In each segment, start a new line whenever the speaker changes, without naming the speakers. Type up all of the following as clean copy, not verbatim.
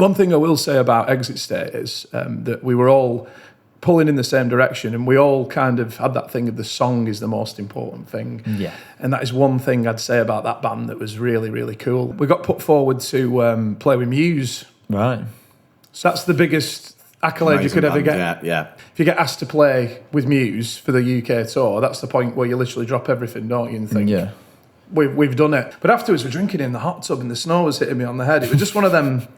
One thing I will say about Exit State is that we were all pulling in the same direction, and we all kind of had that thing of the song is the most important thing.
Yeah.
And that is one thing I'd say about that band that was really, really cool. We got put forward to play with Muse.
Right.
So that's the biggest accolade you could ever get.
Yeah.
If you get asked to play with Muse for the UK tour, that's the point where you literally drop everything, don't you, and think,
Yeah.
we've done it. But afterwards, we're drinking in the hot tub and the snow was hitting me on the head. It was just one of them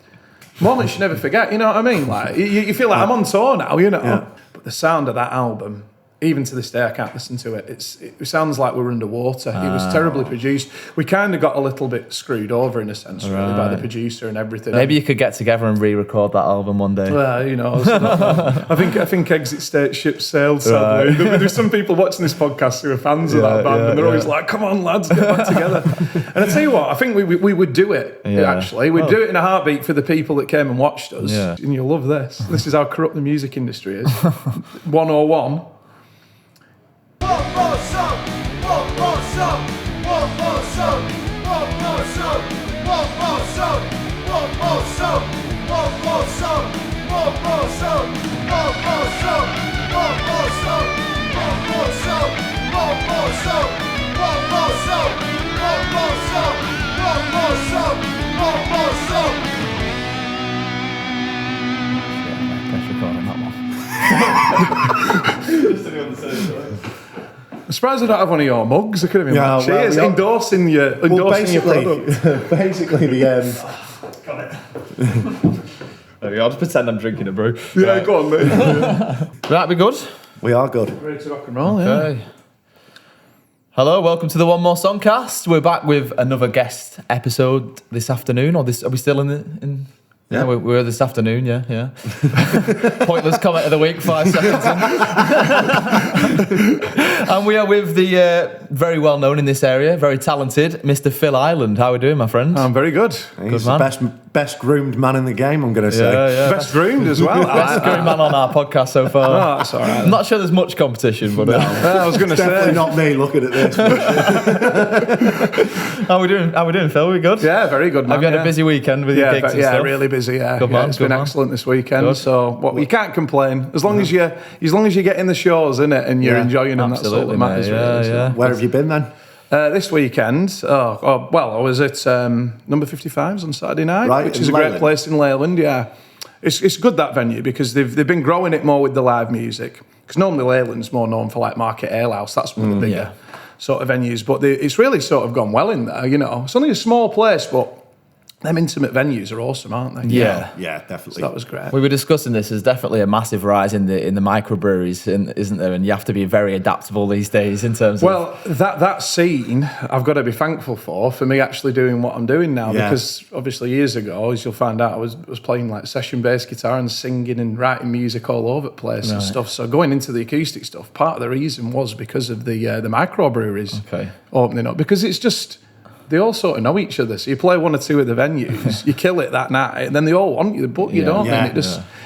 moments you never forget, you know what I mean? Like you feel like I'm on tour now, you know. Yeah. But the sound of that album, even to this day, I can't listen to it. It sounds like we're underwater. It was terribly produced. We kind of got a little bit screwed over in a sense, really, by the producer and everything.
Maybe you could get together and re-record that album one day.
Well, you know, I think Exit State ship sailed, sadly. Right. There's some people watching this podcast who are fans of that band, and they're always like, come on, lads, get back together. And I tell you what, I think we would do it, actually. We'd do it in a heartbeat for the people that came and watched us. Yeah. And you'll love this. This is how corrupt the music industry is. 101.
One more song, one more song, one more song, one more song, one more song, one more song, one more song, one more song, one more song, one more song, one more song, one more song, one more song, one more song, one more song, one more song.
Press record on that one.
I'm surprised I don't have one of your mugs. I could have been like, cheers, endorsing your product.
Basically, the
Got it.
There we go. I'll just pretend I'm drinking a brew.
Yeah, go on, mate.
That'd be good.
we are good.
Ready to rock and roll,
Okay. Hello, welcome to the One More Songcast. We're back with another guest episode this afternoon. Are we still in? Yeah, we're this afternoon, yeah. Pointless comment of the week, 5 seconds in. And we are with the very well known in this area, very talented, Mr. Phil Ireland. How are we doing, my friend?
I'm very good.
He's
man.
the best groomed man in the game, I'm going to say.
Yeah.
Best groomed as well.
Best groomed man on our podcast so far.
Oh, that's all right.
I'm not sure there's much competition, but
I was going to
Definitely
say.
not me looking at this.
How are we doing, Phil? We good?
Yeah, very good, man.
Have you had a busy weekend with your gigs and
yeah,
stuff?
really busy. Yeah,
Good man,
it's
good
been
man.
excellent this weekend.
Good.
So you can't complain as long as you're getting the shows in it and you're enjoying them. That's all that matters.
mate.
Really, so.
Where have you been then?
This weekend, I was at number 55s on Saturday night,
Right,
which
in
is a great
Leyland.
place in Leyland. Yeah, it's good, that venue, because they've been growing it more with the live music. Because normally Leyland's more known for like Market Alehouse. That's one of the bigger sort of venues, but it's really sort of gone well in there. You know, it's only a small place, but them intimate venues are awesome, aren't they?
Yeah.
Yeah, definitely.
So that was great.
We were discussing this. There's definitely a massive rise in the microbreweries, isn't there? And you have to be very adaptable these days in terms of.
Well, that scene, I've got to be thankful for me actually doing what I'm doing now, because obviously years ago, as you'll find out, I was playing like session bass guitar and singing and writing music all over the place and stuff. So going into the acoustic stuff, part of the reason was because of the microbreweries opening up, because it's just. They all sort of know each other. So you play one or two of the venues, you kill it that night, and then they all want you, but you don't.
Yeah,
And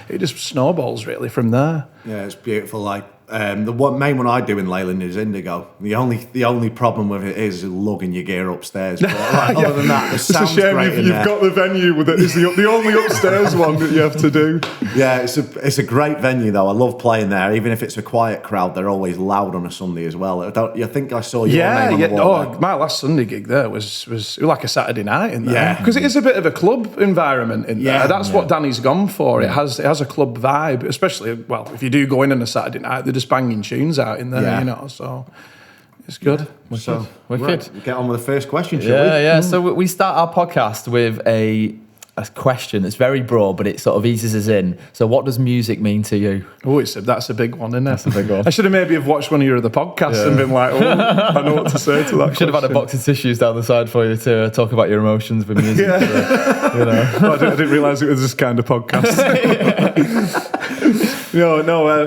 it just snowballs really from there.
Yeah, it's beautiful. Like the main one I do in Leyland is Indigo. The only problem with it is lugging your gear upstairs. But other than that, the sound's
It's a shame
great in
you've
there.
got the venue with it. It's the only upstairs one that you have to do.
Yeah, it's a great venue though. I love playing there. Even if it's a quiet crowd, they're always loud on a Sunday as well. I think I saw your name on the wall there.
My last Sunday gig there was like a Saturday night in there.
Yeah.
Because it is a bit of a club environment in there. That's what Danny's gone for. It has a club vibe, especially, well, if you do go in on a Saturday night, they're just banging tunes out in there, you know, so it's good.
So,
Wicked.
right, we get on with the first question, shall we?
Yeah. So we start our podcast with a question that's very broad, but it sort of eases us in. So what does music mean to you?
Oh, that's a big one, isn't it?
That's a big one.
I should have maybe have watched one of your other podcasts and been like, I know what to say to that.
Should have had a box of tissues down the side for you to talk about your emotions with music.
Yeah.
You know.
Well, I didn't realise it was this kind of podcast.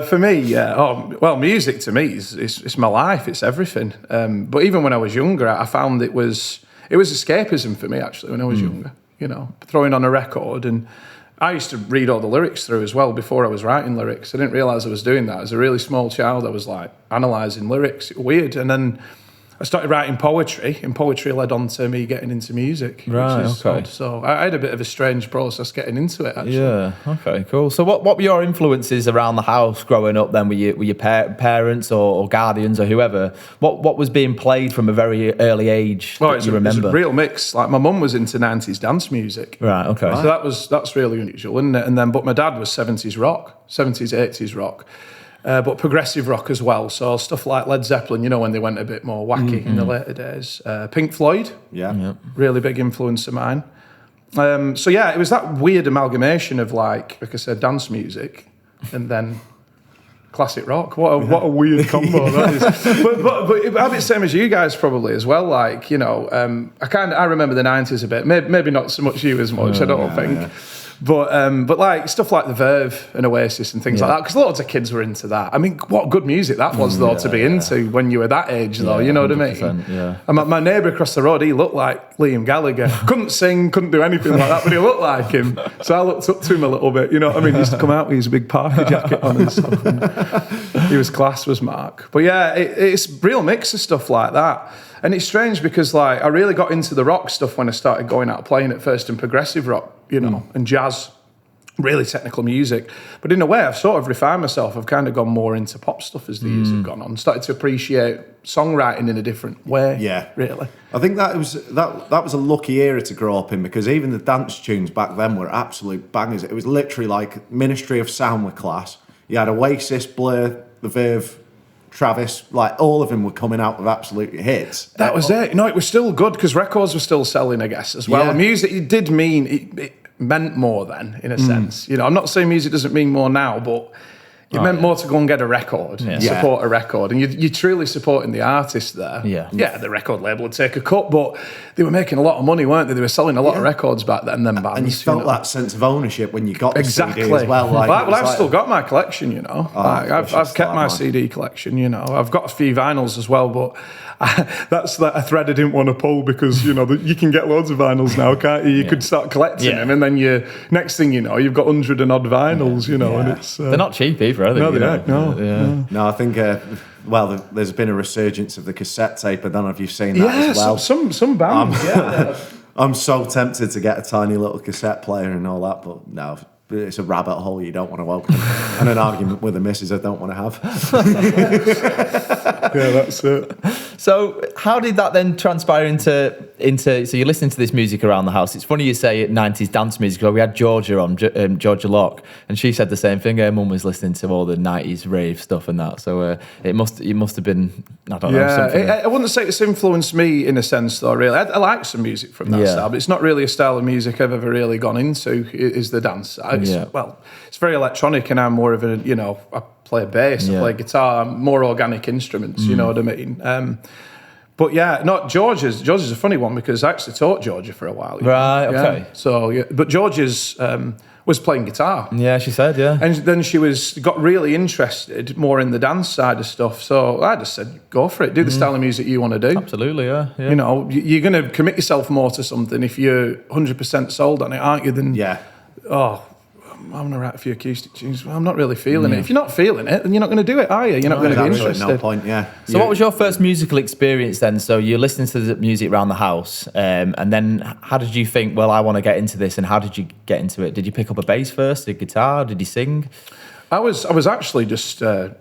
For me, music to me is my life. It's everything. But even when I was younger, I found it was escapism for me, actually, when I was younger. You know, throwing on a record. And I used to read all the lyrics through as well before I was writing lyrics. I didn't realise I was doing that. As a really small child, I was like analysing lyrics. Weird. And then I started writing poetry, and poetry led on to me getting into music.
Right,
which is
okay.
odd. So I had a bit of a strange process getting into it, actually.
Yeah. Okay. Cool. So, what were your influences around the house growing up? Then, were your parents or guardians or whoever? What was being played from a very early age that you remember?
It's a real mix. Like my mum was into 90s dance music.
Right. Okay.
So that's really unusual, isn't it? And then, but my dad was 70s rock, 70s, 80s rock. But progressive rock as well. So stuff like Led Zeppelin, when they went a bit more wacky in the later days. Pink Floyd, really big influence of mine. So yeah, it was that weird amalgamation of like I said, dance music and then classic rock. What a weird combo that is. But I'm the same as you guys probably as well. Like, I remember the 90s a bit. Maybe not so much you as much, I don't think. Yeah. But like stuff like the Verve and Oasis and things like that, because loads of kids were into that. I mean, what good music that was though to be into when you were that age though. You know what I mean? Yeah. And my neighbour across the road, he looked like Liam Gallagher. Couldn't sing, couldn't do anything like that, but he looked like him. So I looked up to him a little bit. You know what I mean? He used to come out with his big parka jacket on and stuff. And he was class, was Mark. But yeah, it's a real mix of stuff like that. And it's strange because like I really got into the rock stuff when I started going out playing at first and progressive rock, and jazz, really technical music. But in a way, I've sort of refined myself. I've kind of gone more into pop stuff as the years have gone on. Started to appreciate songwriting in a different way. Yeah, really.
I think that was a lucky era to grow up in because even the dance tunes back then were absolute bangers. It was literally like Ministry of Sound were class. You had Oasis, Blur, The Verve, Travis, like all of them were coming out with absolute hits.
That was it. No, it was still good because records were still selling, I guess, as well. Yeah. Music, it did mean, it meant more then, in a sense. I'm not saying music doesn't mean more now, but it meant more to go and get a record, support a record. And you're truly supporting the artist there. Yeah, the record label would take a cut, but they were making a lot of money, weren't they? They were selling a lot of records back then, them bands.
And you felt that sense of ownership when you got the CD as well.
I've still got my collection, I've kept my CD collection, I've got a few vinyls as well, but that's a thread I didn't want to pull because, you can get loads of vinyls now, can't you? You could start collecting them and then next thing you know, you've got 100 and odd vinyls, and it's...
They're not cheap either, are they?
No, they aren't, no.
No, I think... there's been a resurgence of the cassette tape. I don't know if you've seen that as well.
Some bands.
I'm so tempted to get a tiny little cassette player and all that, but no, it's a rabbit hole you don't want to open, and an argument with the missus I don't want to have.
Yeah, that's it.
So how did that then transpire into so you're listening to this music around the house? It's funny you say 90s dance music. Well, we had Georgia on, Georgia Locke, and she said the same thing. Her mum was listening to all the 90s rave stuff and that. So it must have been, I don't know, something.
I wouldn't say it's influenced me in a sense though, really. I like some music from that style, but it's not really a style of music I've ever really gone into, is the dance. It's very electronic and I'm more of a, I play bass, I play guitar, more organic instruments, you know what I mean? But yeah, Georgia's a funny one because I actually taught Georgia for a while.
Right, okay.
Yeah. So, but Georgia's was playing guitar.
Yeah, she said, yeah.
And then she got really interested more in the dance side of stuff. So I just said, go for it. Do the style of music you want to do.
Absolutely, yeah.
You're going to commit yourself more to something if you're 100% sold on it, aren't you? Then, I'm going to write a few acoustic tunes. Well, I'm not really feeling it. If you're not feeling it, then you're not going to do it, are you? You're not going to be interested.
No point, yeah.
So what was your first musical experience then? So you're listening to the music around the house, and then how did you think, well, I want to get into this, and how did you get into it? Did you pick up a bass first, a guitar? Did you sing?
I was actually just a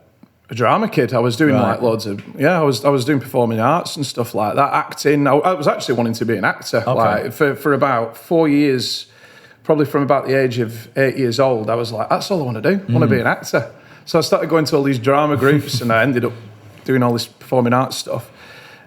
drama kid. I was doing like loads of I was doing performing arts and stuff like that, acting. I was actually wanting to be an actor. Okay. Like for about 4 years. Probably from about the age of 8 years old, I was like, that's all I want to do. I want to be an actor. So I started going to all these drama groups and I ended up doing all this performing arts stuff.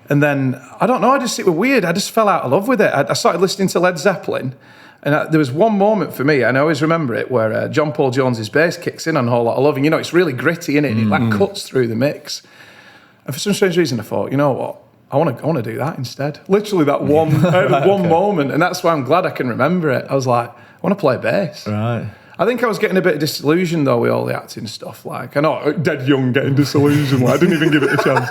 And then, I don't know, it was weird. I just fell out of love with it. I started listening to Led Zeppelin. And there was one moment for me, and I always remember it, where John Paul Jones's bass kicks in on Whole Lot of Love. And, it's really gritty, innit? And it cuts through the mix. And for some strange reason, I thought, you know what? I want to do that instead. Literally that one moment. And that's why I'm glad I can remember it. I was like, I want to play bass.
Right.
I think I was getting a bit disillusioned though with all the acting stuff. Like, I know, dead young getting disillusioned. Like, I didn't even give it a chance.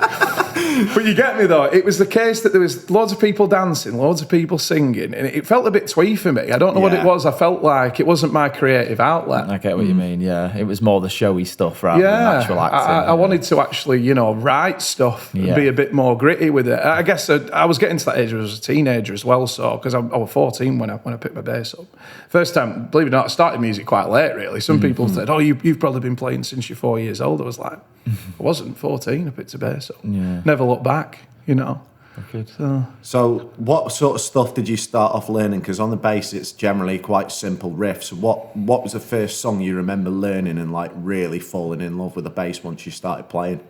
But you get me though. It was the case that there was loads of people dancing, loads of people singing, and it felt a bit twee for me. I don't know what it was. I felt like it wasn't my creative outlet.
I get what you mean. Yeah, it was more the showy stuff rather than actual acting.
I wanted to actually, write stuff and be a bit more gritty with it. I guess I was getting to that age when I was a teenager as well. So because I was 14 when I picked my bass up. First time, believe it or not, I started music quite late. Really, some people said, "Oh, you've probably been playing since you're 4 years old." I was like, I wasn't 14. I picked a bass up.
Yeah.
Never looked back.
So what sort of stuff did you start off learning? Because on the bass, it's generally quite simple riffs. What was the first song you remember learning and like really falling in love with the bass once you started playing?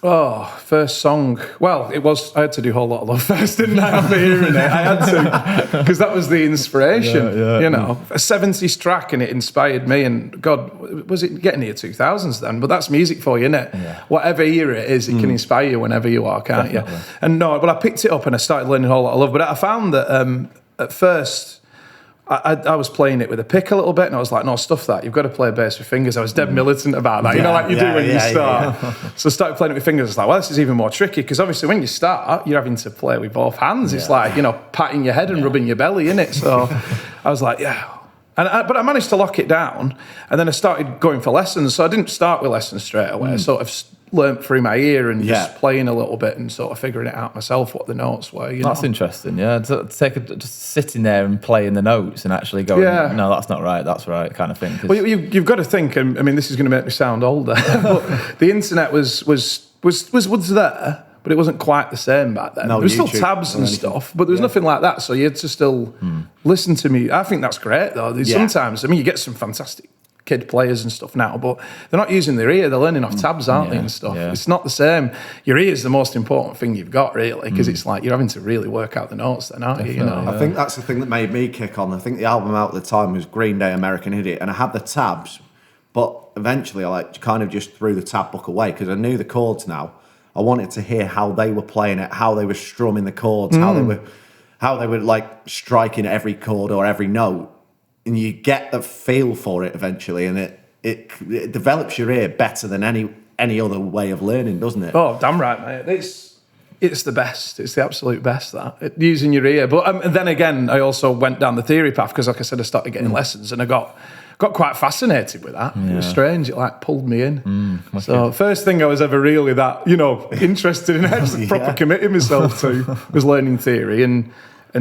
Oh, first song. Well, I had to do a whole lot of love first, didn't I, after hearing it? I had to, because that was the inspiration, A 70s track, and it inspired me, and God, was it getting near 2000s then? But that's music for you, isn't it? Yeah. Whatever era it is, it can inspire you whenever you are, can't you? And but I picked it up and I started learning a whole lot of love, but I found that at first, I was playing it with a pick a little bit, and I was like, no, stuff that. You've got to play bass with fingers. I was dead militant about that, like you do when you start. So I started playing it with fingers. I was like, well, this is even more tricky, because obviously when you start, you're having to play with both hands. It's like, patting your head and rubbing your belly, innit? So I was like, but I managed to lock it down, and then I started going for lessons. So I didn't start with lessons straight away. I sort of learnt through my ear and just playing a little bit and sort of figuring it out myself what the notes were.
That's interesting, just sitting there and playing the notes and actually going, no, that's not right, that's right, kind of thing.
Well, you've got to think, and I mean, this is going to make me sound older, but the internet was there, but it wasn't quite the same back then.
No,
there was still tabs and stuff, but there was nothing like that, so you had to still listen to me. I think that's great, though. Sometimes, I mean, you get some fantastic kid players and stuff now, but they're not using their ear, they're learning off tabs, aren't they, and stuff. It's not the same. Your ear is the most important thing you've got, really, because it's like you're having to really work out the notes then, aren't you?
I think that's the thing that made me kick on. I think the album out at the time was Green Day, American Idiot, and I had the tabs, but eventually I kind of just threw the tab book away because I knew the chords now. I wanted to hear how they were playing it, how they were strumming the chords, how they were like striking every chord or every note. And you get the feel for it eventually, and it develops your ear better than any other way of learning, doesn't it?
Oh, damn right, mate. It's the best. It's the absolute best, using your ear. But then again, I also went down the theory path because, like I said, I started getting lessons, and I got quite fascinated with that. It was strange. It like pulled me in. So first thing I was ever really that interested in, actually proper committing myself to, was learning theory and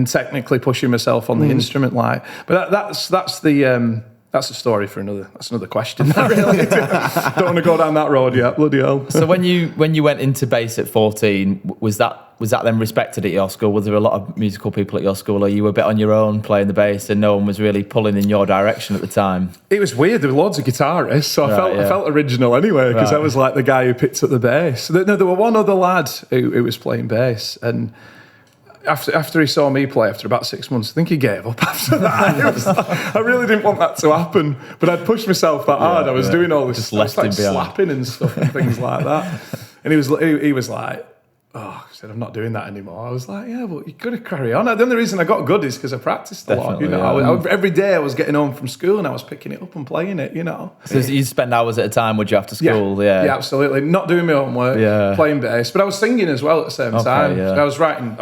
technically pushing myself on the instrument, but that's the story for another question. Really, don't want to go down that road yet. Bloody hell.
So when you went into bass at 14, was that then respected at your school? Was there a lot of musical people at your school, or you were a bit on your own playing the bass and no one was really pulling in your direction at the time?
It was weird. There were loads of guitarists, so I felt original anyway, because I was like the guy who picked up the bass. There were one other lad who was playing bass, and after he saw me play, after about 6 months, I think he gave up after that. I really didn't want that to happen, but I'd pushed myself that hard. I was doing all this stuff, slapping and stuff and things like that. And he was like, oh, he said, I'm not doing that anymore. I was like, yeah, but you've got to carry on. The only reason I got good is because I practiced a lot. Every day I was getting home from school and I was picking it up and playing it, So
you spend hours at a time, would you, after school?
Yeah, absolutely. Not doing my homework, playing bass, but I was singing as well at the same time. Yeah. I was writing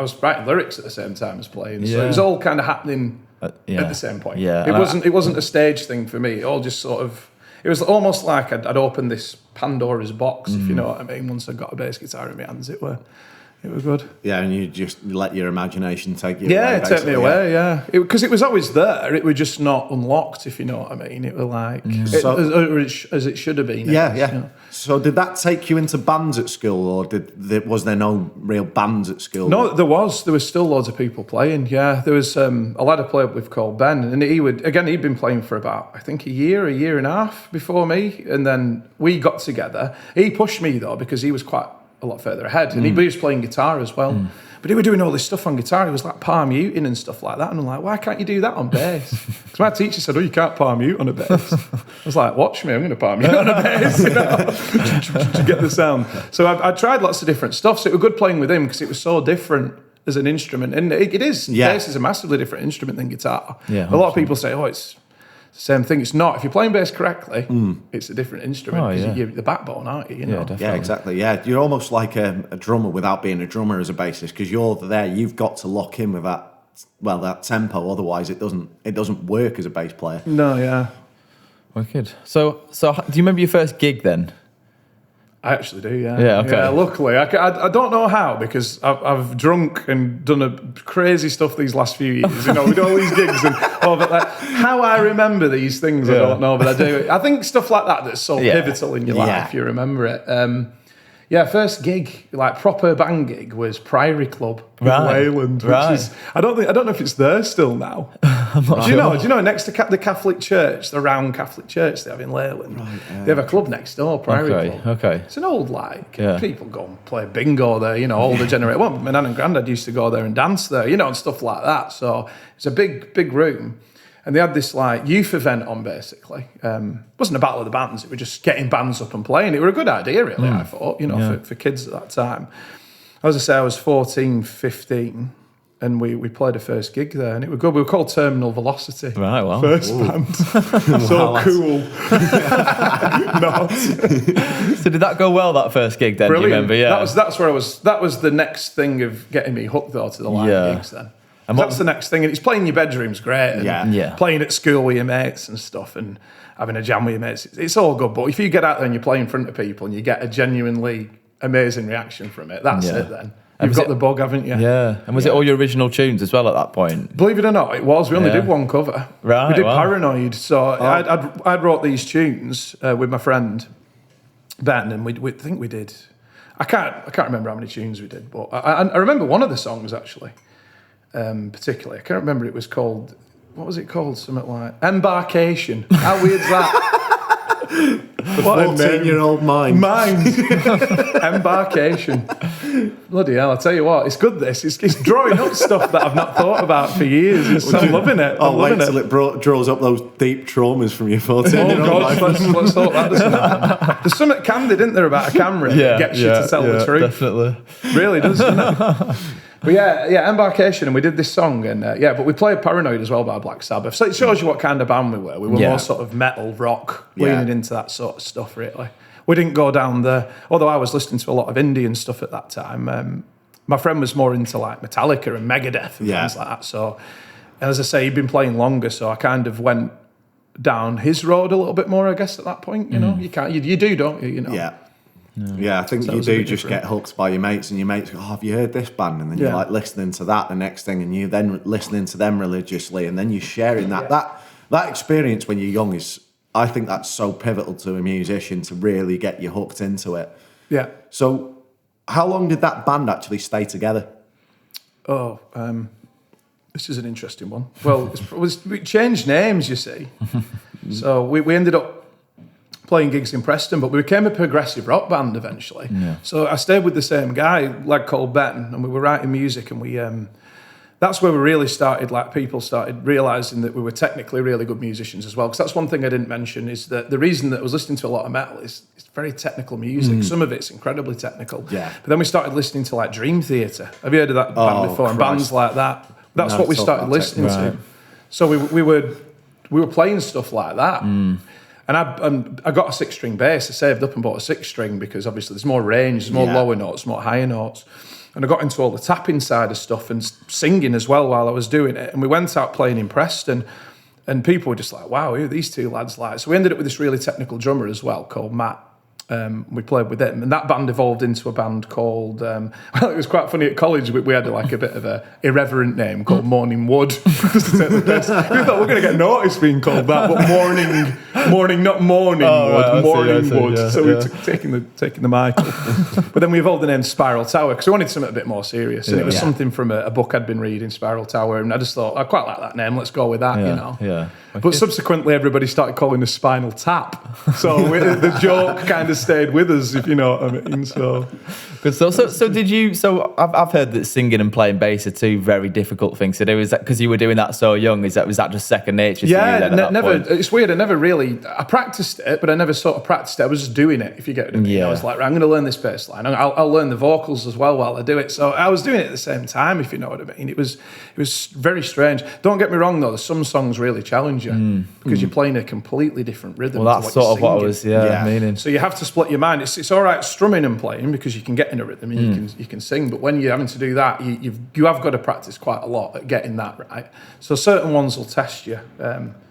lyrics at the same time as playing. So it was all kind of happening at the same point. Yeah. It wasn't a stage thing for me. It all just sort of, it was almost like I'd opened this Pandora's box, if you know what I mean. Once I got a bass guitar in my hands, it was good.
Yeah, and you just let your imagination take you away.
Yeah, take me away, because it was always there. It was just not unlocked, if you know what I mean. It was like, as it should have been.
Yeah. So did that take you into bands at school, or was there no real bands at school?
No, there was. There was still loads of people playing, There was a lad I played with called Ben, and he'd been playing for about, I think, a year and a half before me, and then we got together. He pushed me, though, because he was quite a lot further ahead, and he was playing guitar as well. But he was doing all this stuff on guitar. He was like palm muting and stuff like that, and I'm like, why can't you do that on bass? Because my teacher said, you can't palm mute on a bass. I was like, watch me, I'm going to palm mute on a bass, to get the sound. So I tried lots of different stuff. So it was good playing with him because it was so different as an instrument, and it is. Bass is a massively different instrument than guitar. A lot of people say, it's Same thing. It's not. If you're playing bass correctly, it's a different instrument.
Oh,
Because
yeah.
you're the backbone, aren't you? You know?
definitely.
Yeah, exactly. Yeah, you're almost like a drummer without being a drummer as a bassist, because you're there. You've got to lock in with that tempo. Otherwise, it doesn't work as a bass player.
No, yeah.
Wicked. So do you remember your first gig then?
I actually do, yeah.
Yeah, okay.
Yeah, luckily. I don't know how, because I've drunk and done a crazy stuff these last few years, you know, with all these gigs and all that. Like, how I remember these things, I don't know, but I do. I think stuff like that's so pivotal in your life, you remember it. First gig, like proper band gig, was Priory Club in Wayland, which is I don't know if it's there still now.
I'm not
Do you know next to the Catholic Church, the round Catholic Church they have in Leyland, they have a club next door, Priory Club.
Okay.
It's an old people go and play bingo there, you know, older generation. Well, my nan and granddad used to go there and dance there, you know, and stuff like that. So it's a big room. And they had this like youth event on basically. It wasn't a battle of the bands, it was just getting bands up and playing. It was a good idea really, I thought, you know, for kids at that time. As I say, I was 14, 15, and we played a first gig there, and it was good. We were called Terminal Velocity.
Right, wow.
First band. So cool. No.
So did that go well, that first gig then?
Brilliant.
Do you remember? Yeah.
That's where I was. That was the next thing of getting me hooked though to the live gigs then. And that's the next thing. And it's playing in your bedroom's great. And playing at school with your mates and stuff and having a jam with your mates. It's all good. But if you get out there and you play in front of people and you get a genuinely amazing reaction from it, that's it then. You've got the bug, haven't you?
Yeah. And was it all your original tunes as well at that point?
Believe it or not, it was. We only did one cover.
Right.
We did Paranoid. So I'd wrote these tunes with my friend Ben, and we think we did. I can't remember how many tunes we did, but I remember one of the songs actually. Particularly, I can't remember. It was called. What was it called? Something like Embarkation. How weird's that?
What a 14-year-old mind.
Embarkation. Bloody hell! I tell you what, it's good. It's drawing up stuff that I've not thought about for years. I'm loving it.
I'll wait till it draws up those deep traumas from your 14-year-old life.
Let's hope that doesn't happen. There's something candid, isn't there, about a camera that gets you to tell the truth.
Definitely.
Really does, doesn't it? But Embarkation, and we did this song, and but we played Paranoid as well by Black Sabbath. So it shows you what kind of band we were. We were more sort of metal, rock, leaning into that sort of stuff, really. We didn't go down although I was listening to a lot of indie and stuff at that time. My friend was more into like Metallica and Megadeth and things like that. So, and as I say, he'd been playing longer, so I kind of went down his road a little bit more, I guess, at that point. You know, you do, don't you? You know.
Yeah. Yeah, I think you do just get hooked by your mates, and your mates go, have you heard this band? And then you're like listening to that the next thing, and you then listening to them religiously, and then you're sharing that. That experience when you're young is, I think that's so pivotal to a musician to really get you hooked into it.
Yeah.
So how long did that band actually stay together?
Oh, this is an interesting one. Well, we changed names, you see. So we ended up playing gigs in Preston, but we became a progressive rock band eventually. Yeah. So I stayed with the same guy, a lad called Ben, and we were writing music, and we that's where we really started, like people started realising that we were technically really good musicians as well. Because that's one thing I didn't mention, is that the reason that I was listening to a lot of metal is it's very technical music. Some of it's incredibly technical. Yeah. But then we started listening to like Dream Theater. Have you heard of that band before? And bands like that. That's what we started listening to. So we were playing stuff like that. And I got a 6-string bass. I saved up and bought a 6-string because obviously there's more range, there's more lower notes, more higher notes. And I got into all the tapping side of stuff and singing as well while I was doing it. And we went out playing in Preston, and people were just like, wow, who are these two lads like? So we ended up with this really technical drummer as well called Matt. We played with him, and that band evolved into a band called well, it was quite funny at college. We had like a bit of a irreverent name called Morning Wood. Just to take the piss. We thought we're going to get noticed being called that, but morning, not Morning Wood, Morning Wood. Yeah, so we took taking the Michael. But then we evolved the name Spiral Tower because we wanted something a bit more serious, and it was something from a book I'd been reading, Spiral Tower, and I just thought I quite like that name. Let's go with that, you know. Yeah. But subsequently, everybody started calling us Spinal Tap. So the joke kind of of stayed with us, if you know what I mean. So
good. So did you? So I've heard that singing and playing bass are two very difficult things to do. Is that because you were doing that so young? Was that just second nature? To you then at
never.
Point?
It's weird. I practiced it, but I never sort of practiced it. I was just doing it. If you get what I mean. I was like, right, I'm going to learn this bass line. I'll learn the vocals as well while I do it. So I was doing it at the same time, if you know what I mean. It was very strange. Don't get me wrong though. Some songs really challenge you because you're playing a completely different rhythm.
Well, that's sort of what I was meaning.
So you have to split your mind. It's all right strumming and playing because you can get in a rhythm and you can sing. But when you're having to do that, you have got to practice quite a lot at getting that right. So certain ones will test you.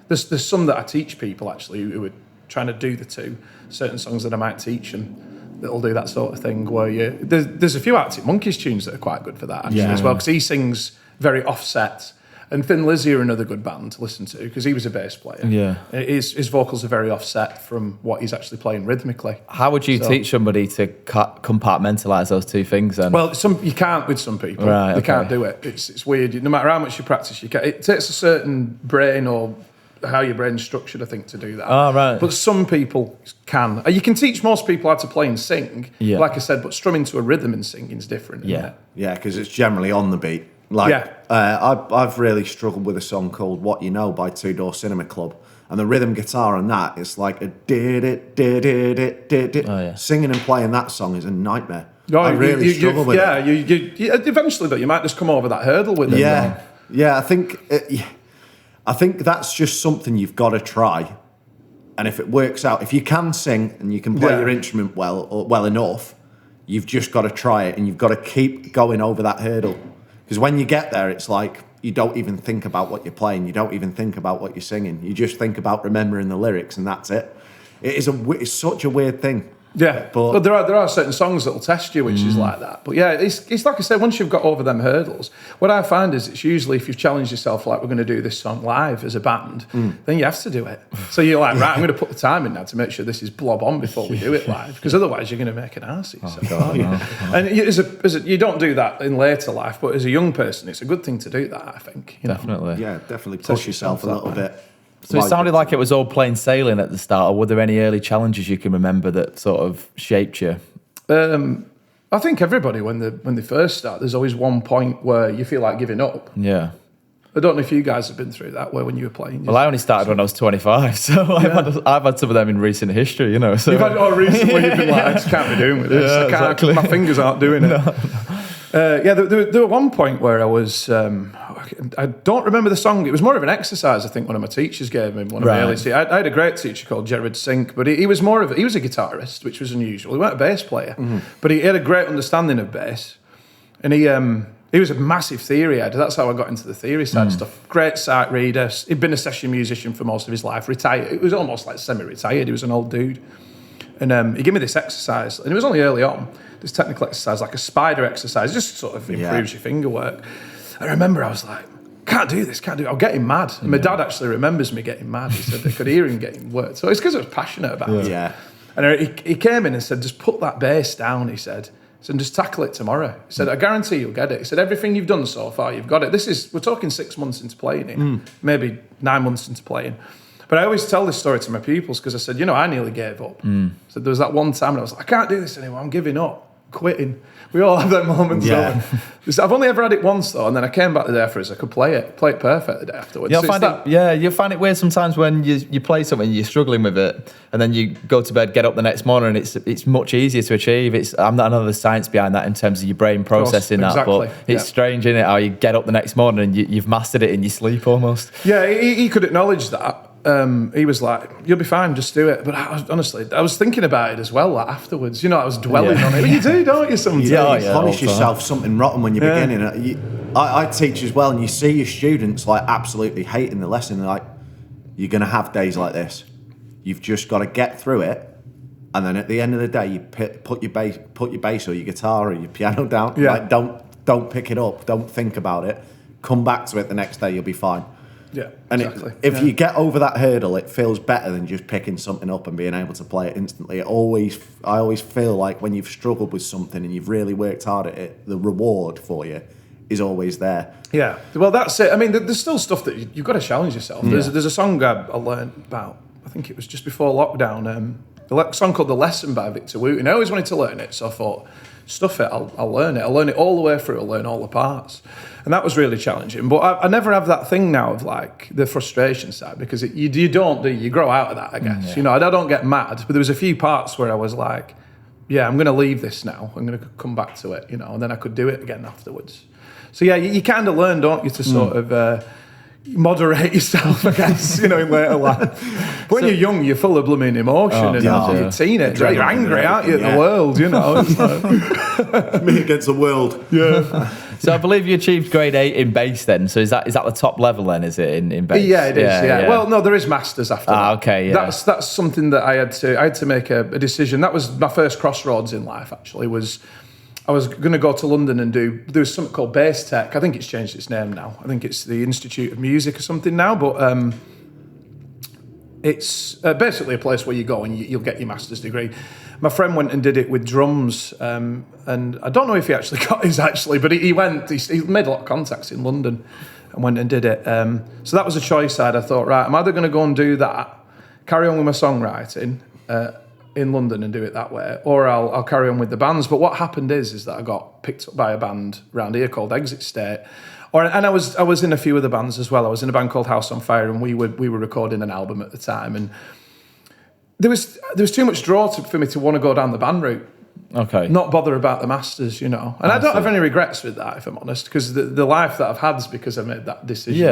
There's some that I teach people actually who are trying to do the two. Certain songs that I might teach and that'll do that sort of thing where there's a few Arctic Monkeys tunes that are quite good for that actually as well because he sings very offset. And Thin Lizzy are another good band to listen to because he was a bass player. Yeah, his vocals are very offset from what he's actually playing rhythmically.
How would you teach somebody to compartmentalize those two things then?
Well, you can't with some people. They can't do it. It's weird. No matter how much you practice, you can't. It takes a certain brain or how your brain's structured, I think, to do that.
Oh, right.
But some people can. You can teach most people how to play and sing, like I said, but strumming to a rhythm and singing is different. Isn't it?
Yeah, because it's generally on the beat. I've really struggled with a song called What You Know by Two Door Cinema Club. And the rhythm guitar on that is like a did it. Singing and playing that song is a nightmare. I really struggle with it.
You eventually, though, you might just come over that hurdle with it.
Yeah, I think that's just something you've got to try. And if it works out, if you can sing and you can play your instrument well enough, you've just got to try it and you've got to keep going over that hurdle. Because when you get there, it's like you don't even think about what you're playing. You don't even think about what you're singing. You just think about remembering the lyrics, and that's it. It's such a weird thing.
Yeah, but there are certain songs that will test you, which is like that. But yeah, it's like I said, once you've got over them hurdles, what I find is it's usually if you've challenged yourself, like we're going to do this song live as a band, then you have to do it. So you're like, right, I'm going to put the time in now to make sure this is blob on before we do it live, because otherwise you're going to make an arse of yourself. And you don't do that in later life, but as a young person, it's a good thing to do that, I think.
Definitely.
Yeah, definitely push yourself a little bit.
So it sounded like it was all plain sailing at the start, or were there any early challenges you can remember that sort of shaped you?
I think everybody, when they first start, there's always one point where you feel like giving up.
Yeah.
I don't know if you guys have been through that, where when you were playing.
Well, I only started when I was 25, so I've had some of them in recent history, you know. So.
You've had recently you've been like, I just can't be doing with this.
Exactly.
My fingers aren't doing it. There were one point where I was, I don't remember the song. It was more of an exercise, I think, one of my teachers gave me. One of my early. I had a great teacher called Jared Sink, but he was he was a guitarist, which was unusual. He wasn't a bass player, but he had a great understanding of bass. And he was a massive theory head. That's how I got into the theory side of stuff. Great sight reader. He'd been a session musician for most of his life, retired. It was almost like semi-retired. He was an old dude. And he gave me this exercise, and it was only early on, this technical exercise, like a spider exercise, just sort of improves your finger work. I remember I was like, can't do this. I'm getting mad. And my dad actually remembers me getting mad. He said they could hear him getting worked. So it's because I was passionate about it.
Yeah.
And he came in and said, just put that bass down, he said. And just tackle it tomorrow. He said, I guarantee you'll get it. He said, everything you've done so far, you've got it. We're talking 6 months into playing it, maybe 9 months into playing. But I always tell this story to my pupils because I said, I nearly gave up. So there was that one time and I was like, I can't do this anymore. I'm giving up, quitting. We all have that moment.
Yeah.
I've only ever had it once though, and then I came back the day after I could play it perfect the day afterwards.
You'll find it weird sometimes when you play something, you're struggling with it, and then you go to bed, get up the next morning, and it's much easier to achieve. I'm not another science behind that in terms of your brain processing that, but it's strange, isn't it, how you get up the next morning and you've mastered it in your sleep almost.
Yeah, he could acknowledge that. He was like, you'll be fine, just do it. But honestly, I was thinking about it as well afterwards. I was dwelling on it. But you do, don't you, sometimes?
You punish yourself something rotten when you're beginning. I teach as well, and you see your students like absolutely hating the lesson. They're like, you're going to have days like this. You've just got to get through it. And then at the end of the day, you put your bass or your guitar or your piano down.
Yeah.
Like, don't pick it up. Don't think about it. Come back to it the next day. You'll be fine.
Yeah,
and
exactly.
If you get over that hurdle, it feels better than just picking something up and being able to play it instantly. I always feel like when you've struggled with something and you've really worked hard at it, the reward for you is always there.
Yeah, well, that's it. I mean, there's still stuff that you've got to challenge yourself. There's a song I learned about, I think it was just before lockdown, a song called The Lesson by Victor Wooten. I always wanted to learn it, so I thought, stuff it, I'll learn it. I'll learn it all the way through, I'll learn all the parts. And that was really challenging. But I never have that thing now of like the frustration side, because you don't, you grow out of that, I guess.
Yeah.
You know, I don't get mad, but there was a few parts where I was like, yeah, I'm going to leave this now. I'm going to come back to it, you know, and then I could do it again afterwards. So yeah, you kind of learn, don't you, to sort of moderate yourself, I guess, you know, in later life. But when you're young, you're full of blooming emotion, and you're a teenager, you're angry, aren't you, at the world, you know. It's like,
Me against the world.
yeah.
So I believe you achieved grade 8 in bass then. So is that the top level then, is it, in bass?
Yeah, it is, yeah. Well, no, there is masters after that.
Okay, yeah.
That's something that I had to make a decision. That was my first crossroads in life, actually, was I was going to go to London and there was something called Bass Tech. I think it's changed its name now. I think it's the Institute of Music or something now, but it's basically a place where you go and you'll get your master's degree. My friend went and did it with drums, and I don't know if he actually got his, but he made a lot of contacts in London and went and did it. So that was a choice I had. I thought, right, I'm either going to go and do that, carry on with my songwriting, in London and do it that way, or I'll carry on with the bands. But what happened is that I got picked up by a band around here called Exit State, and I was in a few other bands as well. I was in a band called House on Fire, and we were recording an album at the time, and there was too much draw for me to want to go down the band route.
Okay.
Not bother about the masters, you know. And I don't have any regrets with that, if I'm honest, because the life that I've had is because I made that decision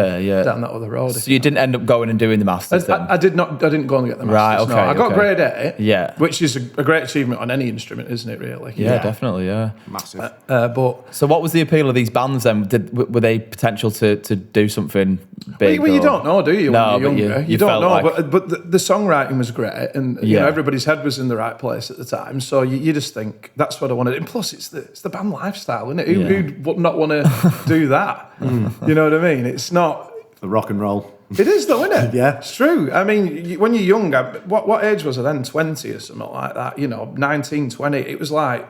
down that other road.
So you didn't end up going and doing the masters then?
I didn't go and get the masters.
Right, okay.
No. I got grade 8,
which
is a great achievement on any instrument, isn't it, really?
Yeah, definitely, yeah.
Massive.
But
so what was the appeal of these bands then? Were they potential to do something big?
Well, you don't know, do you,
No,
when you're
but
younger?
you
don't
felt
know,
like...
but the songwriting was great, and you know, everybody's head was in the right place at the time, so you just think, that's what I wanted. And plus, it's the band lifestyle, isn't it? Who'd not want to do that? You know what I mean? It's not...
The rock and roll.
It is though, isn't it?
Yeah.
It's true. I mean, when you're young, what age was I then? 20 or something like that, you know, 19, 20. It was like,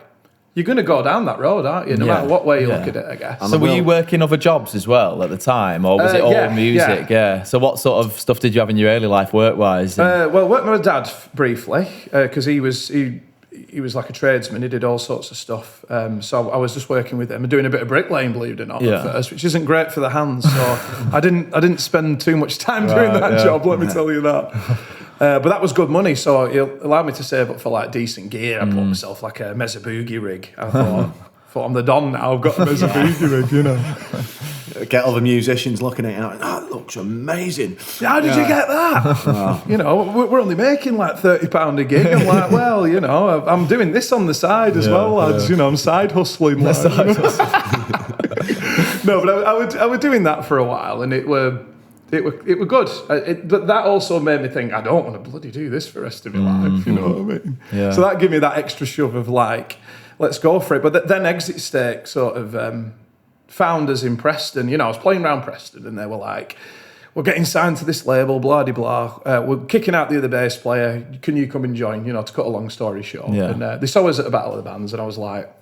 you're going to go down that road, aren't you? No matter what way you look at it, I guess.
So were you working other jobs as well at the time, or was it all music? Yeah. So what sort of stuff did you have in your early life work-wise?
Well, worked with my dad briefly, because he was like a tradesman. He did all sorts of stuff. So I was just working with him and doing a bit of bricklaying, believe it or not, at first, which isn't great for the hands. So I didn't spend too much time doing that job, let me tell you that. But that was good money, so it allowed me to save up for like decent gear. I bought myself like a Mesa Boogie rig. I thought I'm the Don now. I've got a Mesa Boogie rig, you know.
Get other musicians looking at it and like, that looks amazing.
How did you get that? You know, we're only making like £30 a gig. I'm like, well, you know, I'm doing this on the side as well, lads. You know, I'm side hustling. Like, no, but I was doing that for a while, and it were good. But that also made me think, I don't want to bloody do this for the rest of my life. You know what I mean?
Yeah.
So that gave me that extra shove of like, let's go for it. But then Exit State sort of found us in Preston. You know, I was playing around Preston, and they were like, we're getting signed to this label, blah de blah. We're kicking out the other bass player. Can you come and join? You know, to cut a long story short.
Yeah.
And they saw us at a Battle of the Bands, and I was like,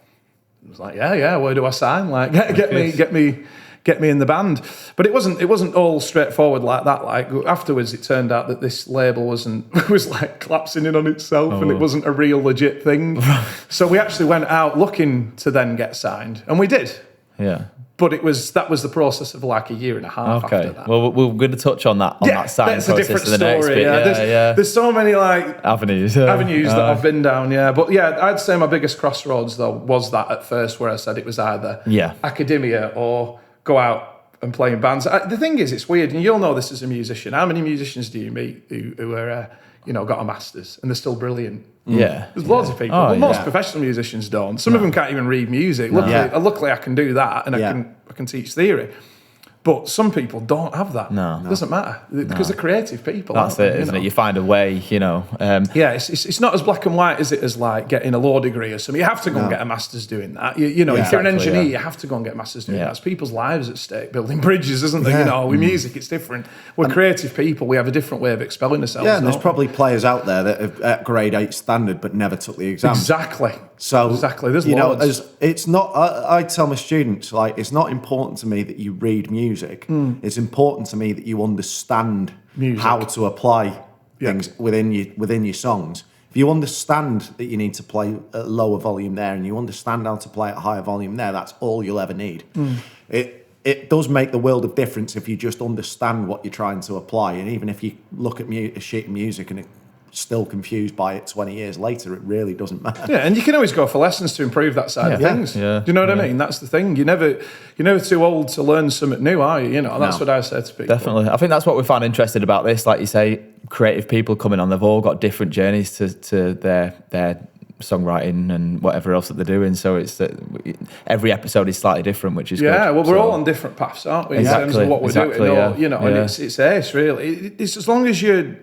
yeah. Where do I sign? Like, get me in the band. But it wasn't all straightforward like that. Like afterwards, it turned out that this label was like collapsing in on itself, and it wasn't a real legit thing. So we actually went out looking to then get signed, and we did.
Yeah.
But that was the process of like a year and a half after that.
Well, we're going to touch on that signing
that's a
process
different
in the next
story.
bit.
There's so many like
avenues
that I've been down. Yeah, but yeah, I'd say my biggest crossroads though was that at first, where I said it was either academia or go out and play in bands. The thing is, it's weird, and you'll know this as a musician. How many musicians do you meet who are got a master's and they're still brilliant?
Yeah,
there's loads of people, but most professional musicians don't. Some of them can't even read music. Luckily, I can do that, and I can teach theory. But some people don't have that. No. It doesn't matter because they're creative people.
That's it, isn't it? You find a way, you know.
It's not as black and white as it is like getting a law degree or something. You have to go and get a master's doing that. You know, if you're an engineer, you have to go and get a master's doing that. It's people's lives at stake, building bridges, isn't there? You know, with music, it's different. We're creative people. We have a different way of expelling ourselves.
Yeah, and there's probably players out there that have at grade 8 standard but never took the exam.
Exactly.
So
there's loads.
It's not. I tell my students, like, it's not important to me that you read music. It's important to me that you understand how to apply things within your songs. If you understand that you need to play at lower volume there and you understand how to play at higher volume there, that's all you'll ever need. It does make the world of difference if you just understand what you're trying to apply. And even if you look at a sheet of music and still confused by it 20 years later, it really doesn't matter.
Yeah, and you can always go for lessons to improve that side of things.
Yeah.
Do you know what I mean? That's the thing. You're never too old to learn something new, are you? You know, that's what I say to people.
Definitely. I think that's what we found interested about this. Like you say, creative people coming on, they've all got different journeys to their songwriting and whatever else that they're doing. So it's every episode is slightly different, which is good.
Well, we're all on different paths, aren't we? In terms of what we're doing, and it's ace, really. It's as long as you're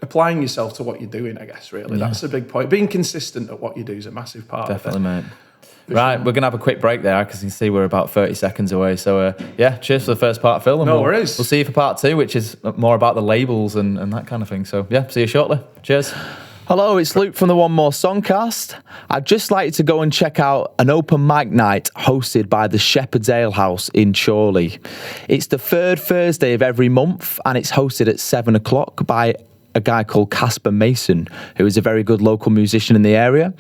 applying yourself to what you're doing, I guess, really. That's a big point. Being consistent at what you do is a massive part
Definitely,
of it.
mate. Right, we're going to have a quick break there because you can see we're about 30 seconds away. So, cheers for the first part, Phil. And
No worries.
We'll see you for part 2, which is more about the labels and that kind of thing. So, see you shortly. Cheers. Hello, it's Luke from the One More Songcast. I'd just like to go and check out an open mic night hosted by the Shepherd's Ale House in Chorley. It's the third Thursday of every month and it's hosted at 7 o'clock by a guy called Casper Mason, who is a very good local musician in the area.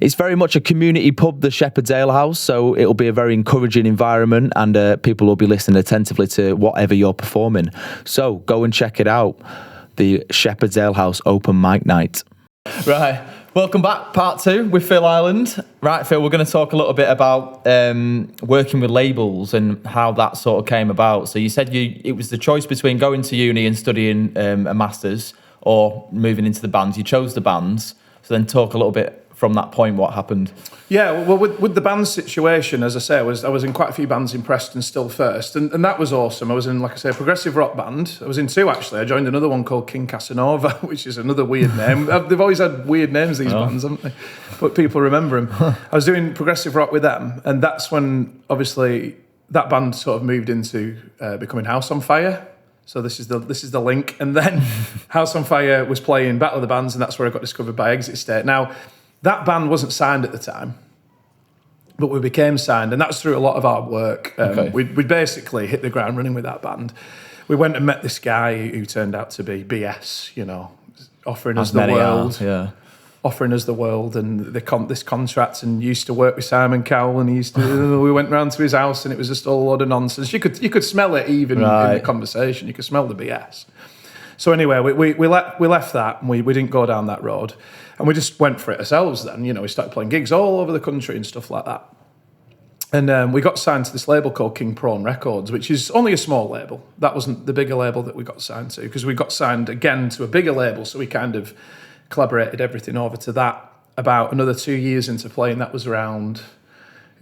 It's very much a community pub, the Shepherd's Ale House, so it'll be a very encouraging environment and people will be listening attentively to whatever you're performing. So go and check it out, the Shepherd's Ale House open mic night. Right, welcome back, part 2 with Phil Ireland. Right, Phil, we're going to talk a little bit about working with labels and how that sort of came about. So you said it was the choice between going to uni and studying a master's or moving into the bands. You chose the bands, so then talk a little bit from that point what happened.
Yeah, well, with the band situation, as I say, I was in quite a few bands in Preston still first, and that was awesome. I was in, like I say, a progressive rock band. I was in 2 actually. I joined another one called King Casanova, which is another weird name. They've always had weird names, these bands, haven't they? But people remember them. I was doing progressive rock with them, and that's when obviously that band sort of moved into becoming House on Fire. So this is the link, and then House on Fire was playing Battle of the Bands, and that's where I got discovered by Exit State. Now, that band wasn't signed at the time, but we became signed, and that's through a lot of hard work. We basically hit the ground running with that band. We went and met this guy who turned out to be BS, offering us the world. Offering us the world and this contract, and used to work with Simon Cowell, and we went round to his house, and it was just all a lot of nonsense. You could smell it even in the conversation. You could smell the BS. So anyway, we left that, and we didn't go down that road, and we just went for it ourselves. Then we started playing gigs all over the country and stuff like that. And we got signed to this label called King Prawn Records, which is only a small label. That wasn't the bigger label that we got signed to, because we got signed again to a bigger label. So we kind of collaborated everything over to that. About another 2 years into playing, that was around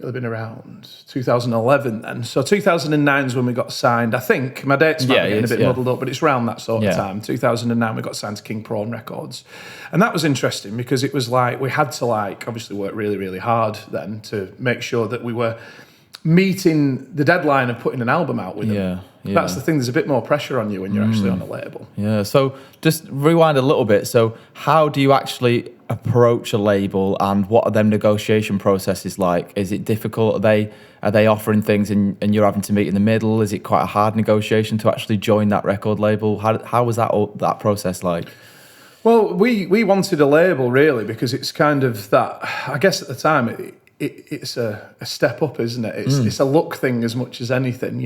2011 then. So 2009 is when we got signed. I think my dates might be getting a bit muddled up, but it's around that sort of time. 2009 we got signed to King Prawn Records. And that was interesting because it was like we had to obviously work really, really hard then to make sure that we were meeting the deadline of putting an album out with them. That's the thing, there's a bit more pressure on you when you're actually on a label. So just rewind a little bit. So how do you actually approach a label, and what are them negotiation processes like? Is it difficult? Are they offering things and you're having to meet in the middle? Is it quite a hard negotiation to actually join that record label? How was that process like? Well, we wanted a label really because it's kind of that, I guess at the time it's a step up, isn't it? It's a look thing as much as anything,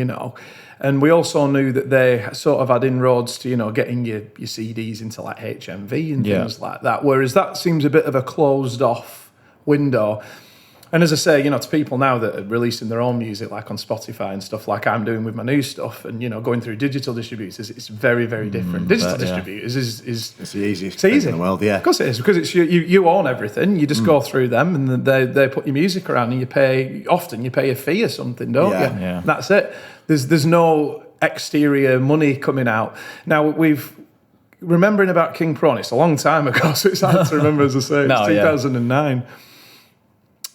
And we also knew that they sort of had inroads to, getting your CDs into like HMV and things like that. Whereas that seems a bit of a closed off window. And as I say, to people now that are releasing their own music, like on Spotify and stuff, like I'm doing with my new stuff, and going through digital distributors, it's very, very different. Digital distributors is
it's the easiest
thing
in the world. Yeah,
of course it is, because it's you own everything. You just go through them, and they put your music around, and you pay a fee or something, don't you? Yeah. That's it. There's no exterior money coming out. Now remembering about King Prawn, it's a long time ago, so it's hard to remember. As I say, it's 2009.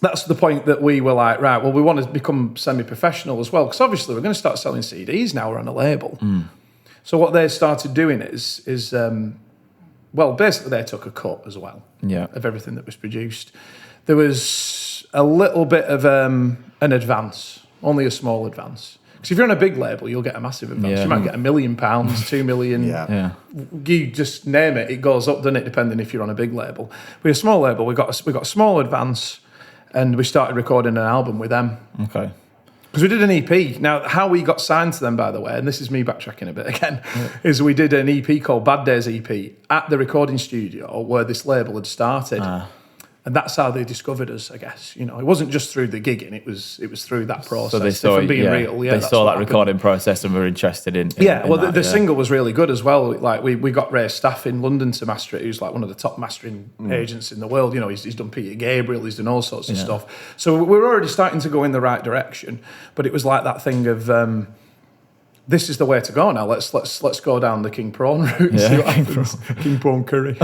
That's the point that we were like, right, well, we want to become semi-professional as well, because obviously we're going to start selling CDs now. We're on a label. So what they started doing is basically they took a cut as well of everything that was produced. There was a little bit of an advance, only a small advance, Because if you're on a big label, you'll get a massive advance. You might get £1 million, 2 million.
Yeah.
You just name it, it goes up, doesn't it? Depending if you're on a big label. With a small label, we got a small advance, and we started recording an album with them.
Okay.
Because we did an EP. Now, how we got signed to them, by the way, and this is me backtracking a bit again, is we did an EP called Bad Days EP at the recording studio where this label had started. And that's how they discovered us, I guess. You know, it wasn't just through the gigging; it was through that process.
So they saw,
if I'm being real,
they saw that recording process and were interested in
the single was really good as well. Like we got Ray Staff in London to master it, who's like one of the top mastering agents in the world. You know, he's done Peter Gabriel, he's done all sorts of stuff. So we were already starting to go in the right direction. But it was like that thing of. This is the way to go now. Let's go down the King Prawn route and see what happens. King Prawn curry.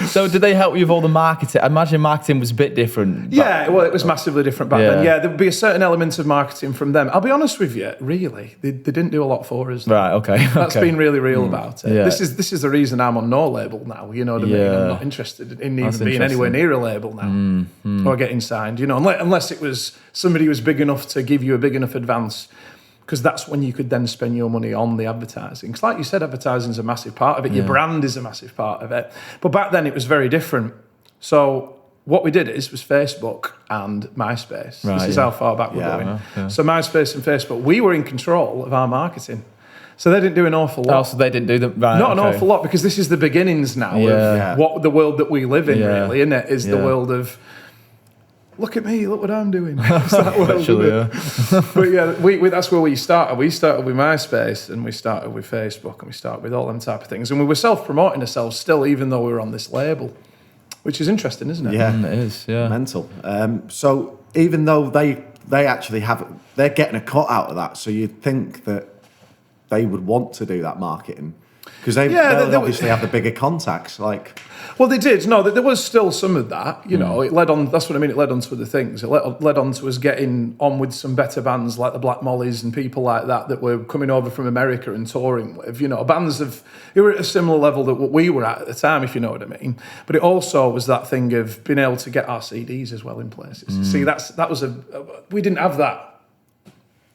So did they help you with all the marketing? I imagine marketing was a bit different.
Yeah, well, it was massively different back then. Yeah, there would be a certain element of marketing from them. I'll be honest with you, really, they didn't do a lot for us.
Right, okay.
That's been really real about it.
Yeah.
This is the reason I'm on no label now, you know what I mean? I'm not interested in even being anywhere near a label now or getting signed, you know, unless it was somebody who was big enough to give you a big enough advance. Because that's when you could then spend your money on the advertising. Because like you said, advertising is a massive part of it. Your brand is a massive part of it. But back then it was very different. So what we did was Facebook and MySpace. This is how far back we're going. Yeah. So MySpace and Facebook, we were in control of our marketing. So they didn't do an awful lot.
Oh, so they didn't do
Not an awful lot, because this is the beginnings now of what the world that we live in, really, isn't it? Is the world of... Look at me, look what I'm doing. It's that world, But yeah, that's where we started. We started with MySpace and we started with Facebook and we started with all them type of things. And we were self-promoting ourselves still, even though we were on this label, which is interesting, isn't it?
Yeah,
it is, yeah.
Mental. So even though they actually they're getting a cut out of that, so you'd think that they would want to do that marketing. Because they obviously have the bigger contacts, like...
Well, they did. No, there was still some of that. You know, it led on. That's what I mean. It led on to other things. It led on to us getting on with some better bands like the Black Mollies and people like that were coming over from America and touring with. You know, bands who were at a similar level that what we were at the time, if you know what I mean. But it also was that thing of being able to get our CDs as well in places. See, that was we didn't have that.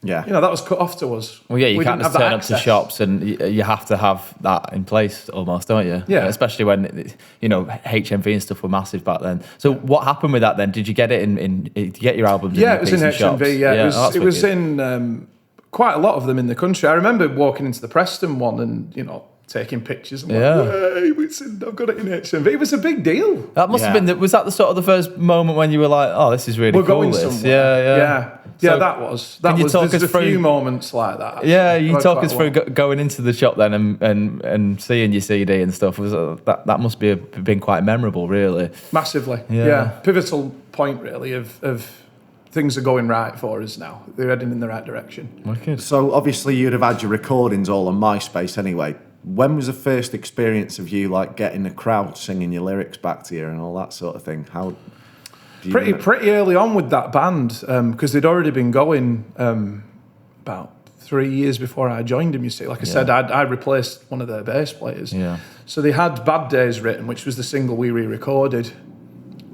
Yeah,
you know, that was cut off to us.
Well, yeah, you can't just turn up to shops, and you have to have that in place almost, don't you?
Yeah.
Especially when, you know, HMV and stuff were massive back then. So what happened with that then? Did you get it did you get your albums?
Yeah, it was in HMV.
Shops?
Yeah, it was in quite a lot of them in the country. I remember walking into the Preston one and, you know, taking pictures. And I've got it in HMV. It was a big deal.
That must have been. Was that the sort of the first moment when you were like, "Oh, this is really cool"?
Going somewhere. Yeah,
So,
that was. There's a few moments like that.
Yeah, you talk us through going into the shop then and seeing your CD and stuff. That must be been quite memorable, really.
Massively. Yeah. Pivotal point, really, of things are going right for us now. They're heading in the right direction.
Okay.
So obviously you'd have had your recordings all on MySpace anyway. When was the first experience of you like getting the crowd singing your lyrics back to you and all that sort of thing? How?
Pretty early on with that band, because they'd already been going about 3 years before I joined them, you see. Like I said, I replaced one of their bass players.
Yeah.
So they had Bad Days written, which was the single we re-recorded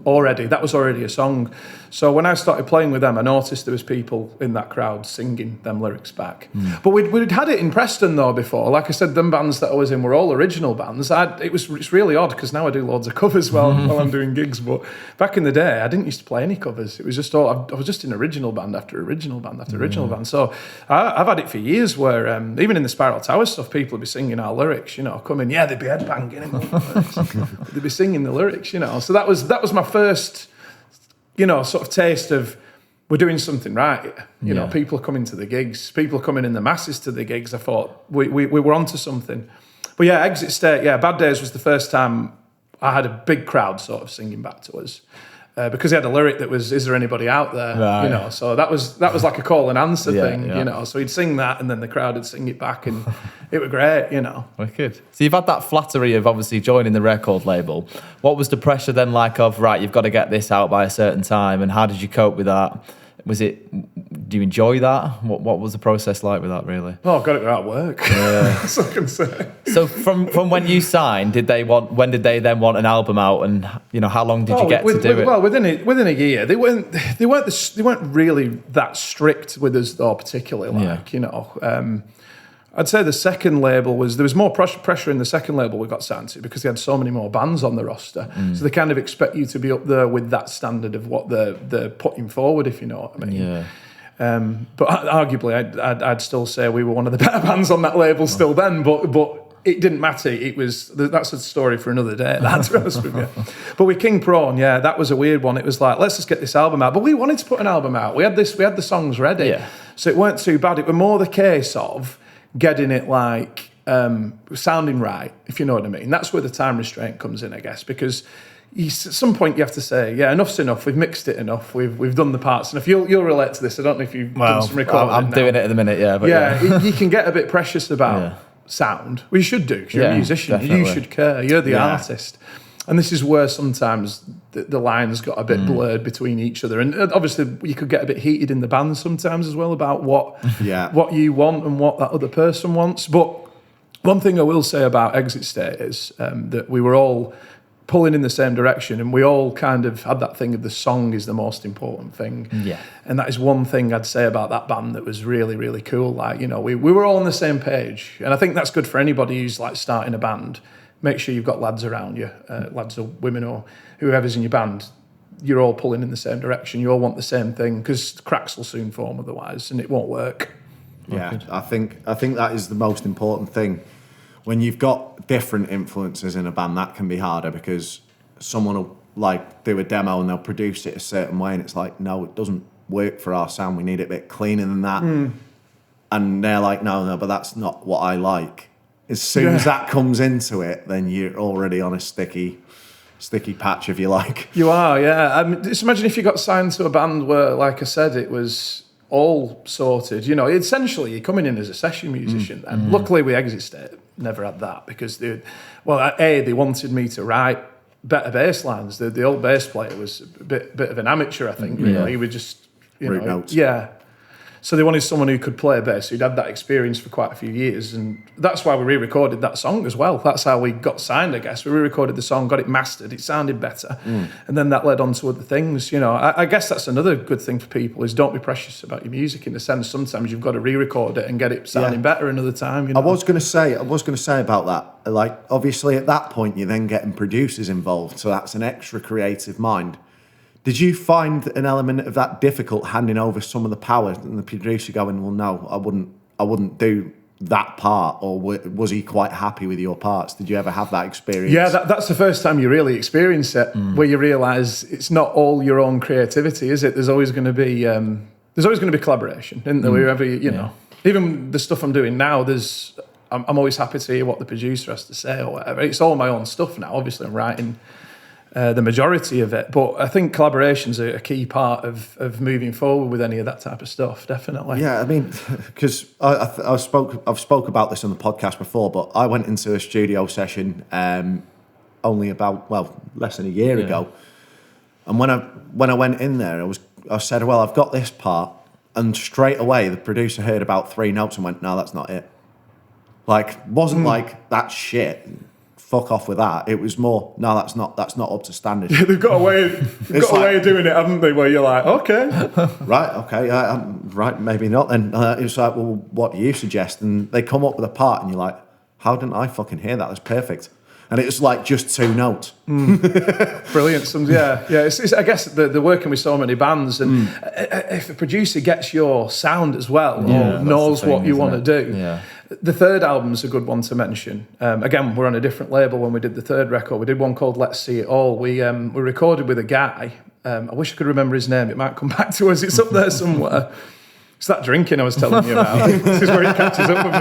already. That was already a song. So when I started playing with them, I noticed there was people in that crowd singing them lyrics back. But we'd had it in Preston though before. Like I said, them bands that I was in were all original bands. It's really odd because now I do loads of covers while I'm doing gigs. But back in the day, I didn't used to play any covers. It was just I was just in original band after original band after original band. So I've had it for years where even in the Spiral Tower stuff, people would be singing our lyrics. You know, coming, they'd be headbanging. They'd be singing the lyrics. You know, so that was my first, you know, sort of taste of we're doing something right. You know, people are coming to the gigs, people are coming in the masses to the gigs. I thought we were onto something. But yeah, Exit State, Bad Days was the first time I had a big crowd sort of singing back to us. Because he had a lyric that was, "Is there anybody out there?" Right. You know, so that was like a call and answer thing. You know, so he'd sing that, and then the crowd would sing it back, and it was great. You know,
wicked. So you've had that flattery of obviously joining the record label. What was the pressure then like? Of right, you've got to get this out by a certain time, and how did you cope with that? Do you enjoy that? What was the process like with that, really?
Oh, I've got to go out of work. Yeah. That's all I can say.
So from when you signed, when did they then want an album out, and how long did you get to do it?
Well, within a year. They weren't really that strict with us though, particularly. I'd say the second label there was more pressure in the second label we got signed to because they had so many more bands on the roster. So they kind of expect you to be up there with that standard of what they're putting forward, if you know what I mean.
Yeah.
But arguably, I'd still say we were one of the better bands on that label still then. But it didn't matter. That's a story for another day. That's to be honest with you. But with King Prawn, that was a weird one. It was like, let's just get this album out. But we wanted to put an album out. We had the songs ready, so it weren't too bad. It was more the case of getting it like sounding right, if you know what I mean. That's where the time restraint comes in, I guess, because at some point you have to say, enough's enough. We've mixed it enough. We've done the parts enough. You'll relate to this. I don't know if you've done some recording.
I'm doing it at the minute, But
you can get a bit precious about sound. Well, you should do because you're a musician.
Definitely.
You should care. You're the artist. And this is where sometimes the lines got a bit blurred between each other. And obviously you could get a bit heated in the band sometimes as well about what you want and what that other person wants. But one thing I will say about Exit State is that we were all pulling in the same direction, and we all kind of had that thing of the song is the most important thing.
Yeah.
And that is one thing I'd say about that band that was really, really cool. Like, we were all on the same page. And I think that's good for anybody who's like starting a band. Make sure you've got lads around you, lads or women or whoever's in your band. You're all pulling in the same direction. You all want the same thing, because cracks will soon form otherwise, and it won't work.
Yeah, I think that is the most important thing. When you've got different influences in a band, that can be harder, because someone will like do a demo and they'll produce it a certain way, and it's like, no, it doesn't work for our sound. We need it a bit cleaner than that. And they're like, no, but that's not what I like. As soon as that comes into it, then you're already on a sticky patch, if you like.
You are, yeah. I mean, just imagine if you got signed to a band where, like I said, it was all sorted. Essentially you're coming in as a session musician. And luckily with Exit State, never had that, because they wanted me to write better bass lines. The old bass player was a bit of an amateur, I think. He would just,
root notes.
Yeah. So they wanted someone who could play bass, who'd had that experience for quite a few years. And that's why we re-recorded that song as well. That's how we got signed, I guess. We re-recorded the song, got it mastered, it sounded better. And then that led on to other things. I guess that's another good thing for people, is don't be precious about your music, in a sense. Sometimes you've got to re-record it and get it sounding better another time.
I was going to say about that. Like, obviously at that point, you're then getting producers involved. So that's an extra creative mind. Did you find an element of that difficult, handing over some of the power, and the producer going, well, no, I wouldn't do that part, or was he quite happy with your parts? Did you ever have that experience?
Yeah, that's the first time you really experience it, where you realise it's not all your own creativity, is it? There's always going to be collaboration, isn't there? Wherever you know, even the stuff I'm doing now, I'm always happy to hear what the producer has to say or whatever. It's all my own stuff now. Obviously, I'm writing the majority of it, but I think collaboration's a key part of moving forward with any of that type of stuff, definitely.
Yeah, I mean, because I've spoke about this on the podcast before, but I went into a studio session only about less than a year ago, and when I went in there, I said, well, I've got this part, and straight away the producer heard about 3 notes and went, no, that's not it. Like, wasn't like, that's shit, fuck off with that. It was more, no, that's not up to standard.
Yeah, they've got a way of doing it, haven't they? Where you're like, okay,
right, maybe not. And it was like, well, what do you suggest? And they come up with a part, and you're like, how didn't I fucking hear that? That's perfect. And it's like just 2 notes.
Brilliant. It's, I guess they're working with so many bands, and if a producer gets your sound as well, knows what you want to do. Yeah. The third album's a good one to mention. Again, we're on a different label when we did the third record. We did one called Let's See It All. We recorded with a guy. I wish I could remember his name. It might come back to us. It's up there somewhere. It's that drinking I was telling you about. This is where it catches up with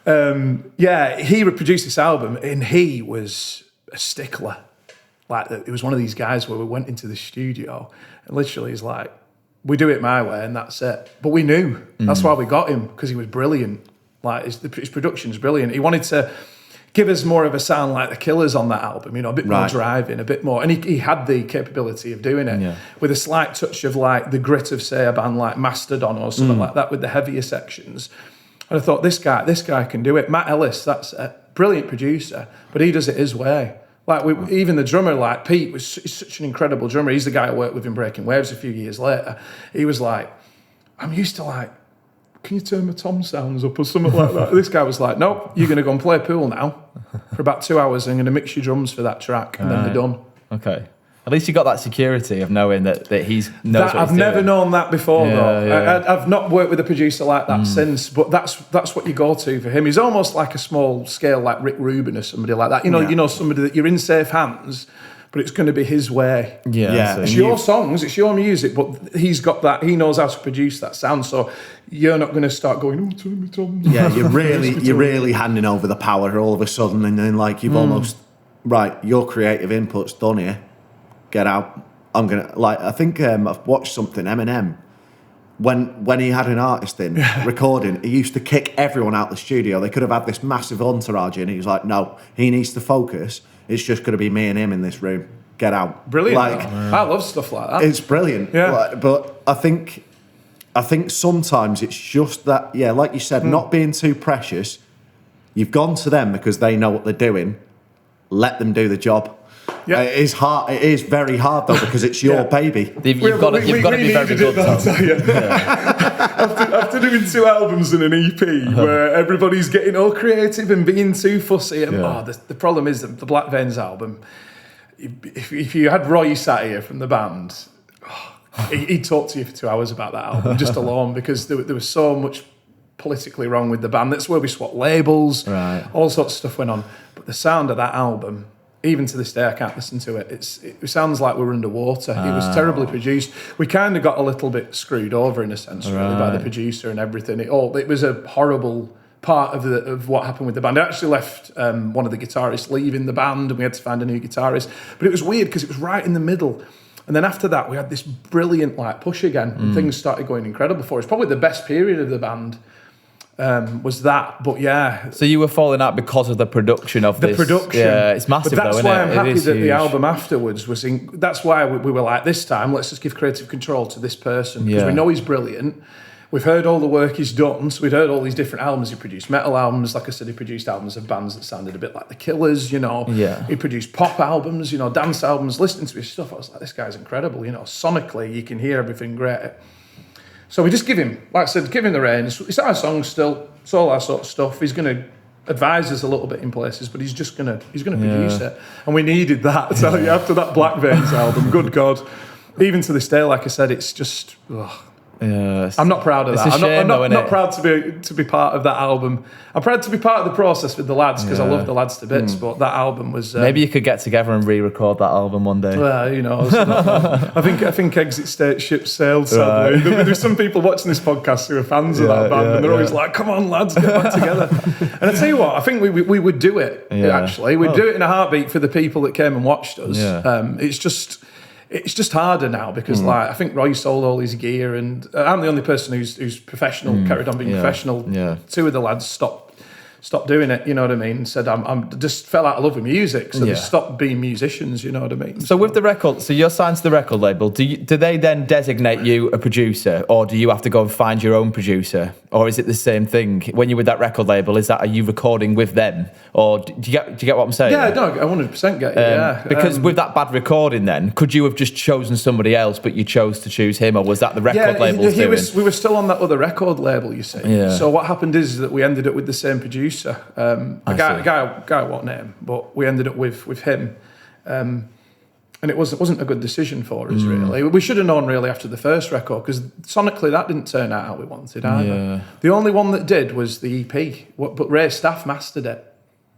me. He produced this album, and he was a stickler. Like, it was one of these guys where we went into the studio, and literally he's like, we do it my way and that's it. But we knew. That's why we got him, because he was brilliant. Like, his production's brilliant. He wanted to give us more of a sound like the Killers on that album, you know, a bit more
Right.
driving, a bit more. And he had the capability of doing it with a slight touch of like the grit of, say, a band like Mastodon or something like that with the heavier sections. And I thought, this guy can do it. Matt Ellis, that's a brilliant producer, but he does it his way. Like even the drummer, like Pete, is such an incredible drummer. He's the guy I worked with in Breaking Waves a few years later. He was like, I'm used to like, can you turn my tom sounds up or something like that? This guy was like, nope, you're going to go and play pool now for about 2 hours and I'm going to mix your drums for that track and then they're done.
Okay. At least you got that security of knowing that he's knows what
I've
he's
never
doing.
known that before though.
Yeah.
I've not worked with a producer like that since, but that's what you go to for him. He's almost like a small scale like Rick Rubin or somebody like that. You know somebody that you're in safe hands, but it's going to be his way.
Yeah.
It's your songs, it's your music, but he's got that. He knows how to produce that sound. So you're not going to start going, oh, turn me tom.
Yeah, you're really handing over the power all of a sudden, and then like you've almost your creative input's done here. Get out. I'm gonna I think I've watched something Eminem when he had an artist in recording. He used to kick everyone out the studio. They could have had this massive entourage in. He was like, no, he needs to focus. It's just going to be me and him in this room. Get out.
Brilliant. I love stuff like that.
It's brilliant.
Yeah.
But I think sometimes it's just that, like you said, not being too precious. You've gone to them because they know what they're doing. Let them do the job. Yeah. It is hard. It is very hard though because it's your baby.
You've got to be very good.
After doing 2 albums and an EP where everybody's getting all creative and being too fussy, and the problem is that the Black Veins album. If you had Roy sat here from the band, he'd talk to you for 2 hours about that album just alone because there was so much politically wrong with the band. That's where we swapped labels, all sorts of stuff went on. But the sound of that album, even to this day, I can't listen to it. It sounds like we're underwater. It was terribly produced. We kind of got a little bit screwed over in a sense, really, by the producer and everything. It was a horrible part of what happened with the band. It actually left one of the guitarists leaving the band, and we had to find a new guitarist. But it was weird because it was right in the middle. And then after that, we had this brilliant push again, and things started going incredible for us. Probably the best period of the band. Was that, but
So you were falling out because of the production of this.
The production.
Yeah, it's massive though, isn't it?
That's why I'm happy that
huge.
the album afterwards was that's why we were like, this time, let's just give creative control to this person. Because we know he's brilliant. We've heard all the work he's done. So we'd heard all these different albums he produced. Metal albums, like I said, he produced albums of bands that sounded a bit like the Killers, you know.
Yeah.
He produced pop albums, you know, dance albums. Listening to his stuff, I was like, this guy's incredible. You know, sonically, you can hear everything great. So we just give him, like I said, give him the reins. It's our song still. It's all our sort of stuff. He's going to advise us a little bit in places, but he's going to produce it. And we needed that. So after that Black Veins album, good God. Even to this day, like I said, it's just... I'm not proud of that. I'm not proud to be part of that album. I'm proud to be part of the process with the lads because I love the lads to bits. But that album was
maybe you could get together and re-record that album one day.
Well, you know, I think Exit State ship sailed. Sadly, there's some people watching this podcast who are fans of that band, and they're always like, "Come on, lads, get back together." And I tell you what, I think we would do it. Actually, we'd do it in a heartbeat for the people that came and watched us. It's just harder now because, I think Roy sold all his gear, and I'm the only person who's professional, carried on being professional. Yeah. 2 of the lads stopped doing it. You know what I mean? Said I'm just fell out of love with music, so they stopped being musicians. You know what I mean?
So with the record, so you're signed to the record label. Do they then designate you a producer, or do you have to go and find your own producer, or is it the same thing when you're with that record label? Are you recording with them, or do you get what I'm saying?
Yeah, no, I 100% get it.
Because with that bad recording, then could you have just chosen somebody else, but you chose to choose him, or was that the record label's doing?
We were still on that other record label, you see. Yeah. So what happened is that we ended up with the same producer. A guy I won't name, but we ended up with him. And it wasn't a good decision for us, really. We should have known, really, after the first record, because sonically that didn't turn out how we wanted either. Yeah. The only one that did was the EP, but Ray Staff mastered it.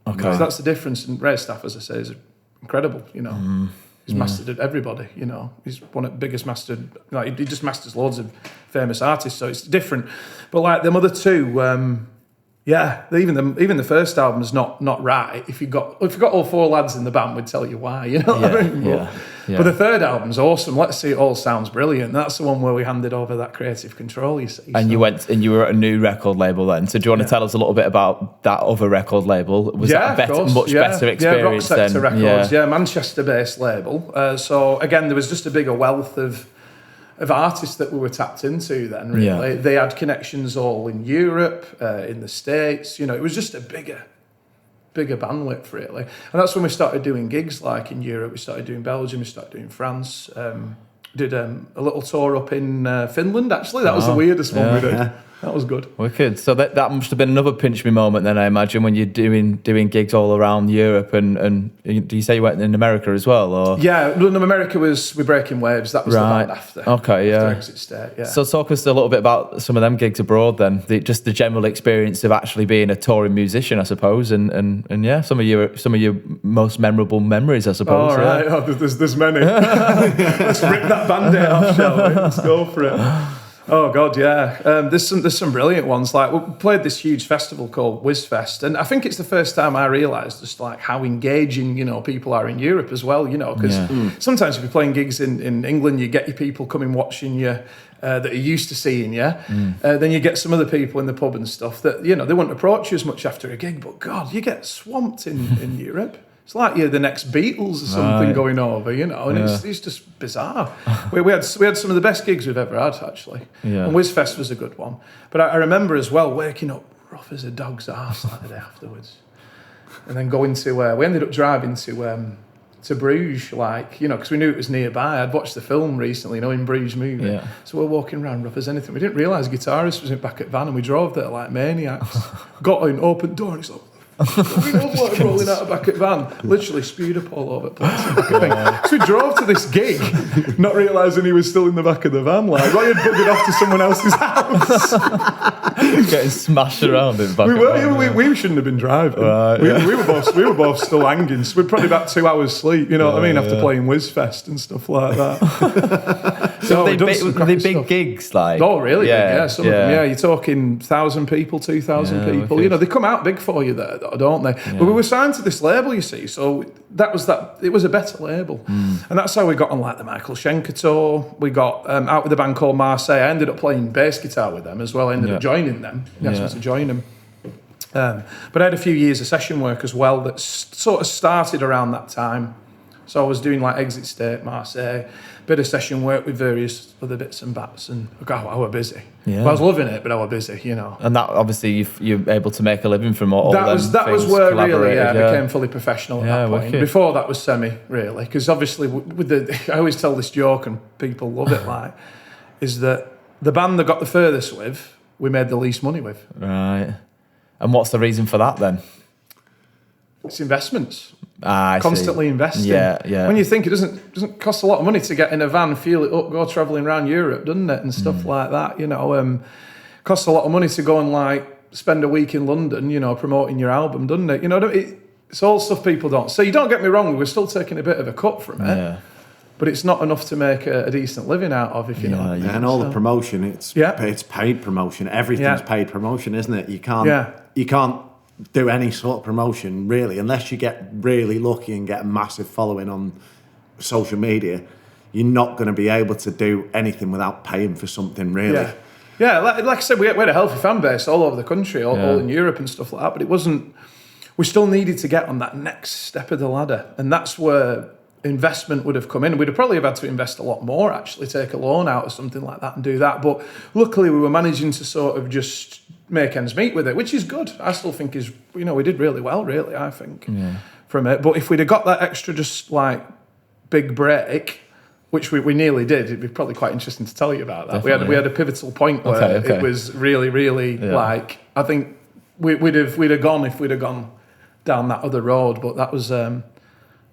Okay. So that's the difference. And Ray Staff, as I say, is incredible, you know. He's mastered everybody, you know. He's one of the biggest mastered... he just masters loads of famous artists, so it's different. But, them other 2... Yeah, even the first album's not right. If you got all 4 lads in the band, we'd tell you why. You know what I mean? But the third album's awesome. Let's See It All sounds brilliant. That's the one where we handed over that creative control. You see,
and you were at a new record label then. So do you want to tell us a little bit about that other record label? Was that a much better experience?
Rock Sector
then?
Records, Manchester-based label. So again, there was just a bigger wealth of artists that we were tapped into then, really. They had connections all in Europe, in the States. You know, it was just a bigger bandwidth, really. And that's when we started doing gigs, like in Europe. We started doing Belgium, we started doing France. Did a little tour up in Finland, actually. That was the weirdest one we did. Yeah. That was good.
Wicked. So that must have been another pinch me moment then, I imagine, when you're doing gigs all around Europe. And do you say you went in America as well? Or?
Yeah, America was with Breaking Waves. That was the band after.
Okay,
after Exit State, yeah.
So talk us a little bit about some of them gigs abroad then. Just the general experience of actually being a touring musician, I suppose, and some of your most memorable memories, I suppose.
All right. Yeah. Oh, there's many. Let's rip that Band-Aid off, shall we? Let's go for it. Oh God, yeah. There's some brilliant ones. Like we played this huge festival called Whizfest, and I think it's the first time I realised just like how engaging people are in Europe as well. Because sometimes if you're playing gigs in England, you get your people coming watching you that are used to seeing you. Then you get some other people in the pub and stuff that they won't approach you as much after a gig. But God, you get swamped in Europe. It's like you're the next Beatles or something going over, and it's just bizarre. we had some of the best gigs we've ever had, actually. Yeah. And Whizfest was a good one. But I remember as well waking up rough as a dog's arse like the day afterwards. And then going to, we ended up driving to Bruges, because we knew it was nearby. I'd watched the film recently, in Bruges movie. Yeah. So we're walking around rough as anything. We didn't realise the guitarist was in back at van, and we drove there like maniacs. Got in, opened door, and it's like, we don't want him rolling out a back at van, literally spewed up all over the place. So we drove to this gig, not realising he was still in the back of the van. Like, he had buggered off to someone else's house.
Getting smashed around in the back.
We shouldn't have been driving.
Right,
we were both still hanging. So we're probably about 2 hours sleep. You know what I mean? After playing Whizfest and stuff like that.
So they big gigs, like.
Oh, really? Yeah, some of them. Yeah, you're talking 1,000 people, 2,000 people.
Okay.
They come out big for you there, don't they? Yeah. But we were signed to this label, you see, so that was that. It was a better label, and that's how we got on like the Michael Schenker tour. We got out with a band called Marseille. I ended up playing bass guitar with them as well. I ended up joining them. He asked me to join them. But I had a few years of session work as well that sort of started around that time. So I was doing like Exit State, Marseille, bit of session work with various other bits and bats, and God, I was busy. Yeah. Well, I was loving it, but I was busy, And that
obviously you're able to make a living from all
that was where really I became fully professional at that point. Wicked. Before that was semi, really, because obviously I always tell this joke and people love it. Is that the band that got the furthest with, we made the least money with.
Right. And what's the reason for that then?
It's investments.
Constantly
investing.
Yeah.
When you think it doesn't cost a lot of money to get in a van, fuel it up, go travelling around Europe, doesn't it, and stuff like that. Costs a lot of money to go and spend a week in London, promoting your album, doesn't it? It's all stuff people don't see. You don't get me wrong, we're still taking a bit of a cut from it. Yeah. But it's not enough to make a decent living out of, if you know what I mean.
And all the promotion, it's paid promotion. Everything's paid promotion, isn't it? You can't do any sort of promotion, really, unless you get really lucky and get a massive following on social media. You're not going to be able to do anything without paying for something, really.
Yeah, like I said, we had a healthy fan base all over the country, all in Europe and stuff like that, but it wasn't... We still needed to get on that next step of the ladder, and that's where investment would have come in. We'd have probably had to invest a lot more, actually, take a loan out or something like that and do that, but luckily we were managing to sort of just make ends meet with it, which is good. I still think we did really well, really, I think, from it. But if we'd have got that extra just big break, which we nearly did, it'd be probably quite interesting to tell you about that. Definitely, we had a pivotal point where it was really, really I think we'd have gone if we'd have gone down that other road, but that was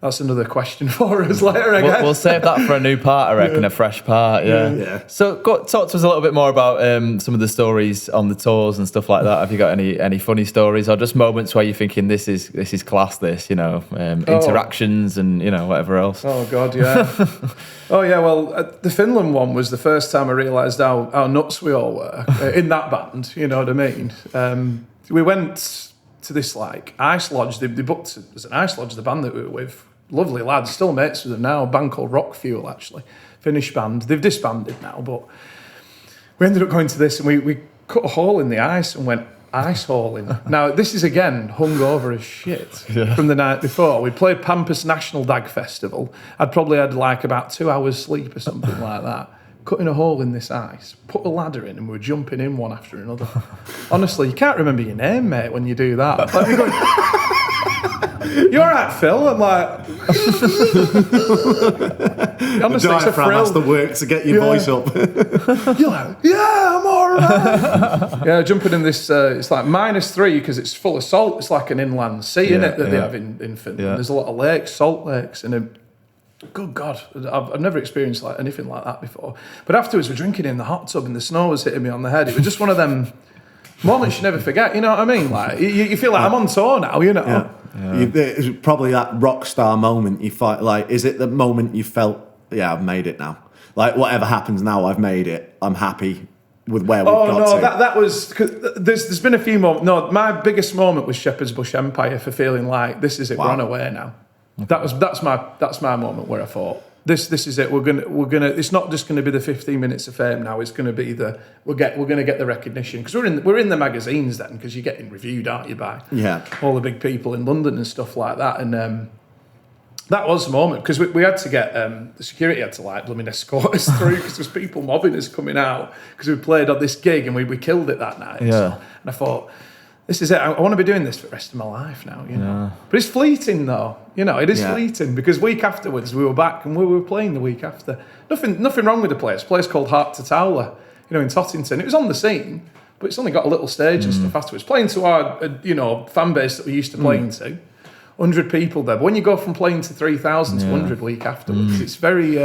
that's another question for us later, I guess.
We'll save that for a new part, I reckon, a fresh part, yeah. So talk to us a little bit more about some of the stories on the tours and stuff like that. Have you got any funny stories or just moments where you're thinking this is class, interactions and, whatever else?
Oh, God, yeah. Well, the Finland one was the first time I realised how nuts we all were in that band, you know what I mean? we went to this like ice lodge. They booked as an ice lodge, the band that we were with. Lovely lads, still mates with them now. A band called Rock Fuel, actually. Finnish band. They've disbanded now, but we ended up going to this and we cut a hole in the ice and went ice hauling. Now, this is again hungover as shit from the night before. We played Pampas National Dag Festival. I'd probably had like about 2 hours sleep or something like that. Cutting a hole in this ice, put a ladder in and we were jumping in one after another. Honestly, you can't remember your name, mate, when you do that. Like, you're going, you all right, Phil? I'm like... honestly, it's a thrill.
Has to work to get your voice up.
You're like, yeah, I'm all right. Yeah, jumping in this, it's like -3 because it's full of salt. It's like an inland sea, isn't it, that they have in Finland. Yeah. There's a lot of lakes, salt lakes, and good God, I've never experienced like anything like that before. But afterwards, we're drinking in the hot tub and the snow was hitting me on the head. It was just one of them moments you never forget, you know what I mean? Like you feel like I'm on tour now, you know?
Yeah. It's probably that rock star moment you fight. Like, is it the moment you felt, yeah, I've made it now? Like, whatever happens now, I've made it. I'm happy with where we've got to.
Oh, no, that was... There's been a few moments... No, my biggest moment was Shepherd's Bush Empire for feeling like, this is it, we're on our way now. That's my moment where I thought, this is it. We're gonna. It's not just gonna be the 15 minutes of fame now. It's gonna be we're gonna get the recognition because we're in the magazines then because you're getting reviewed, aren't you, by all the big people in London and stuff like that. And that was the moment because we had to get the security had to like blooming escort us through because there's people mobbing us coming out because we played on this gig and we killed it that night.
Yeah.
So, and I thought, this is it. I want to be doing this for the rest of my life now, you know. Yeah. But it's fleeting, though. You know, it is fleeting because week afterwards we were back and we were playing the week after. Nothing wrong with the place. A place called Heart to Towler, you know, in Tottington. It was on the scene, but it's only got a little stage and stuff afterwards. Playing to our, fan base that we used to playing to. 100 people there. But when you go from playing to 3,000 to 100 week afterwards, it's very...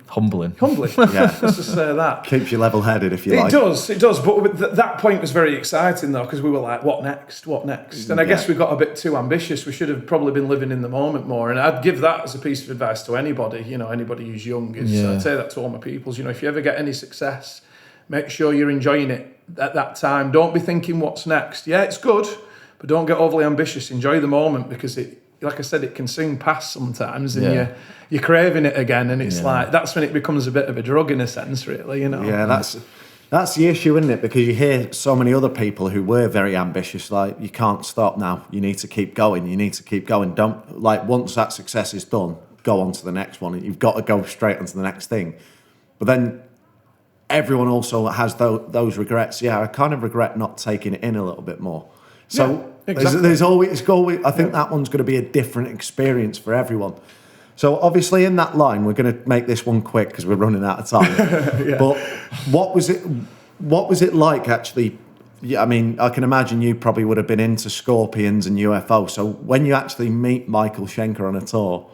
humbling.
Yeah.
Let's just say that.
Keeps you level-headed if you like.
It does. But that point was very exciting, though, because we were like, what next? And I guess we got a bit too ambitious. We should have probably been living in the moment more. And I'd give that as a piece of advice to anybody, you know, anybody who's young. I'd say that to all my peoples. You know, if you ever get any success, make sure you're enjoying it at that time. Don't be thinking what's next. Yeah, it's good, but don't get overly ambitious. Enjoy the moment because like I said, it can soon pass sometimes, and you're craving it again, and it's like that's when it becomes a bit of a drug in a sense, really, you know. Yeah,
that's the issue, isn't it? Because you hear so many other people who were very ambitious, like you can't stop now. You need to keep going. Don't like once that success is done, go on to the next one. You've got to go straight onto the next thing. But then everyone also has those regrets. Yeah, I kind of regret not taking it in a little bit more. So. Yeah. Exactly. There's always. I think that one's going to be a different experience for everyone. So obviously, in that line, we're going to make this one quick because we're running out of time. But what was it like actually? Yeah, I mean, I can imagine you probably would have been into Scorpions and UFO. So when you actually meet Michael Schenker on a tour,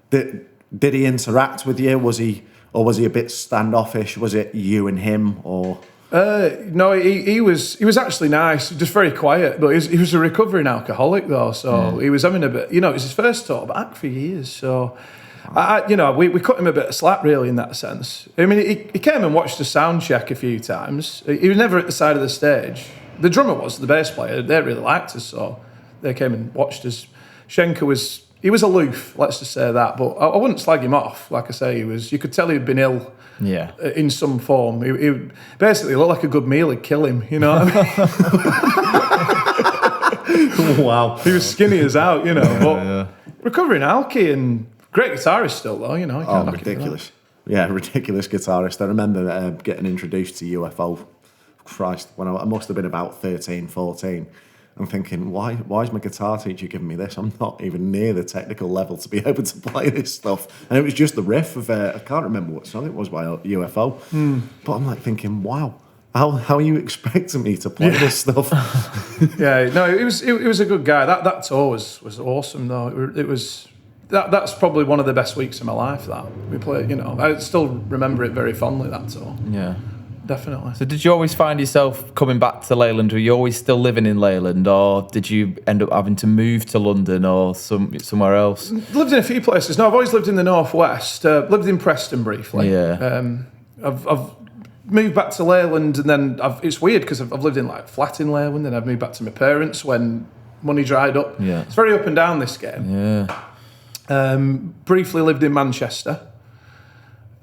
did he interact with you? Was he a bit standoffish? Was it you and him or?
No, he was actually nice, just very quiet. But he was a recovering alcoholic though, so he was having a bit. You know, it was his first tour back for years. So, we cut him a bit of slack really in that sense. I mean, he came and watched the sound check a few times. He was never at the side of the stage. The drummer was the bass player. They really liked us, so they came and watched us. Schenker was aloof, let's just say that. But I wouldn't slag him off. Like I say, you could tell he'd been ill.
Yeah,
in some form. He basically looked like a good meal. He'd kill him, you know what I mean?
Wow.
He was skinny as out, you know. But recovering alky and great guitarist still, though, you know.
Ridiculous. Yeah, ridiculous guitarist. I remember getting introduced to UFO, Christ, when I must have been about 13, 14. I'm thinking, why is my guitar teacher giving me this? I'm not even near the technical level to be able to play this stuff. And it was just the riff of, I can't remember what song it was by UFO. But I'm like thinking, wow, how are you expecting me to play this stuff?
It was a good guy. That tour was awesome though. It was that's probably one of the best weeks of my life that we played, you know. I still remember it very fondly, that tour.
Yeah.
Definitely.
So did you always find yourself coming back to Leyland? Were you always still living in Leyland, or did you end up having to move to London or somewhere else?
Lived in a few places. No, I've always lived in the northwest. Lived in Preston briefly.
Yeah.
I've moved back to Leyland, and then it's weird because I've lived in like flat in Leyland, and I've moved back to my parents when money dried up.
Yeah.
It's very up and down, this game.
Yeah.
Briefly lived in Manchester.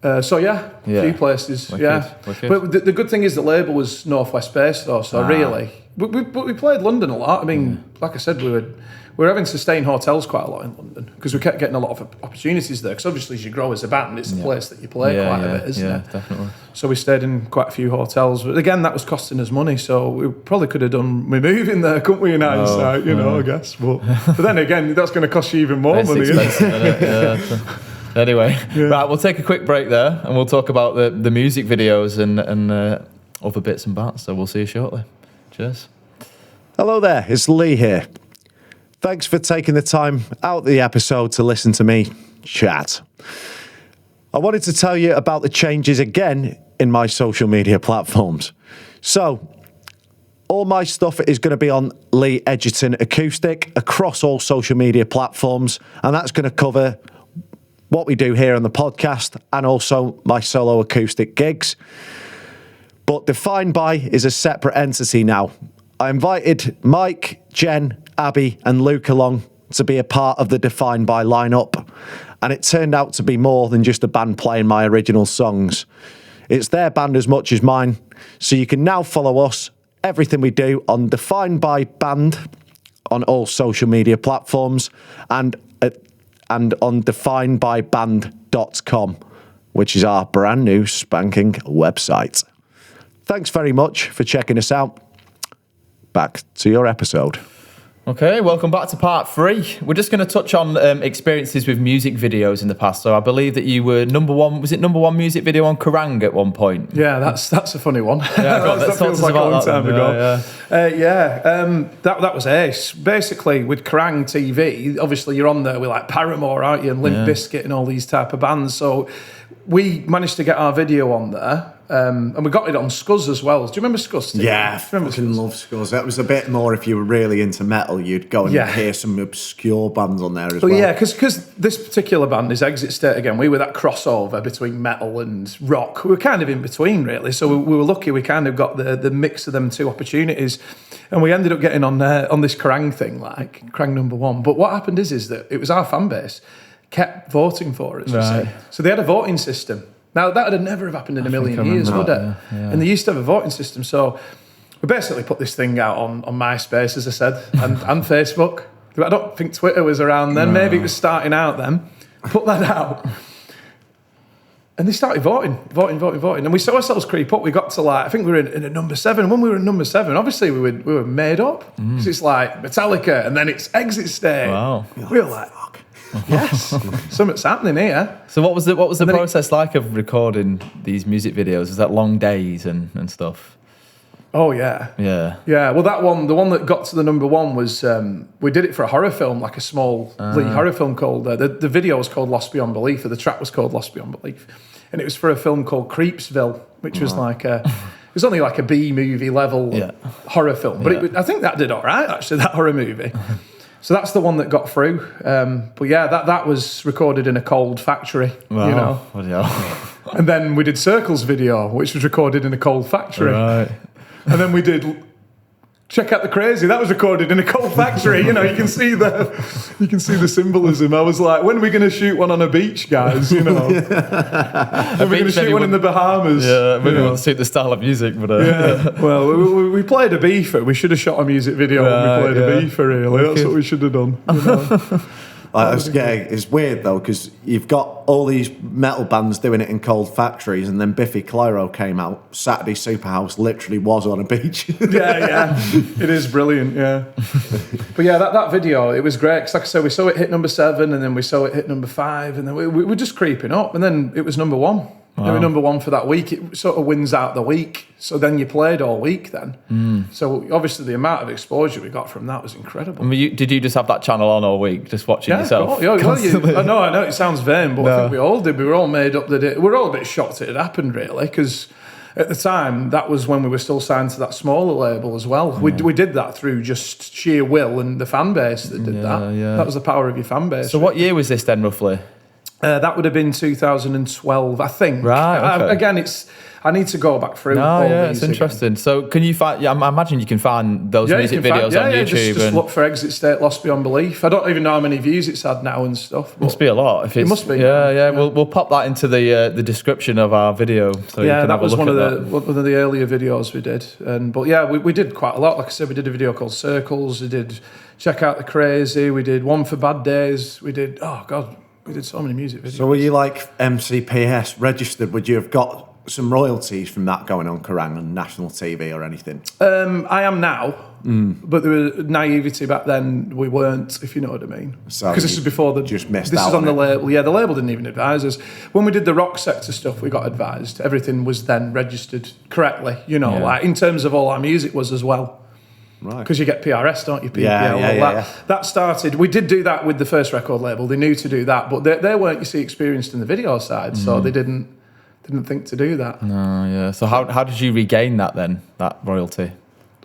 A few places.
Wicked.
But the good thing is the label was Northwest based though, so really, we played London a lot. I mean, like I said, we were having to stay in hotels quite a lot in London because we kept getting a lot of opportunities there. Because obviously, as you grow as a band, it's the place that you play quite a bit, isn't it?
Yeah, definitely.
So we stayed in quite a few hotels, but again, that was costing us money. So we probably could have done my moving there, couldn't we? In hindsight, I guess. But then again, that's going to cost you even more money.
Expensive, isn't it? Anyway, right, we'll take a quick break there and we'll talk about the music videos and other bits and bats. So we'll see you shortly. Cheers.
Hello there, it's Lee here. Thanks for taking the time out of the episode to listen to me chat. I wanted to tell you about the changes again in my social media platforms. So, all my stuff is going to be on Lee Edgerton Acoustic across all social media platforms, and that's going to cover what we do here on the podcast and also my solo acoustic gigs. But Defined By is a separate entity now. I invited Mike, Jen, Abby and Luke along to be a part of the Defined By lineup, and it turned out to be more than just a band playing my original songs. It's their band as much as mine, so you can now follow us, everything we do, on Defined By Band on all social media platforms and on definedbyband.com, which is our brand new spanking website. Thanks very much for checking us out. Back to your episode.
Okay, welcome back to part 3. We're just going to touch on experiences with music videos in the past. So I believe that you were number one music video on Kerrang at one point?
Yeah, that's a funny one.
Yeah, that
feels like a long time ago. That was ace. Basically, with Kerrang TV, obviously you're on there with like Paramore, aren't you, and Limp Bizkit and all these type of bands. So we managed to get our video on there. And we got it on Scuzz as well. Do you remember Scuzz? Steve?
Yeah, I fucking love Scuzz. That was a bit more if you were really into metal, you'd go and hear some obscure bands on there as well.
Yeah, because this particular band is Exit State again. We were that crossover between metal and rock. We were kind of in between, really. So we were lucky. We kind of got the mix of them two opportunities, and we ended up getting on this Kerrang thing, like Kerrang number 1. But what happened is that it was our fan base kept voting for us.
Right.
So they had a voting system. Now, that would never have happened in a million years, would it? Yeah. And they used to have a voting system. So we basically put this thing out on MySpace, as I said, and Facebook. I don't think Twitter was around then. No. Maybe it was starting out then. Put that out. And they started voting. And we saw ourselves creep up. We got to I think we were in a number 7. And when we were in number 7, obviously we were made up. Because it's like Metallica and then it's Exit State.
Wow.
We were like, yes, something's happening here.
So what was the process like of recording these music videos? Is that long days and stuff?
Oh yeah. Well, the one that got to the number 1 was we did it for a horror film, like a small horror film called the video was called Lost Beyond Belief, or the track was called Lost Beyond Belief, and it was for a film called Creepsville, which was like it was only like a B movie level horror film, but I think that did all right actually, that horror movie. So that's the one that got through. But yeah, that was recorded in a cold factory,
wow.
You know. And then we did Circles video, which was recorded in a cold factory.
Right.
And then we did Check Out the Crazy. That was recorded in a cold factory. You know, you can see the symbolism. I was like, when are we going to shoot one on a beach, guys? You know, are we going to shoot one in the Bahamas?
Yeah, maybe we'll suit the style of music, but
well, we played a beefer. We should have shot a music video when we played a beefer. Really, that's what we should have done. You know?
It's weird though, because you've got all these metal bands doing it in cold factories, and then Biffy Clyro came out. Saturday Superhouse literally was on a beach.
yeah, it is brilliant. Yeah, but yeah, that video, it was great. Because like I said, we saw it hit number 7, and then we saw it hit number 5, and then we were just creeping up, and then it was number 1. Wow. They were number 1 for that week. It sort of wins out the week. So then you played all week then. So obviously the amount of exposure we got from that was incredible.
I mean, did you just have that channel on all week, just watching yourself?
I know it sounds vain, but I think we all did. We were all made up that we were all a bit shocked it had happened, really, because at the time, that was when we were still signed to that smaller label as well. Yeah. We did that through just sheer will and the fan base that did that. Yeah. That was the power of your fan base.
So what year was this then, roughly?
That would have been 2012, I think.
Right, okay.
Again, I need to go back through.
Oh, yeah, it's interesting. Again. So, can you find? Yeah, I imagine you can find those music videos on YouTube.
Just look for Exit State Lost Beyond Belief. I don't even know how many views it's had now and stuff.
Must be a lot. If it
must be.
Yeah. We'll pop that into the description of our video. So you can
that was one of the earlier videos we did. We did quite a lot. Like I said, we did a video called Circles. We did Check Out the Crazy. We did one for Bad Days. We did we did so many music videos.
So were you like MCPS registered? Would you have got some royalties from that going on Kerrang on national TV or anything?
I am now, but there was naivety back then. We weren't, if you know what I mean.
So
because this is before the
just missed
this
out
is on the
it.
label. Yeah, the label didn't even advise us. When we did the rock sector stuff, we got advised. Everything was then registered correctly. Like in terms of all our music was as well.
Right.
Because you get PRS, don't you? PPL,
Yeah.
That started. We did do that with the first record label. They knew to do that, but they weren't, you see, experienced in the video side, so they didn't think to do that.
No, yeah. So how did you regain that then? That royalty?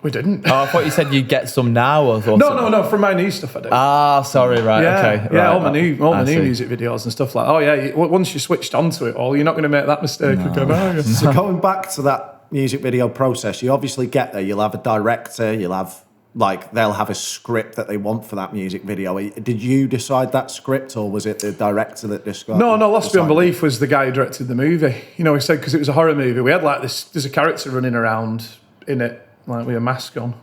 We didn't.
Oh, I thought you said you get some now. Or
No. From my new stuff, I do.
Ah, sorry. Right. Okay.
Yeah.
Right,
All my new music videos and stuff like. Oh yeah. Once you switched onto it all, you're not going to make that mistake again, are you?
So going back to that music video process, you obviously get there. You'll have a director. You'll have they'll have a script that they want for that music video. Did you decide that script, or was it the director that described?
No. Lost Beyond Belief was the guy who directed the movie. He said because it was a horror movie. We had like this. There's a character running around in it, like with a mask on.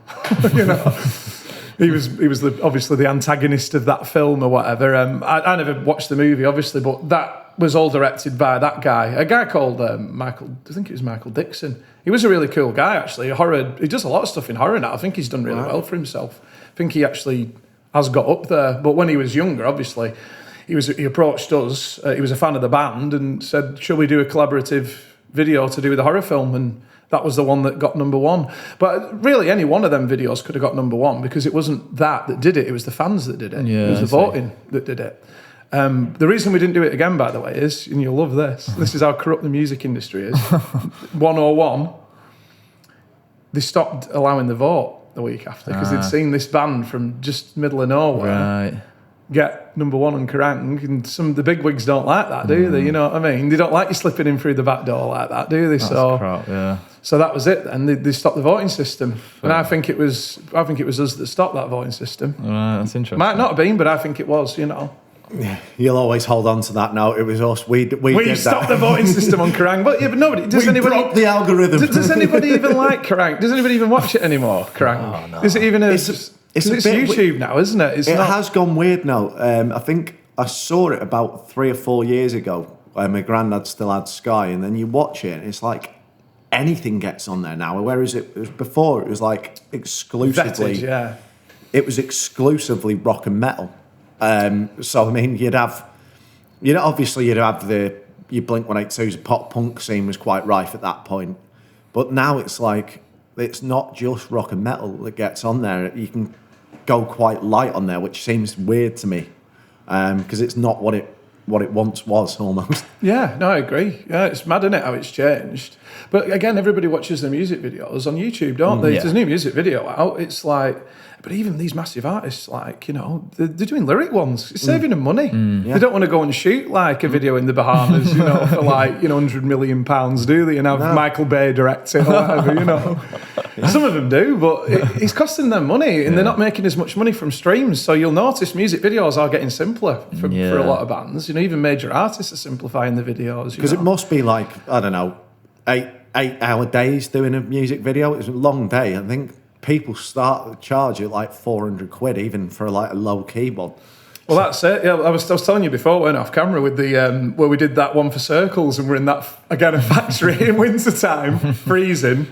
He was obviously the antagonist of that film or whatever. I never watched the movie, obviously, but that was all directed by that guy, a guy called Michael. I think it was Michael Dixon. He was a really cool guy, actually. Horror. He does a lot of stuff in horror now. I think he's done really well for himself. I think he actually has got up there. But when he was younger, obviously, he approached us. He was a fan of the band and said, "Shall we do a collaborative video to do with a horror film?" And that was the one that got number one. But really, any one of them videos could have got number one because it wasn't that did it. It was the fans that did it.
Yeah,
it was the voting that did it. The reason we didn't do it again, by the way, is, and you'll love this, this is how corrupt the music industry is. 101, they stopped allowing the vote the week after because they'd seen this band from just middle of nowhere get number one on Kerrang, and some of the big wigs don't like that, do they? You know what I mean? They don't like you slipping in through the back door like that, do they?
That's crap, yeah.
So that was it, and they stopped the voting system. And I think it was us that stopped that voting system.
Right, that's interesting.
Might not have been, but I think it was,
You'll always hold on to that now. It was us. We did
stopped the voting system on Kerrang. But nobody.
Broke the algorithm.
Does anybody even like Kerrang? Does anybody even watch it anymore? Kerrang? Oh, no. Is it even it's YouTube now, isn't it?
It has gone weird now. I think I saw it about 3 or 4 years ago when my granddad still had Sky, and then you watch it, and it's like anything gets on there now. Whereas before, it was like exclusively.
Vetted,
it was exclusively rock and metal. So I mean, you'd have the your Blink-182's pop punk scene was quite rife at that point, but now it's like it's not just rock and metal that gets on there. You can go quite light on there, which seems weird to me, because it's not what it once was almost.
Yeah, no, I agree. Yeah, it's mad, isn't it, how it's changed. But again, everybody watches their music videos on YouTube, don't they?
Yeah.
If there's a new music video out, it's like. But even these massive artists, like, they're doing lyric ones. It's saving them money.
Yeah.
They don't want to go and shoot like a video in the Bahamas, for like, £100 million, do they? And have Michael Bay direct it or whatever, Some of them do, but it's costing them money and they're not making as much money from streams. So you'll notice music videos are getting simpler for a lot of bands. Even major artists are simplifying the videos.
Because it must be like, I don't know, 8-hour days doing a music video. It's a long day. I think people start to charge you like £400 even for like a low keyboard.
Well, that's it. Yeah, I was telling you before, we went off camera with the where we did that one for Circles, and we're in that again a factory in winter time, freezing,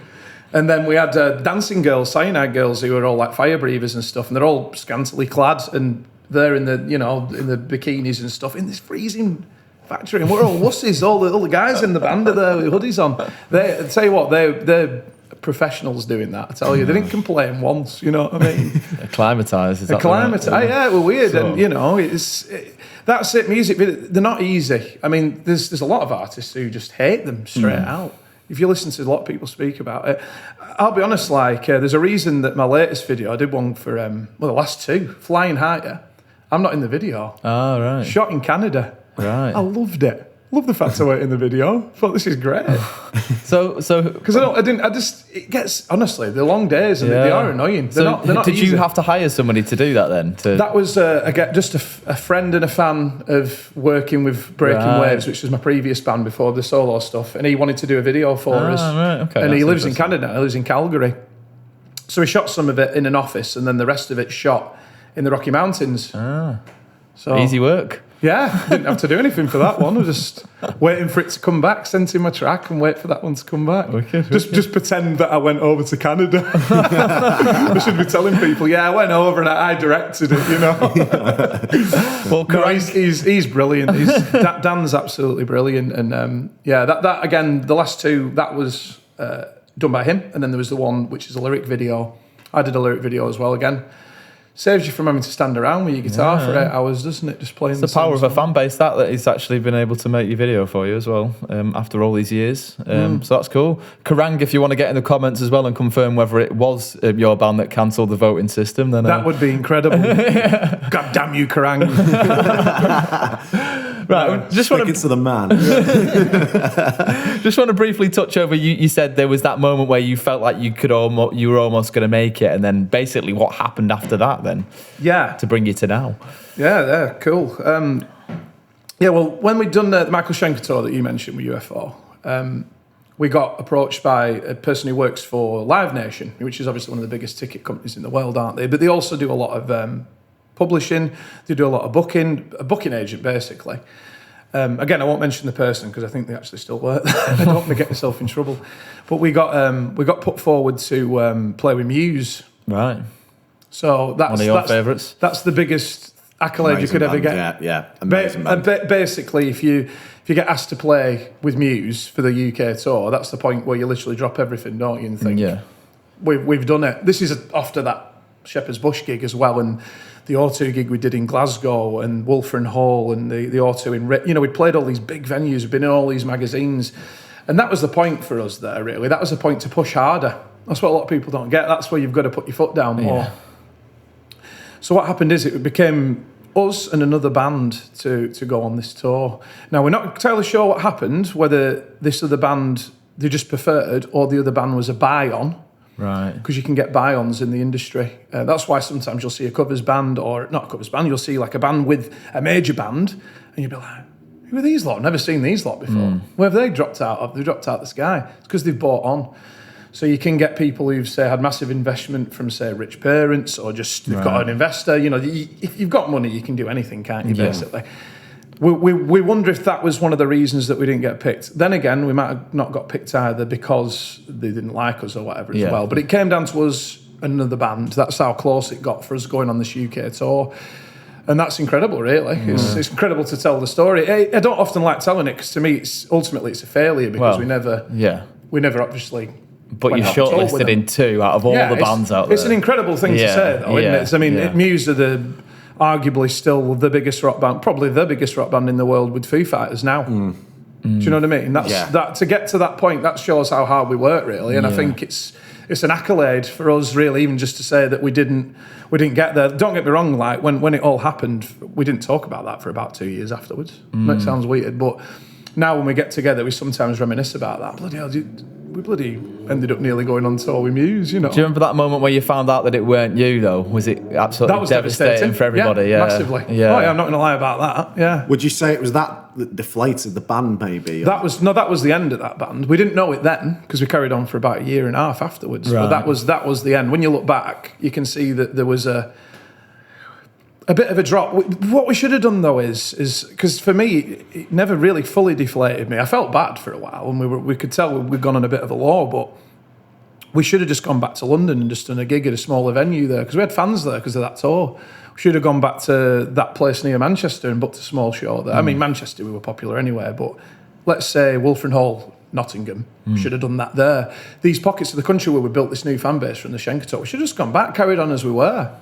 and then we had dancing girls, cyanide girls, who were all like fire breathers and stuff, and they're all scantily clad, and they're in the in the bikinis and stuff in this freezing factory, and we're all wussies. All the guys in the band are there with hoodies on. I tell you what, they're professionals doing that. I tell you, they didn't complain once. You know what I mean?
Acclimatized.
Yeah, we're weird, so. And that's it. Music, they're not easy. I mean, there's a lot of artists who just hate them straight out. If you listen to a lot of people speak about it, I'll be honest. Like, there's a reason that my latest video, I did one for the last two, Flying Higher. I'm not in the video.
Oh, right.
Shot in Canada.
Right.
I loved it. Loved the fact I went in the video. Thought this is great.
So
Because it gets, honestly, the long days and they are annoying. They're not
did
easy.
you have to hire somebody to do that then?
That was, again, just a friend and a fan of working with Breaking Waves, which was my previous band before the solo stuff. And he wanted to do a video for us.
Right, okay.
And he lives in Canada. He lives in Calgary. So we shot some of it in an office and then the rest of it shot in the Rocky Mountains. So
easy work.
Yeah, didn't have to do anything for that one. I was just waiting for it to come back, sent him my track and wait for that one to come back. Just pretend that I went over to Canada. I should be telling people, I went over and I directed it, you know.
Well,
no, he's brilliant. Dan's absolutely brilliant. And that again, the last two, that was done by him. And then there was the one which is a lyric video. I did a lyric video as well again. Saves you from having to stand around with your guitar for 8 hours, doesn't it? Just playing.
It's the power of a fan base that he's actually been able to make your video for you as well after all these years. So that's cool. Kerrang, if you want to get in the comments as well and confirm whether it was your band that cancelled the voting system, then
that would be incredible. God damn you, Kerrang!
Right, just want to to the man.
Just want to briefly touch over. You said there was that moment where you felt like you were almost going to make it, and then basically what happened after that, then?
Yeah,
to bring you to now.
Yeah, cool. Well, when we'd done the Michael Schenker tour that you mentioned with UFO, we got approached by a person who works for Live Nation, which is obviously one of the biggest ticket companies in the world, aren't they? But they also do a lot of publishing. They do a lot of booking, a booking agent basically. Again, I won't mention the person because I think they actually still work there. I don't want to get myself in trouble. But we got put forward to play with Muse.
Right.
So that's
one of your favourites.
That's the biggest accolade you could ever get.
Yeah, amazing.
Basically, if you get asked to play with Muse for the UK tour, that's the point where you literally drop everything, don't you? And think, we've done it. This is after that Shepherd's Bush gig as well, and the O2 gig we did in Glasgow, and Wolfram Hall, and the O2 in we'd played all these big venues, we'd been in all these magazines, and that was the point for us there. Really, that was the point to push harder. That's what a lot of people don't get. That's where you've got to put your foot down more. Yeah. So what happened is it became us and another band to go on this tour. Now, we're not entirely sure what happened, whether this other band they just preferred or the other band was a buy-on.
Right.
Because you can get buy-ons in the industry. That's why sometimes you'll see a covers band, or not a covers band, you'll see like a band with a major band, and you'll be like, who are these lot? I've never seen these lot before. Where have they dropped out of? They've dropped out the sky. It's because they've bought on. So you can get people who've, say, had massive investment from, say, rich parents, or just they've got an investor. You know, if you've got money, you can do anything, can't you, basically? We wonder if that was one of the reasons that we didn't get picked. Then again, we might have not got picked either because they didn't like us or whatever as well. But it came down to us and another band. That's how close it got for us going on this UK tour. And that's incredible, really. It's incredible to tell the story. I don't often like telling it because to me, ultimately it's a failure because we never obviously...
But you're shortlisted in 2 out of all the bands out there.
It's an incredible thing to say, though, isn't it? I mean, Muse are arguably still the biggest rock band, probably the biggest rock band in the world with Foo Fighters now. Do you know what I mean? That to get to that point, that shows how hard we work, really. And I think it's an accolade for us, really, even just to say that we didn't get there. Don't get me wrong, like when it all happened, we didn't talk about that for about 2 years afterwards. That sounds weird, but now when we get together, we sometimes reminisce about that. Bloody hell, we bloody ended up nearly going on tour with Muse, you know.
Do you remember that moment where you found out that it weren't you, though? Was it absolutely devastating for everybody?
Yeah, massively.
Yeah.
Oh, yeah, I'm not going to lie about that. Yeah.
Would you say it was that deflated the band, maybe?
That was the end of that band. We didn't know it then because we carried on for about 1.5 years afterwards. Right. But that was the end. When you look back, you can see that there was a bit of a drop. What we should have done, though, is because for me, it never really fully deflated me. I felt bad for a while, and we could tell we'd gone on a bit of a low, but we should have just gone back to London and just done a gig at a smaller venue there because we had fans there because of that tour. We should have gone back to that place near Manchester and booked a small show there. I mean, Manchester, we were popular anyway, but let's say Wolfram Hall, Nottingham, should have done that there. These pockets of the country where we built this new fan base from the Schenker tour, we should have just gone back, carried on as we were,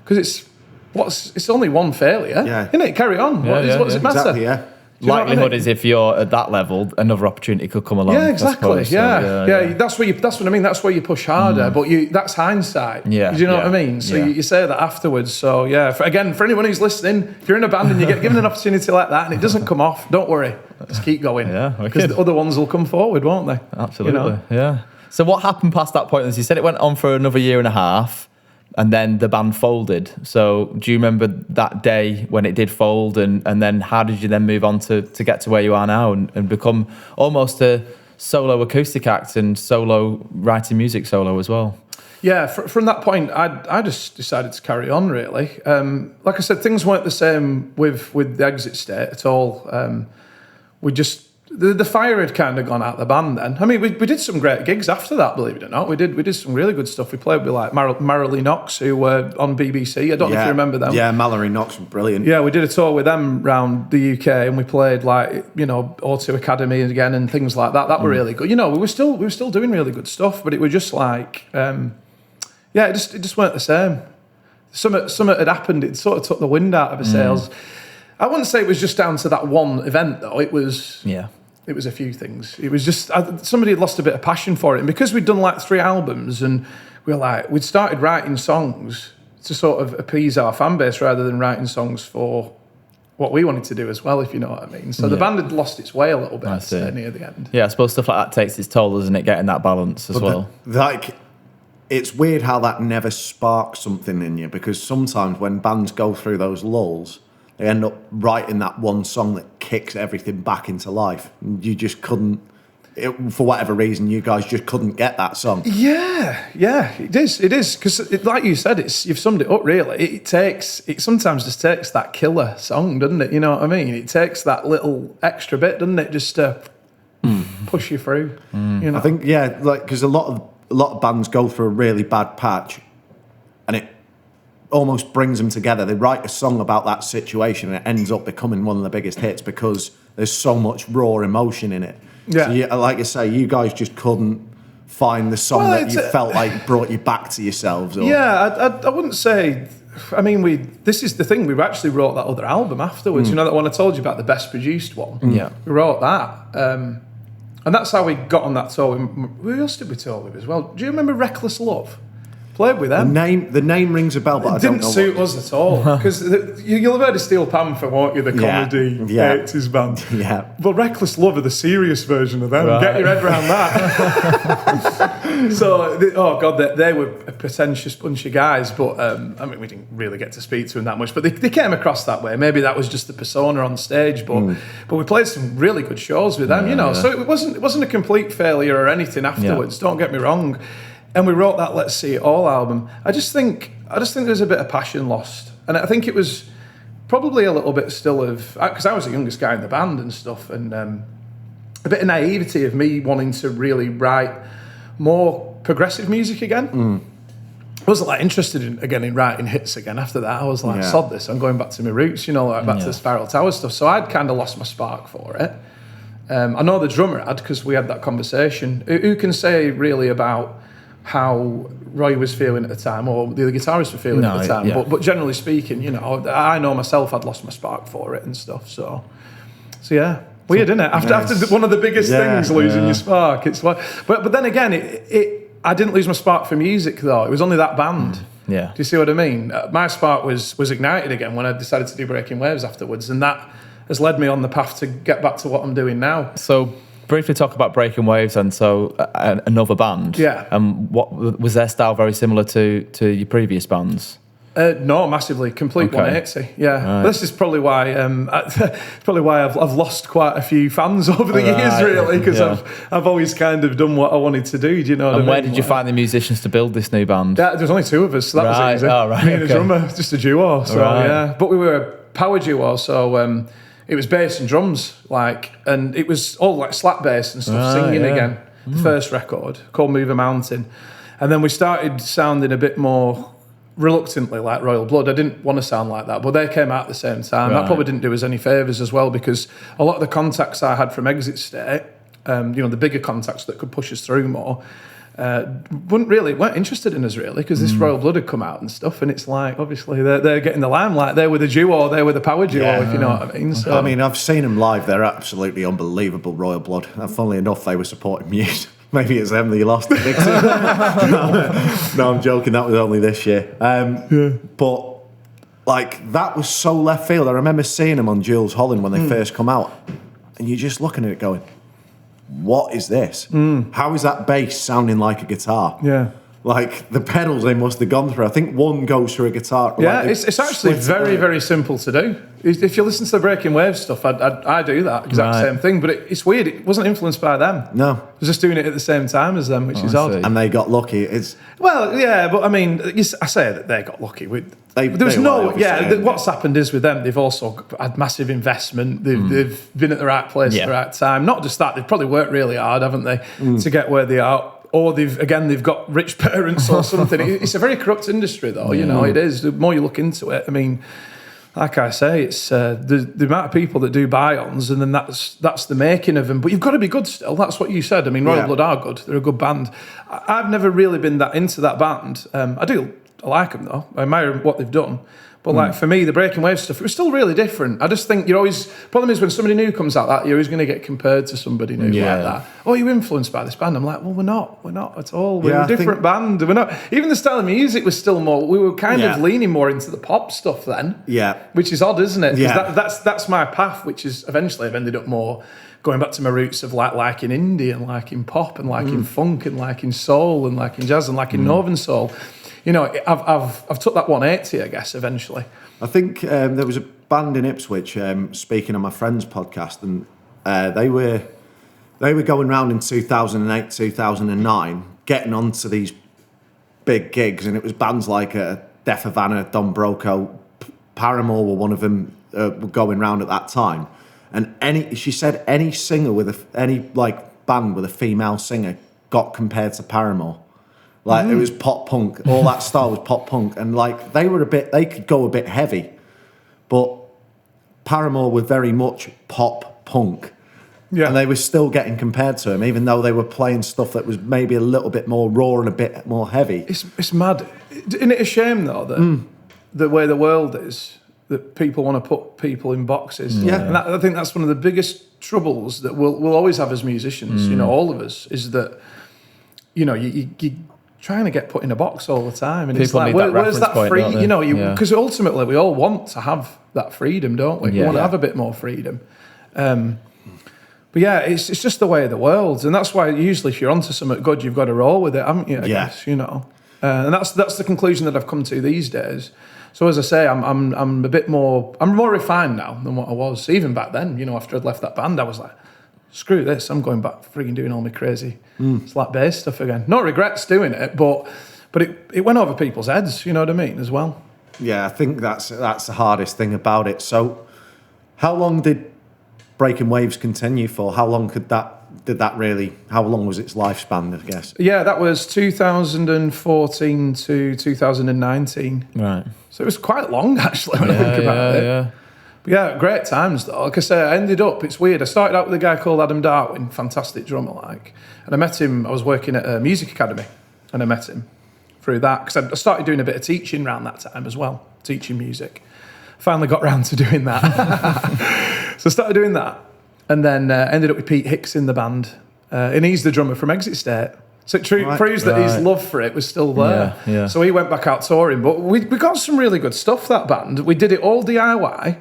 because it's only one failure, isn't it? Carry on. What does it matter?
Exactly, yeah.
likelihood is if you're at that level, another opportunity could come along.
Yeah, exactly.
So,
yeah. That's what I mean. That's where you push harder, but that's hindsight.
Yeah.
Do you know what I mean? So you say that afterwards. So yeah, for anyone who's listening, if you're in a band and you get given an opportunity like that and it doesn't come off, don't worry. Just keep going.
Yeah,
because the other ones will come forward, won't they?
Absolutely. Yeah. So what happened past that point? As you said, it went on for another year and a half. And then the band folded. So do you remember that day when it did fold? And then how did you then move on to get to where you are now and become almost a solo acoustic act and solo writing music solo as well?
Yeah, from that point, I just decided to carry on, really. Like I said, things weren't the same with the Exit State at all. The fire had kind of gone out the band then. I mean, we did some great gigs after that, believe it or not. We did some really good stuff. We played with like Mallory Knox, who were on BBC. I don't know if you remember them.
Yeah, Mallory Knox was brilliant.
Yeah, we did a tour with them around the UK, and we played like, you know, O2 Academy again and things like that. That were really good. You know, we were still doing really good stuff, but it was just like, it just weren't the same. Something had happened. It sort of took the wind out of the sails. I wouldn't say it was just down to that one event, though. It was a few things. It was just somebody had lost a bit of passion for it, and because we'd done like 3 albums, and we'd started writing songs to sort of appease our fan base rather than writing songs for what we wanted to do as well, if you know what I mean. So the band had lost its way a little bit near the end.
Yeah, I suppose stuff like that takes its toll, doesn't it? Getting that balance as well.
It's weird how that never sparks something in you, because sometimes when bands go through those lulls, they end up writing that one song that kicks everything back into life. You just couldn't, for whatever reason, you guys just couldn't get that song.
Yeah, it is. Because like you said, you've summed it up really. It sometimes just takes that killer song, doesn't it? You know what I mean? It takes that little extra bit, doesn't it? Just to push you through. You know?
I think, because a lot of bands go through a really bad patch, and it almost brings them together. They write a song about that situation and it ends up becoming one of the biggest hits because there's so much raw emotion in it.
Yeah.
So like I say, you guys just couldn't find the song that you felt like brought you back to yourselves. Or...
Yeah, I wouldn't say... I mean, this is the thing, we actually wrote that other album afterwards. You know, that one I told you about, the best produced one?
Yeah.
We wrote that. And that's how we got on that tour. Who else did we tour with as well? Do you remember Reckless Love? Played with them.
The name rings a bell, but I don't know.
It didn't suit us at all. Because you'll have heard of Steel Panther, won't you? The comedy 80s band.
Yeah.
But Reckless Love are the serious version of them. Right. Get your head around that. So, they were a pretentious bunch of guys. But, I mean, we didn't really get to speak to them that much. But they came across that way. Maybe that was just the persona on stage. But we played some really good shows with them, you know. Yeah. So it wasn't a complete failure or anything afterwards. Yeah. Don't get me wrong. And we wrote that Let's See It All album. I just think there's a bit of passion lost. And I think it was probably a little bit still of... Because I was the youngest guy in the band and stuff. And a bit of naivety of me wanting to really write more progressive music again. I wasn't like interested in writing hits again after that. I was like, sod this, I'm going back to my roots, you know, like back to the Spiral Tower stuff. So I'd kind of lost my spark for it. I know the drummer had, because we had that conversation. Who can say really about how Roy was feeling at the time, or the other guitarists were feeling at the time. Yeah. But generally speaking, you know, I know myself I'd lost my spark for it and stuff. So yeah, weird, isn't it? After one of the biggest things, losing your spark. It's like, but then again, I didn't lose my spark for music though. It was only that band.
Yeah. Do
you see what I mean? My spark was ignited again when I decided to do Breaking Waves afterwards, and that has led me on the path to get back to what I'm doing now.
So, briefly talk about Breaking Waves, and so another band.
Yeah.
What was their style very similar to your previous bands?
No, massively, complete 180. Yeah, right. This is probably why I've lost quite a few fans over the years, really, because I've always kind of done what I wanted to do. Do you know what I mean?
And where did you find the musicians to build this new band?
Yeah, there's only 2 of us, so that was easy.
Oh, right.
Me and a drummer, just a duo. So yeah, but we were a power duo, so. It was bass and drums, and it was all like slap bass and stuff, singing again. The first record, called Move a Mountain. And then we started sounding a bit more reluctantly like Royal Blood. I didn't want to sound like that, but they came out at the same time. That probably didn't do us any favours as well, because a lot of the contacts I had from Exit State, the bigger contacts that could push us through more, weren't interested in us really, because this Royal Blood had come out and stuff, and it's like obviously they're getting the limelight. They were the duo, they were the power duo, if you know what I mean. So
I mean, I've seen them live. They're absolutely unbelievable, Royal Blood. And funnily enough, they were supporting Muse. Maybe it's them that you lost to Dixon. No, I'm joking. That was only this year. But like that was so left field. I remember seeing them on Jules Holland when they first come out, and you're just looking at it going, what is this? How is that bass sounding like a guitar?
Yeah.
Like the pedals they must have gone through. I think one goes through a guitar.
Yeah,
like
it's actually very, very simple to do. If you listen to the Breaking Waves stuff, I do that exact same thing. But it's weird. It wasn't influenced by them.
No.
I was just doing it at the same time as them, which is odd.
And they got lucky.
Well, yeah, but I mean, I say that they got lucky. What's happened is with them, they've also had massive investment. They've been at the right place at the right time. Not just that, they've probably worked really hard, haven't they, to get where they are. Or they've got rich parents or something. It's a very corrupt industry, though. You know, it is. The more you look into it, I mean, like I say, it's the amount of people that do buy-ons, and then that's the making of them. But you've got to be good still. That's what you said. I mean, Royal Blood are good. They're a good band. I've never really been that into that band. I like them though. I admire what they've done. But like for me, the Breaking Waves stuff, it was still really different. I just think problem is when somebody new comes out that, you're always going to get compared to somebody new like that. Oh, you're influenced by this band. I'm like, well, we're not at all. We're a different band. We're not. Even the style of music was still more, we were kind of leaning more into the pop stuff then. Yeah. Which is odd, isn't it? Because that's my path, which is eventually I've ended up more going back to my roots of liking indie and liking pop and liking funk and liking soul and liking jazz and liking Northern soul. You know, I've took that 180, I guess, eventually.
I think there was a band in Ipswich, speaking on my friend's podcast, and they were going around in 2008, 2009, getting onto these big gigs, and it was bands like Def Havana, Don Broco, Paramore were one of them were going round at that time. And she said any singer any band with a female singer got compared to Paramore. Like it was pop punk, all that style was pop punk, and like they could go a bit heavy, but Paramore were very much pop punk, and they were still getting compared to him, even though they were playing stuff that was maybe a little bit more raw and a bit more heavy.
It's mad, isn't it a shame though that the way the world is, that people want to put people in boxes, and I think that's one of the biggest troubles that we'll always have as musicians, you know, all of us, is that you know you trying to get put in a box all the time, and
people
it's like, where's that free? You know, because ultimately we all want to have that freedom, don't we? We want to have a bit more freedom. But yeah, it's just the way of the world, and that's why usually if you're onto something good, you've got to roll with it, haven't you? I guess, you know, and that's the conclusion that I've come to these days. So as I say, I'm a bit more, I'm more refined now than what I was even back then. You know, after I'd left that band, I was like, screw this, I'm going back frigging doing all my crazy slap bass stuff again. No regrets doing it, but it went over people's heads, you know what I mean, as well.
Yeah, I think that's the hardest thing about it. So how long did Breaking Waves continue for? How long how long was its lifespan, I guess? Yeah,
that was 2014 to 2019.
Right.
So it was quite long, actually, when I think about it. Yeah. But yeah, great times though. Like I say, I ended up, it's weird, I started out with a guy called Adam Darwin, fantastic drummer and I met him, I was working at a music academy, and I met him through that, because I started doing a bit of teaching around that time as well, teaching music. Finally got round to doing that. So I started doing that, and then ended up with Pete Hicks in the band, and he's the drummer from Exit State. So it proves that his love for it was still there. Yeah. So he went back out touring, but we got some really good stuff, that band. We did it all DIY,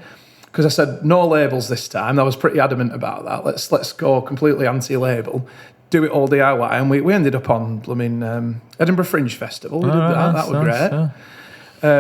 because I said no labels this time. I was pretty adamant about that. Let's go completely anti-label, do it all DIY, and we ended up on Edinburgh Fringe Festival. We did that. That was great. Yeah.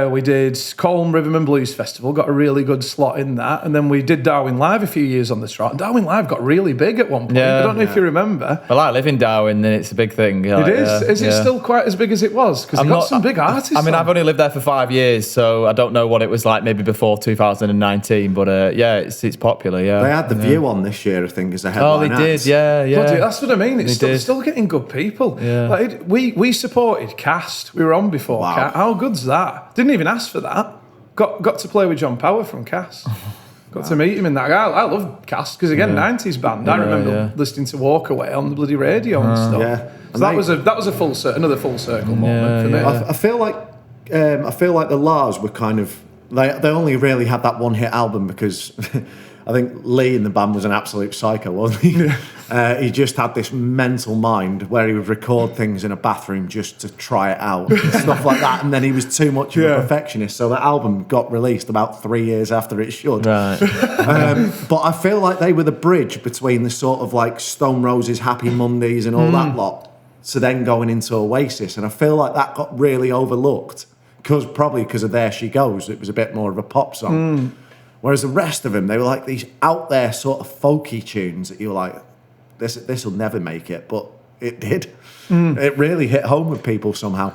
We did Colne Rhythm and Blues Festival, got a really good slot in that, and then we did Darwin Live a few years on the trot. And Darwin Live got really big at one point. I don't know if you remember.
Well, I live in Darwin, and it's a big thing.
It is. Is it still quite as big as it was? Because got some big artists.
I've only lived there for 5 years, so I don't know what it was like maybe before 2019. But it's popular. Yeah,
they had The View on this year, I think, as a headline.
Oh, they did. Yeah.
But that's what I mean. It's still getting good people. Yeah. We supported Cast. We were on before. Wow. Cast. How good's that? Didn't even ask for that. Got to play with John Power from Cass. Got to meet him in that. I love Cast because again, 90s band. I remember listening to Walk Away on the bloody radio and stuff.
Yeah.
So that was another full circle moment for me.
I feel like the Lars were kind of they only really had that one hit album because I think Lee in the band was an absolute psycho, wasn't he? Yeah. He just had this mental mind where he would record things in a bathroom just to try it out, and stuff like that. And then he was too much of a perfectionist, so the album got released about 3 years after it should.
Right.
But I feel like they were the bridge between the sort of like Stone Roses, Happy Mondays, and all that lot, to then going into Oasis. And I feel like that got really overlooked because of There She Goes. It was a bit more of a pop song. Whereas the rest of them, they were like these out there sort of folky tunes that you were like, this will never make it, but it did. It really hit home with people somehow.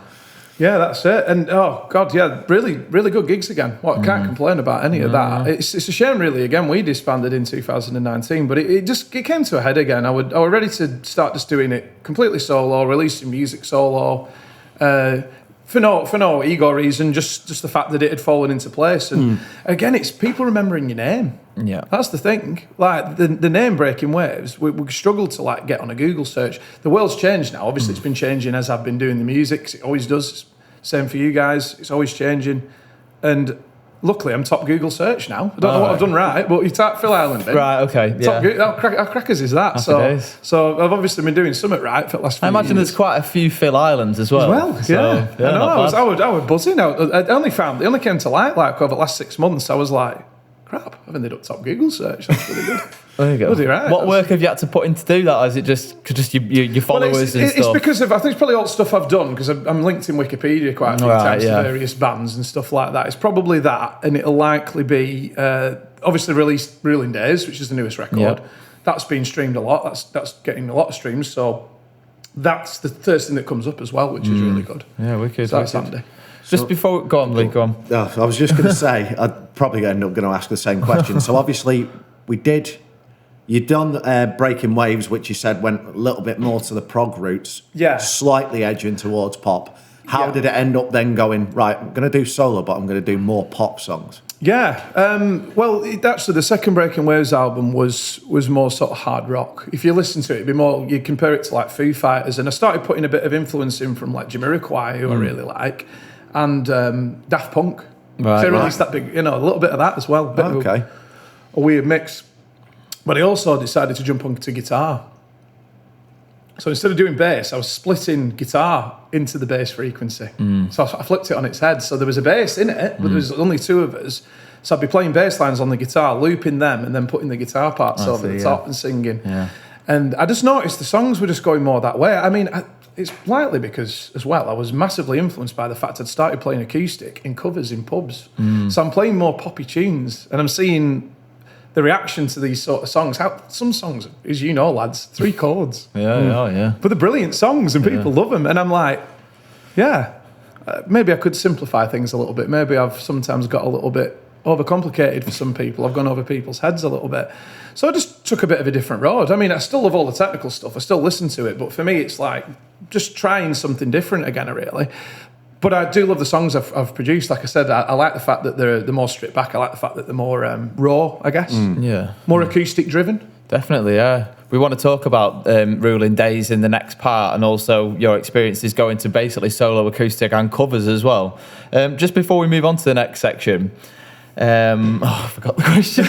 Yeah, that's it. And oh god, yeah, really, really good gigs again. Well, I can't complain about any of that. It's a shame, really. Again, we disbanded in 2019, but it came to a head again. I was ready to start just doing it completely solo, releasing music solo. For no ego reason, just the fact that it had fallen into place. And again, it's people remembering your name.
Yeah,
that's the thing. Like the name Breaking Waves, we struggled to like get on a Google search. The world's changed now. Obviously, it's been changing as I've been doing the music. It always does. Same for you guys. It's always changing. And luckily, I'm top Google search now. I don't know what I've done right, but you type Phil Island in.
Right, okay.
Top how crackers is that? So I've obviously been doing something right for the last few years.
I imagine there's quite a few Phil Islands as well.
Yeah. I know. I was buzzing out. It only came to light like over the last 6 months. I was like, crap, I've ended up top Google search. That's really good.
There you go.
Bloody right.
What work have you had to put in to do that? Or is it just your followers and stuff?
It's because I think it's probably all the stuff I've done because I'm linked in Wikipedia quite a few times to various bands and stuff like that. It's probably that, and it'll likely be obviously released Ruling Days, which is the newest record.
Yep.
That's been streamed a lot. That's getting a lot of streams. So that's the first thing that comes up as well, which is really good.
Yeah, wicked.
So that's handy.
Just before, go on, Lee, go on.
I was just going to say, I'd probably end up going to ask the same question. So obviously, you'd done Breaking Waves, which you said went a little bit more to the prog roots, slightly edging towards pop. How did it end up then going, right, I'm going to do solo, but I'm going to do more pop songs?
Yeah, actually the second Breaking Waves album was more sort of hard rock. If you listen to it, it'd be more, you compare it to like Foo Fighters, and I started putting a bit of influence in from like Jamiroquai, who I really like, and Daft Punk.
Right,
so I released that big, a little bit of that as well.
Okay.
A weird mix. But I also decided to jump onto guitar. So instead of doing bass, I was splitting guitar into the bass frequency. So I flipped it on its head. So there was a bass in it, but there was only two of us. So I'd be playing bass lines on the guitar, looping them, and then putting the guitar parts over the top and singing. Yeah. And I just noticed the songs were just going more that way. I mean, it's likely because, as well, I was massively influenced by the fact I'd started playing acoustic in covers in pubs. So I'm playing more poppy tunes, and I'm seeing the reaction to these sort of songs. Some songs, as you know, lads, 3 chords.
Yeah.
But they're brilliant songs, and people love them. And I'm like, maybe I could simplify things a little bit. Maybe I've sometimes got a little bit overcomplicated for some people. I've gone over people's heads a little bit. So I just took a bit of a different road. I mean, I still love all the technical stuff. I still listen to it. But for me, it's like just trying something different again, really. But I do love the songs I've produced. Like I said, I like the fact that they're more stripped back. I like the fact that they're more raw, I guess. More acoustic driven.
Definitely, yeah. We want to talk about Ruling Days in the next part, and also your experiences going to basically solo acoustic and covers as well. Just before we move on to the next section, I forgot the question.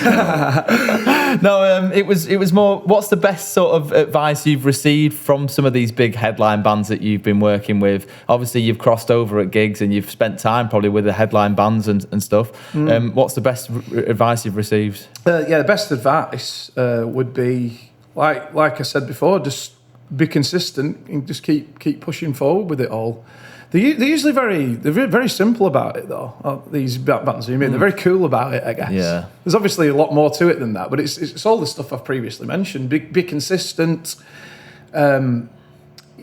No, it was more, what's the best sort of advice you've received from some of these big headline bands that you've been working with? Obviously, you've crossed over at gigs and you've spent time probably with the headline bands and stuff. What's the best advice you've received?
The best advice would be, like I said before, just be consistent and just keep pushing forward with it all. They're usually very simple about it though. These bands, they're very cool about it, I guess. Yeah. There's obviously a lot more to it than that, but it's all the stuff I've previously mentioned. Be consistent.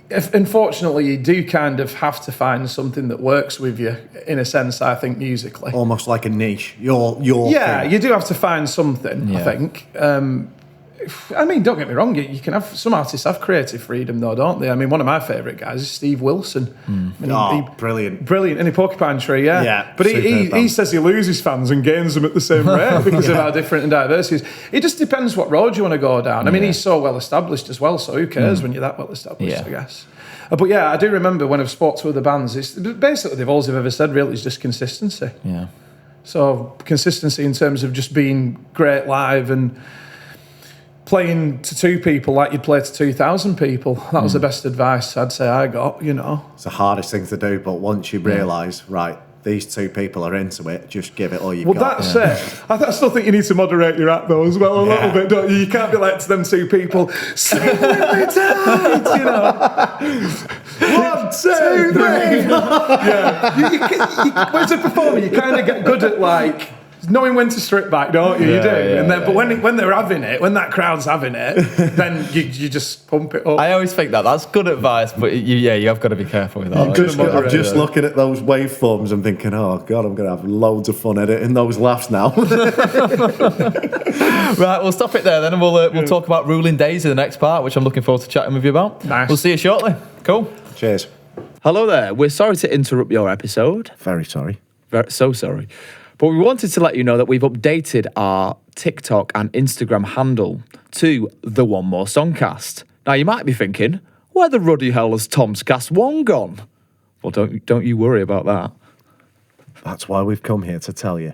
Unfortunately, you do kind of have to find something that works with you, in a sense, I think, musically.
Almost like a niche. Your
thing.
You
do have to find something, I think. I mean, don't get me wrong. You can have some artists have creative freedom, though, don't they? I mean, one of my favourite guys is Steve Wilson. I mean,
Brilliant!
In a Porcupine Tree, yeah.
Yeah,
but he says he loses fans and gains them at the same rate because of how different and diverse he is. It just depends what road you want to go down. I mean, he's so well established as well. So who cares when you're that well established? I guess. But yeah, I do remember when I've spoke to other bands. It's basically all they've ever said really is just consistency.
Yeah.
So consistency in terms of just being great live and playing to 2 people like you'd play to 2,000 people. That was the best advice I'd say I got, you know.
It's the hardest thing to do, but once you realise, right, these 2 people are into it, just give it all you've got.
Well, that's it. I still think you need to moderate your act, though, as well, a little bit, don't you? You can't be like to them 2 people, sing with me tight, you know. 1, 2, 3. Yeah. When it's a performer, you kind of get good at, like, knowing when to strip back, don't you? You do. And then, but when they're having it, when that crowd's having it, then you just pump it up.
I always think that's good advice, but you have got to be careful with that.
I'm just looking at those waveforms and thinking, oh God, I'm going to have loads of fun editing those laughs now.
Right, we'll stop it there then, and we'll talk about ruling days in the next part, which I'm looking forward to chatting with you about.
Nice.
We'll see you shortly. Cool.
Cheers.
Hello there. We're sorry to interrupt your episode.
Very sorry.
So sorry. But we wanted to let you know that we've updated our TikTok and Instagram handle to the One More Songcast. Now, you might be thinking, where the ruddy hell has Tom's Cast 1 gone? Well, don't you worry about that.
That's why we've come here to tell you.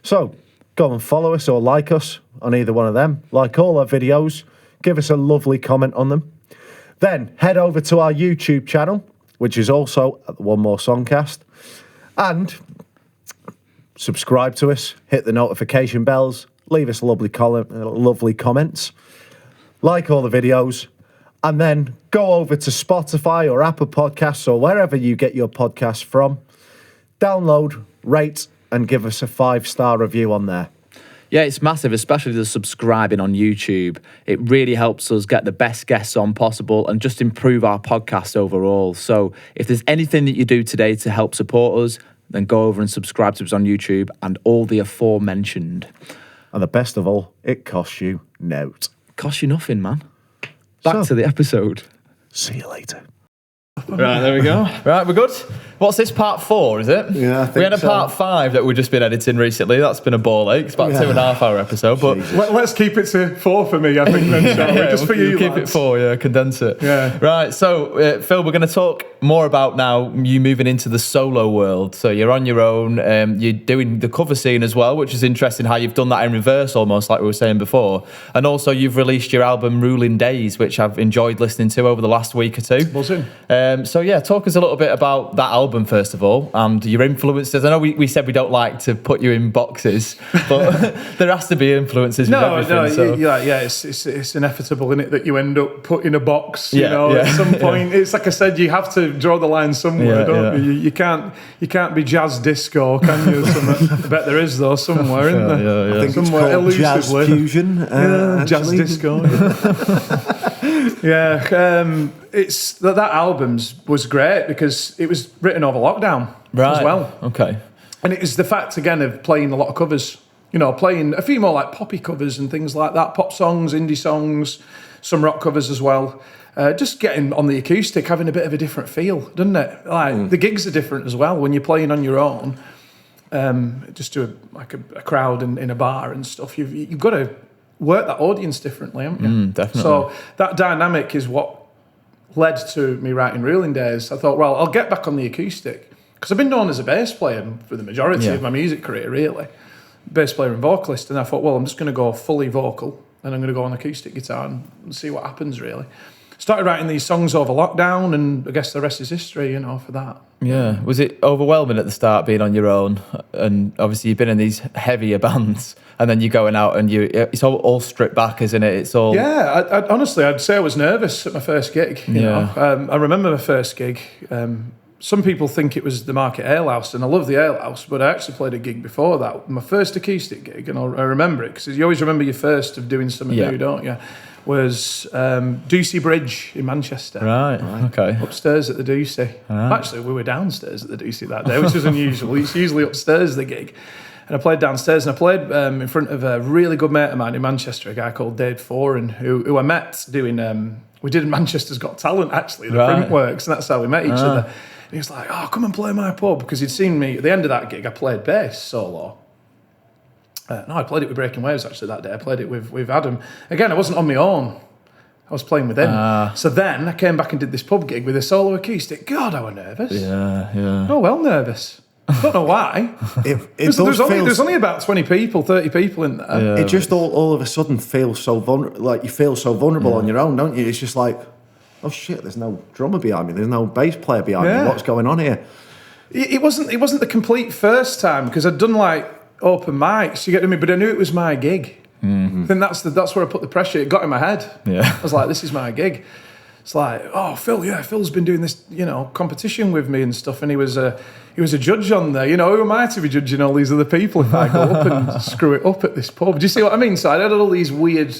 So, go and follow us or like us on either one of them. Like all our videos, give us a lovely comment on them. Then, head over to our YouTube channel, which is also at the One More Songcast. And subscribe to us, hit the notification bells, leave us lovely comments, like all the videos, and then go over to Spotify or Apple Podcasts or wherever you get your podcasts from, download, rate, and give us a 5-star review on there.
Yeah, it's massive, especially the subscribing on YouTube. It really helps us get the best guests on possible and just improve our podcast overall. So if there's anything that you do today to help support us, then go over and subscribe to us on YouTube and all the aforementioned.
And the best of all, it costs you note.
Costs you nothing, man. Back to the episode.
See you later.
Right, there we go. Right, we're good. What's this, part 4, is it?
Yeah, I think
we had a
so.
part 5 that we've just been editing recently. That's been a ball ache. It's about a 2.5 hour episode. But
let's keep it to 4 for me, I think, then, shall we? Just for you,
keep
lads.
it 4, condense it.
Yeah.
Right, so, Phil, we're going to talk more about now you moving into the solo world. So you're on your own. You're doing the cover scene as well, which is interesting how you've done that in reverse almost, like we were saying before. And also you've released your album Ruling Days, which I've enjoyed listening to over the last week or 2.
Buzzing.
So yeah, talk us a little bit about that album first of all and your influences. I know we said we don't like to put you in boxes, but there has to be influences with everything.
It's inevitable, isn't it, that you end up put in a box,
Yeah.
at some point. It's like I said, you have to draw the line somewhere, don't you? You can't be jazz disco, can you? I bet there is though, somewhere, isn't there?
I think
somewhere
it's called jazz
elusively.
fusion.
Jazz disco. It's that album was great because it was written over lockdown as well.
Okay.
And it was the fact again of playing a lot of covers, playing a few more like poppy covers and things like that, pop songs, indie songs, some rock covers as well. Just getting on the acoustic, having a bit of a different feel, doesn't it? Like the gigs are different as well when you're playing on your own. Just to a crowd in a bar and stuff. You've got to work that audience differently, haven't you?
Definitely.
So that dynamic is what led to me writing Ruling Days. I thought, well, I'll get back on the acoustic because I've been known as a bass player for the majority of my music career, really. Bass player and vocalist. And I thought, well, I'm just going to go fully vocal and I'm going to go on acoustic guitar and see what happens, really. Started writing these songs over lockdown and I guess the rest is history, for that.
Yeah. Was it overwhelming at the start being on your own? And obviously you've been in these heavier bands and then you're going out and it's all stripped back, isn't it? It's all...
Yeah, honestly, I'd say I was nervous at my first gig. You know? I remember my first gig. Some people think it was the Market Alehouse, and I love the Alehouse, but I actually played a gig before that. My first acoustic gig, and I remember it, because you always remember your first of doing something new, don't you? Was Ducey Bridge in Manchester.
Right, okay.
Upstairs at the Ducey. Actually, we were downstairs at the Ducey that day, which was unusual. It's usually upstairs, the gig. And I played downstairs, and I played in front of a really good mate of mine in Manchester, a guy called Dave Foran, who I met doing. We did Manchester's Got Talent, actually, the print works, and that's how we met each other. And he was like, "Oh, come and play my pub," because he'd seen me at the end of that gig. I played bass solo. No, I played it with Breaking Waves actually that day. I played it with Adam. Again, I wasn't on my own. I was playing with him. So then I came back and did this pub gig with a solo acoustic. God, I was nervous.
Yeah.
Oh, well nervous. I don't know why. There's only about 20 people, 30 people in there.
Yeah. It just all of a sudden feels so vulnerable. Like you feel so vulnerable on your own, don't you? It's just like, oh shit, there's no drummer behind me. There's no bass player behind me. What's going on here?
It wasn't the complete first time because I'd done like open mics, you get to me, but I knew it was my gig. Mm-hmm. Then that's where I put the pressure. It got in my head. Yeah. I was like, this is my gig. It's like, oh, Phil's been doing this, competition with me and stuff, and he was a judge on there. Who am I to be judging all these other people if I go up and screw it up at this pub? Do you see what I mean? So I had all these weird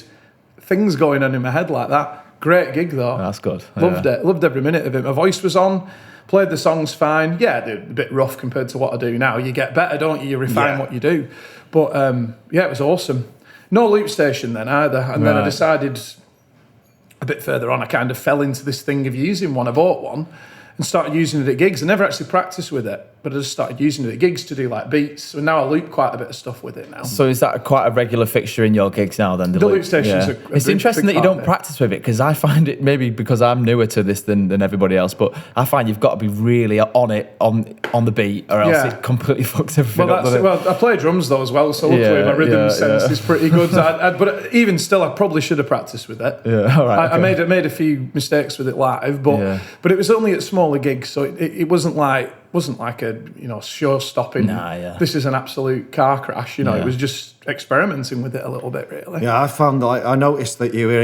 things going on in my head like that. Great gig though.
That's good.
Loved it. Loved every minute of it. My voice was on. Played the songs fine. Yeah, they're a bit rough compared to what I do now. You get better, don't you? You refine what you do. But it was awesome. No loop station then either. And then I decided a bit further on, I kind of fell into this thing of using one. I bought one and started using it at gigs. I never actually practiced with it, but I just started using it at gigs to do like beats. So now I loop quite a bit of stuff with it now.
So is that quite a regular fixture in your gigs now then?
The loop station's
It's interesting that you don't practice with it, because I find it, maybe because I'm newer to this than everybody else, but I find you've got to be really on it, on the beat, or else it completely fucks everything up.
Well, I play drums though as well, so luckily my rhythm sense is pretty good. But even still, I probably should have practiced with it.
Yeah, all right.
I made a few mistakes with it live, but it was only at smaller gigs, so it wasn't like a show stopping. This is an absolute car crash. It was just experimenting with it a little bit, really.
Yeah, I noticed that you were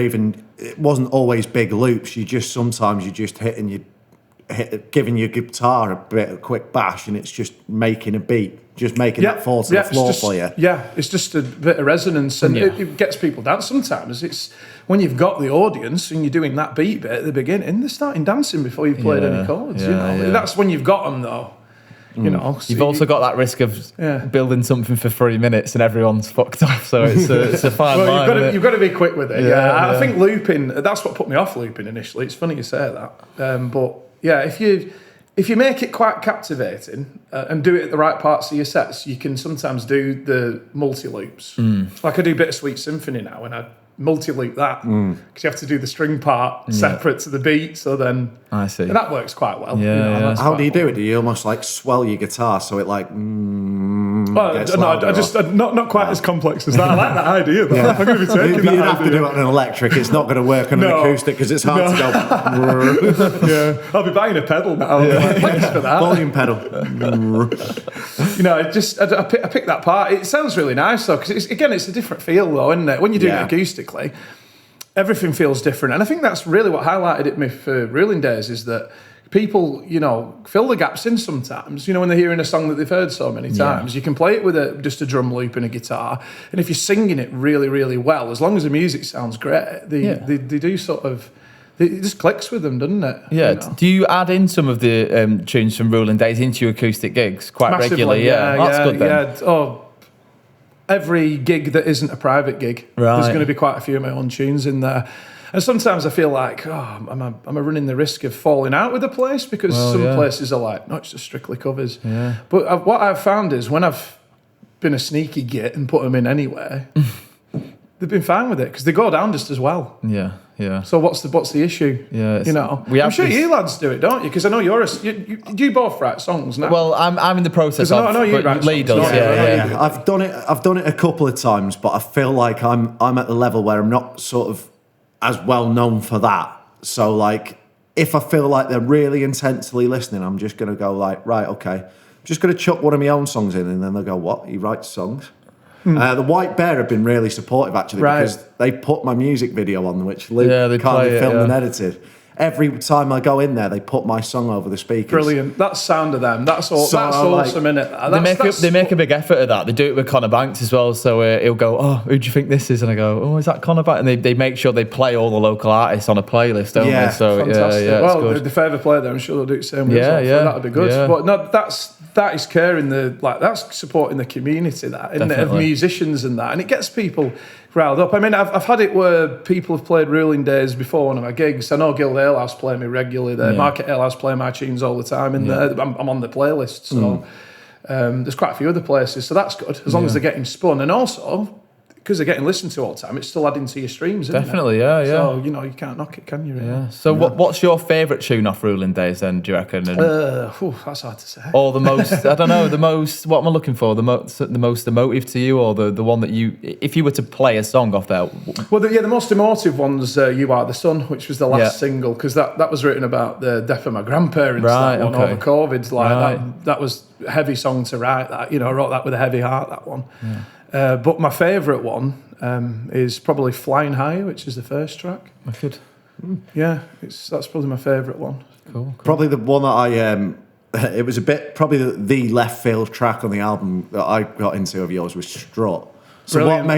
it wasn't always big loops. Sometimes you just giving your guitar a quick bash, and it's just making a beat, just making that fall to the floor for you.
Yeah, it's just a bit of resonance, and it gets people down. Sometimes it's when you've got the audience and you're doing that beat bit at the beginning, they're starting dancing before you've played any chords. That's when you've got them though.
You've also got that risk of building something for 3 minutes and everyone's fucked off. So it's a fine line.
You've got to be quick with it. I think looping. That's what put me off looping initially. It's funny you say that, but yeah, if you make it quite captivating and do it at the right parts of your sets, you can sometimes do the multi loops. Like I do Bittersweet Symphony now, and I multi-loop that because you have to do the string part separate to the beat. So then
I see,
and that works quite well.
How do you do it? Do you almost like swell your guitar so it like?
Not quite as complex as that. I like that idea. Though. I'm going to be taking that.
You'd have to do it on an electric. It's not going to work on an acoustic because it's hard to
go. I'll be buying a pedal now. Thanks for that.
Volume pedal.
I picked that part. It sounds really nice though, because it's a different feel though, isn't it? When you're doing it acoustically, everything feels different, and I think that's really what highlighted it me for Ruling Days is that people, fill the gaps in sometimes. When they're hearing a song that they've heard so many times, you can play it with just a drum loop and a guitar, and if you're singing it really, really well, as long as the music sounds great, they do sort of. It just clicks with them, doesn't it?
Yeah. Do you add in some of the tunes from Ruling Days into your acoustic gigs quite regularly? That's good then.
Yeah. Every gig that isn't a private gig, there's going to be quite a few of my own tunes in there. And sometimes I feel like, am I running the risk of falling out with a place? Because some places are like, no, it's just strictly covers. Yeah. But what I've found is when I've been a sneaky git and put them in anyway, they've been fine with it because they go down just as well.
Yeah.
So what's the issue?
Yeah,
I'm sure you lads do it, don't you? Because I know you both write songs now.
Well, I'm in the process of.
I know you write
Lee
songs.
Does, yeah.
I've done it a couple of times, but I feel like I'm at the level where I'm not sort of as well known for that. So like, if I feel like they're really intensely listening, I'm just gonna go like, right, okay, I'm just gonna chuck one of my own songs in, and then they'll go, what? He writes songs. The White Bear have been really supportive actually because they put my music video on, which Luke kindly filmed and edited. Every time I go in there, they put my song over the speakers.
Brilliant. That's sound of them. That's awesome, innit?
They make a big effort of that. They do it with Connor Banks as well. So he'll go, oh, who do you think this is? And I go, oh, is that Connor Banks? And they make sure they play all the local artists on a playlist, don't they? So
fantastic. Well, the favour play there, I'm sure they'll do the same with us. That'd be good. Yeah. But no, that is caring that's supporting the community, that isn't it, of musicians and that, and it gets people riled up. I mean, I've had it where people have played Ruling Days before one of my gigs. I know Guild Alehouse play me regularly there. Market Alehouse play my tunes all the time, and I'm on the playlist. So there's quite a few other places, so that's good as long as they're getting spun, and also because they're getting listened to all the time, it's still adding to your streams, isn't
Definitely,
it?
yeah.
So, you can't knock it, can you? Really?
Yeah. So what's your favourite tune off Ruling Days then, do you reckon? And
that's hard to say.
or the most, I don't know, the most, what am I looking for? The most emotive to you, or the one that you, if you were to play a song off there?
Well, the most emotive one's You Are the Sun, which was the last single, because that was written about the death of my grandparents, that one over COVID. That was a heavy song to write, that. I wrote that with a heavy heart, that one. Yeah. But my favourite one is probably Flying High, which is the first track.
Good.
Yeah, that's probably my favourite one.
Cool.
Probably the one that it was a bit, probably the left field track on the album that I got into of yours was Strut. So
Brilliant.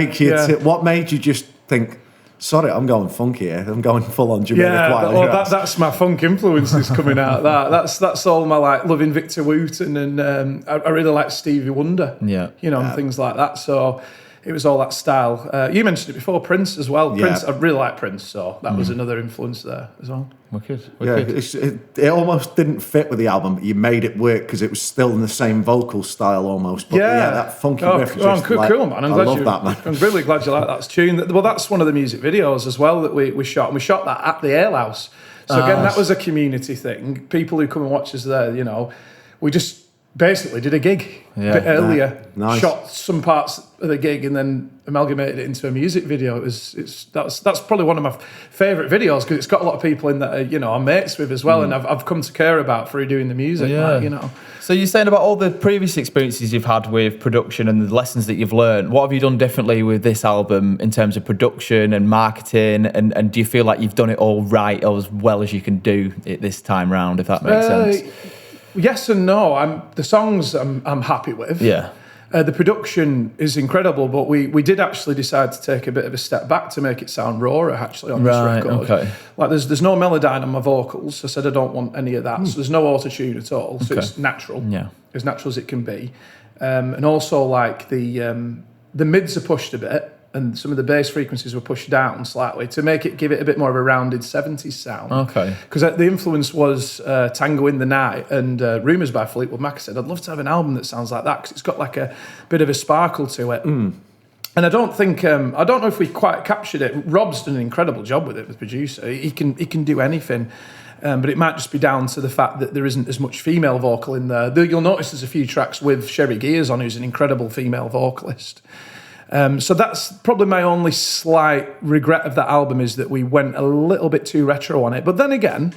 What made you just think, sorry, I'm going funky here. I'm going full on Jamiroquai.
That's my funk influences coming out. That's all my loving Victor Wooten, and I really like Stevie Wonder. And things like that. So it was all that style. You mentioned it before, Prince as well. Prince, I really like Prince, so that was another influence there as well.
Wicked.
It almost didn't fit with the album, but you made it work because it was still in the same vocal style almost. But that funky riff.
Cool, man.
I love that, man.
I'm really glad you like that tune. Well, that's one of the music videos as well that we shot. And we shot that at the Alehouse. So again, that was a community thing. People who come and watch us there, we just basically did a gig a bit earlier, shot some parts of the gig, and then amalgamated it into a music video. That's probably one of my favourite videos because it's got a lot of people in that I'm mates with as well, and I've come to care about through doing the music.
So you're saying about all the previous experiences you've had with production and the lessons that you've learned. What have you done differently with this album in terms of production and marketing? And do you feel like you've done it all right or as well as you can do it this time round? If that makes sense.
Yes and no. The songs I'm happy with.
Yeah.
The production is incredible, but we did actually decide to take a bit of a step back to make it sound rawer actually on this record. Okay. There's no melodyne on my vocals. I said I don't want any of that. So there's no auto-tune at all. So it's natural. Yeah. As natural as it can be. And also the mids are pushed a bit, and some of the bass frequencies were pushed down slightly to give it a bit more of a rounded 70s sound. Okay. Because the influence was Tango in the Night and Rumours by Fleetwood Mac. I said, I'd love to have an album that sounds like that because it's got like a bit of a sparkle to it. And I don't know if we quite captured it. Rob's done an incredible job with it, the producer. He can do anything. But it might just be down to the fact that there isn't as much female vocal in there. You'll notice there's a few tracks with Sherry Gears on, who's an incredible female vocalist. So that's probably my only slight regret of that album is that we went a little bit too retro on it. But then again,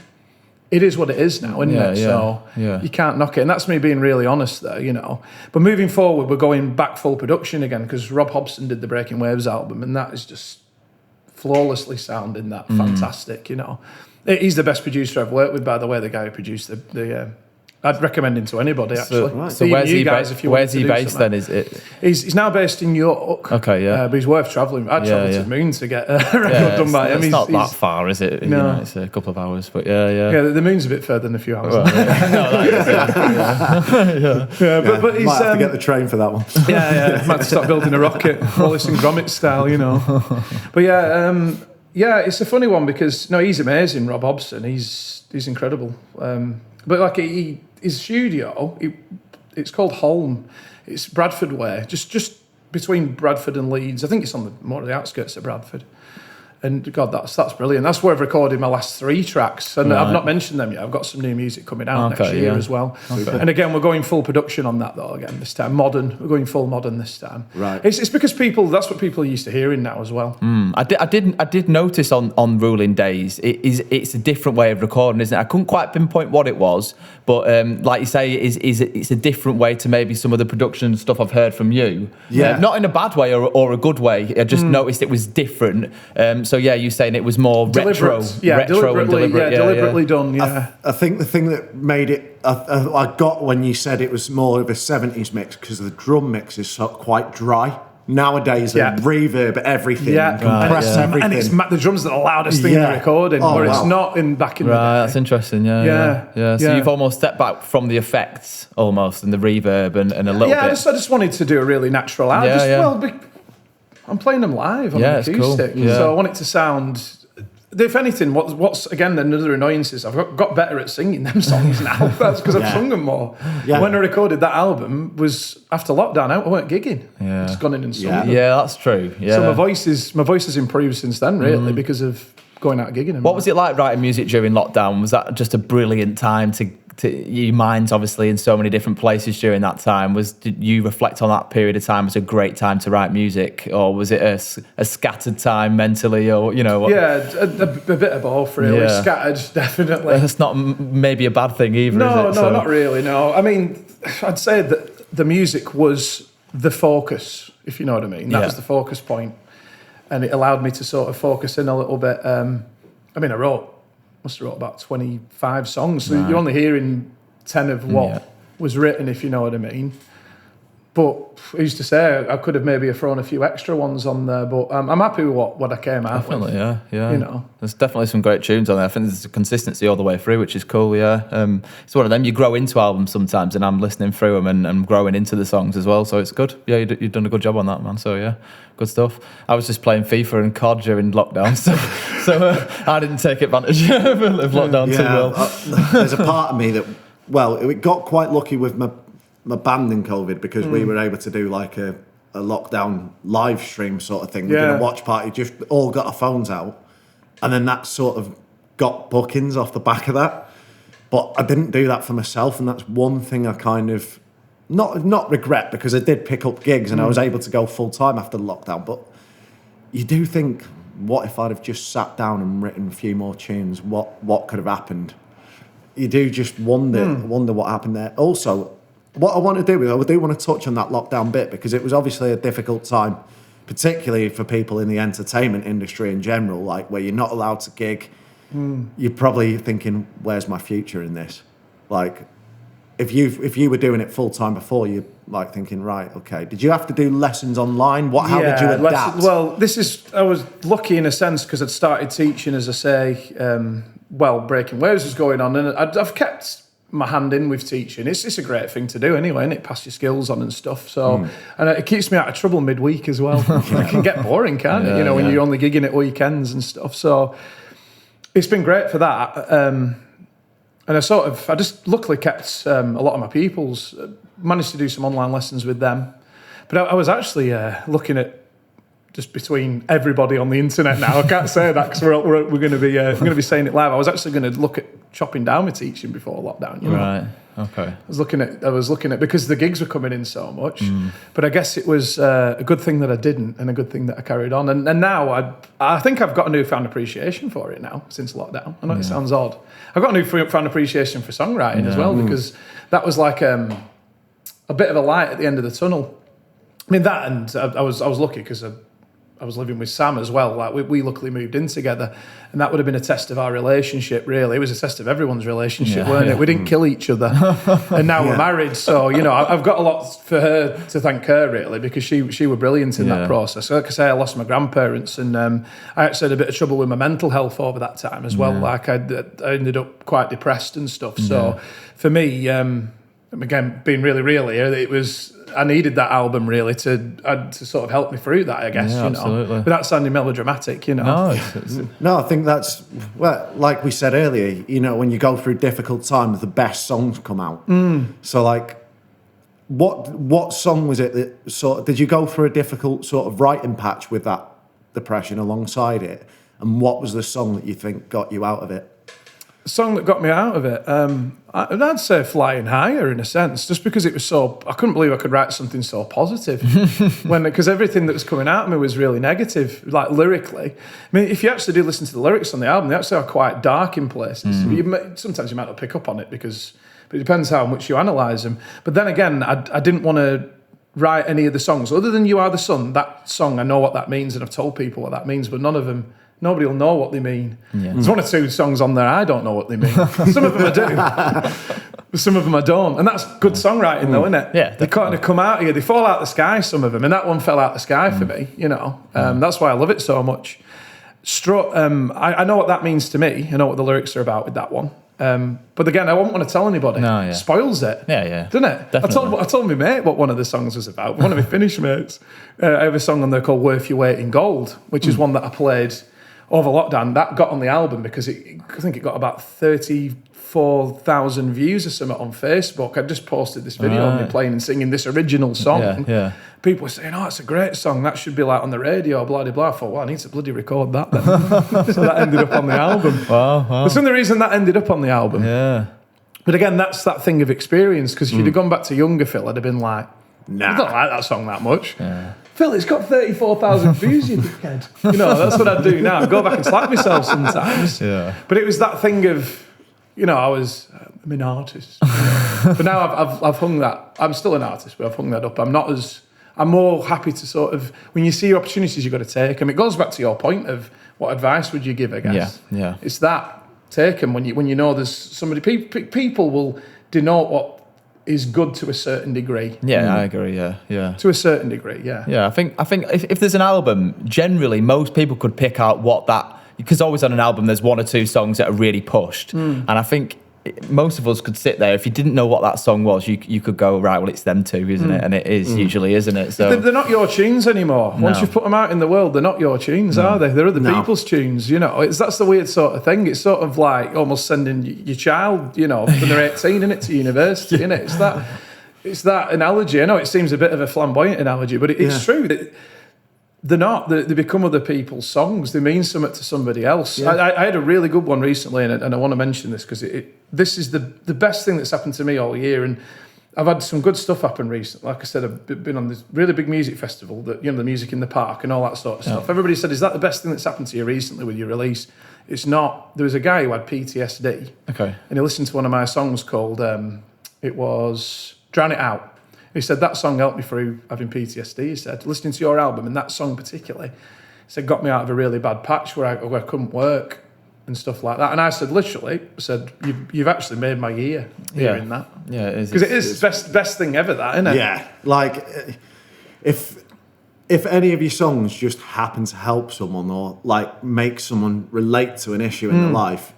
it is what it is now, isn't it? So you can't knock it. And that's me being really honest there, But moving forward, we're going back full production again because Rob Hobson did the Breaking Waves album and that is just flawlessly sounding that fantastic, He's the best producer I've worked with, by the way, the guy who produced the I'd recommend him to anybody, actually.
So where's he based then? Is it?
He's now based in York.
Okay, yeah.
But he's worth travelling. I'd travel to Moon to get a record done by him.
It's not that far, is it? No. It's a couple of hours, but yeah.
Yeah, the Moon's a bit further than a few hours.
Well,
but he's...
Might have to get the train for that one.
Might have to start building a rocket, Wallace and Gromit style, But it's a funny one because, he's amazing, Rob Hobson. He's incredible. But his studio, it's called Holm. It's Bradford way, just between Bradford and Leeds. I think it's on more of the outskirts of Bradford. And God, that's brilliant. That's where I've recorded my last 3 tracks. And I've not mentioned them yet. I've got some new music coming out next year as well. Okay. And again, we're going full production on that though, again, this time. Modern. We're going full modern this time.
Right.
It's because that's what people are used to hearing now as well.
I did notice on Ruling Days, it's a different way of recording, isn't it? I couldn't quite pinpoint what it was, but like you say, it's a different way to maybe some of the production stuff I've heard from you. Yeah. Not in a bad way or a good way. I just noticed it was different. So you're saying it was more retro and deliberate.
Deliberately done. Yeah,
I think the thing that made it, I got when you said it was more of a 70s mix because the drum mix is quite dry. Nowadays,
Yeah.
they reverb everything,
Yeah,
compress everything.
and it's the drums are the loudest thing in the recording, where it's not in back in the day.
Right, that's interesting. Yeah. So you've almost stepped back from the effects, almost, and the reverb, and a little bit.
I just wanted to do a really natural album. I'm playing them live on an acoustic,
cool. Yeah.
so I want it to sound. If anything, what's again another annoyance is I've got better at singing them songs now. That's because I've sung them more. Yeah. When I recorded that album was after lockdown. I weren't gigging.
Yeah.
Just gone in and sung them.
Yeah, that's true. Yeah.
So my voice has improved since then, really, because of going out gigging.
What was it like writing music during lockdown? Was that just a brilliant time to your mind's obviously in so many different places during that time? Did you reflect on that period of time as a great time to write music, or was it a scattered time mentally, or
Yeah, a bit of both, really.
Yeah.
Scattered, definitely.
That's not maybe a bad thing either,
No,
is it?
not really. No, I mean, I'd say that the music was the focus, if you know what I mean. That was the focus point, and it allowed me to sort of focus in a little bit. I must have wrote about 25 songs, so you're only hearing 10 of what was written, if you know what I mean. But I used to say I could have maybe thrown a few extra ones on there, but I'm happy with what I came out with.
Definitely, yeah. There's definitely some great tunes on there. I think there's a consistency all the way through, which is cool, yeah. It's one of them, you grow into albums sometimes, and I'm listening through them and I'm growing into the songs as well, so it's good. Yeah, you've done a good job on that, man, so yeah, good stuff. I was just playing FIFA and COD during lockdown, so I didn't take advantage of lockdown too well.
There's a part of me that, it got quite lucky with my band in COVID, because we were able to do like a lockdown live stream sort of thing. We did a watch party, just all got our phones out, and then that sort of got bookings off the back of that. But I didn't do that for myself, and that's one thing I kind of not regret, because I did pick up gigs and I was able to go full time after the lockdown. But you do think, what if I'd have just sat down and written a few more tunes? What could have happened? You do just wonder what happened there. Also, what I want to do is I do want to touch on that lockdown bit, because it was obviously a difficult time, particularly for people in the entertainment industry in general, like where you're not allowed to gig. You're probably thinking, where's my future in this? Like, if you were doing it full time before, you're like thinking, right, okay. Did you have to do lessons online? How did you adapt?
I was lucky in a sense, because I'd started teaching, as I say, Breaking Waves was going on, and I've kept my hand in with teaching. It's a great thing to do anyway, and it pass your skills on and stuff. So, and it keeps me out of trouble midweek as well. It can get boring, can't it? When you're only gigging at weekends and stuff. So, it's been great for that. And I just luckily kept a lot of my pupils, managed to do some online lessons with them. But I was actually looking at just between everybody on the internet now. I can't say that because we're going to be saying it live. I was actually going to look at chopping down my teaching before lockdown.
Right. Okay.
I was looking at because the gigs were coming in so much, but I guess it was a good thing that I didn't, and a good thing that I carried on. And now I think I've got a newfound appreciation for it now since lockdown. I know it sounds odd. I've got a newfound appreciation for songwriting as well, because that was like a bit of a light at the end of the tunnel. I mean that, and I was lucky because I was living with Sam as well. Like we luckily moved in together, and that would have been a test of our relationship. Really, it was a test of everyone's relationship, weren't it? We didn't kill each other, and now we're married. So I've got a lot for her to thank her really, because she were brilliant in that process. Like I say, I lost my grandparents, and I actually had a bit of trouble with my mental health over that time as well. Like I ended up quite depressed and stuff. So for me, again, being really real here, it was. I needed that album really to sort of help me through that, I guess,
absolutely.
without sounding melodramatic,
No,
No, I think that's, like we said earlier, when you go through difficult times, the best songs come out. So like, what song was it that did you go through a difficult sort of writing patch with that depression alongside it? And what was the song that you think got you out of it?
The song that got me out of it, I'd say Flying Higher in a sense, just because it was I couldn't believe I could write something so positive because everything that was coming out of me was really negative, like lyrically. I mean, if you actually do listen to the lyrics on the album, they actually are quite dark in places. Sometimes you might not pick up on it but it depends how much you analyse them. But then again, I didn't want to write any of the songs other than You Are the Sun. That song, I know what that means, and I've told people what that means, but nobody will know what they mean. There's one or two songs on there I don't know what they mean. Some of them I do. But some of them I don't. And that's good songwriting though, isn't it?
Yeah,
They kind of come out of you. They fall out the sky, some of them. And that one fell out the sky for me, That's why I love it so much. Strut, I know what that means to me. I know what the lyrics are about with that one. But again, I wouldn't want to tell anybody.
No, yeah.
Spoils it.
Yeah.
Doesn't it?
Definitely.
I told my mate what one of the songs was about. One of my Finnish mates. I have a song on there called Worth Your Weight in Gold, which is one that I played over lockdown. That got on the album because I think it got about 34,000 views or something on Facebook. I just posted this video of me playing and singing this original song.
Yeah.
People were saying, it's a great song. That should be like on the radio, blah, blah, blah. I thought, I need to bloody record that then. So that ended up on the album.
Wow.
That's the only reason that ended up on the album.
Yeah.
But again, that's that thing of experience, because if you'd have gone back to younger Phil, I'd have been like, I don't like that song that much.
Yeah.
Phil, it's got 34,000 views, you dickhead. That's what I'd do now. I'd go back and slap myself sometimes.
Yeah.
But it was that thing of, I'm an artist. But now I've hung that. I'm still an artist, but I've hung that up. I'm more happy to sort of, when you see opportunities, you've got to take them. It goes back to your point of what advice would you give, I guess.
Yeah.
It's that, take them when you know there's somebody, people will denote what is good to a certain degree.
Yeah, I agree, yeah.
To a certain degree, yeah.
Yeah, I think if there's an album, generally most people could pick out what that, because always on an album there's one or two songs that are really pushed. And I think most of us could sit there, if you didn't know what that song was, you could go, right, well, it's them two, isn't it? And it is usually, isn't it? So
they're not your tunes anymore. Once you've put them out in the world, they're not your tunes, are they? They're other people's tunes, That's the weird sort of thing. It's sort of like almost sending your child, when they're 18, innit, to university, innit? It's that analogy. I know it seems a bit of a flamboyant analogy, but it's true. They're not. They become other people's songs. They mean something to somebody else. Yeah. I had a really good one recently, and I want to mention this because this is the best thing that's happened to me all year. And I've had some good stuff happen recently. Like I said, I've been on this really big music festival, the Music in the Park and all that sort of stuff. Everybody said, is that the best thing that's happened to you recently with your release? It's not. There was a guy who had PTSD.
Okay.
And he listened to one of my songs called, it was Drown It Out. He said, that song helped me through having PTSD. He said, listening to your album, and that song particularly, he said, got me out of a really bad patch where I couldn't work and stuff like that. And I said, literally, you've actually made my year hearing that.
Yeah, it is.
Because it is the best thing ever, that, isn't it?
Yeah, like, if any of your songs just happen to help someone or, like, make someone relate to an issue in their life,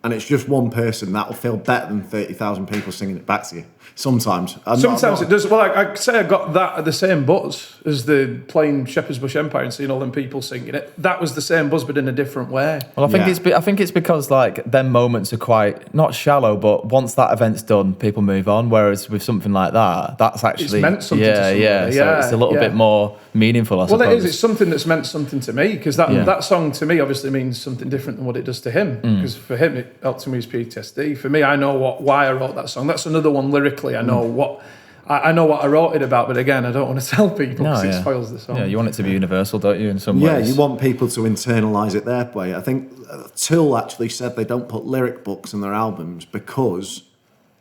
and it's just one person, that'll feel better than 30,000 people singing it back to you. Sometimes.
Sometimes it does. Well, I say I got that at the same buzz as the playing Shepherd's Bush Empire and seeing all them people singing it. That was the same buzz, but in a different way.
Well, I think it's because like them moments are quite not shallow, but once that event's done, people move on. Whereas with something like that, that's actually
it's meant something to somebody.
So it's a little bit more meaningful, I suppose.
Well, it is. It's something that's meant something to me because that song to me obviously means something different than what it does to him. Because for him, it helped him with his PTSD. For me, I know why I wrote that song. That's another one lyrically. I know what I wrote it about, but again, I don't want to tell people because it spoils the song.
Yeah, you want it to be universal, don't you, in some ways?
Yeah, you want people to internalise it their way. I think Tool actually said they don't put lyric books in their albums because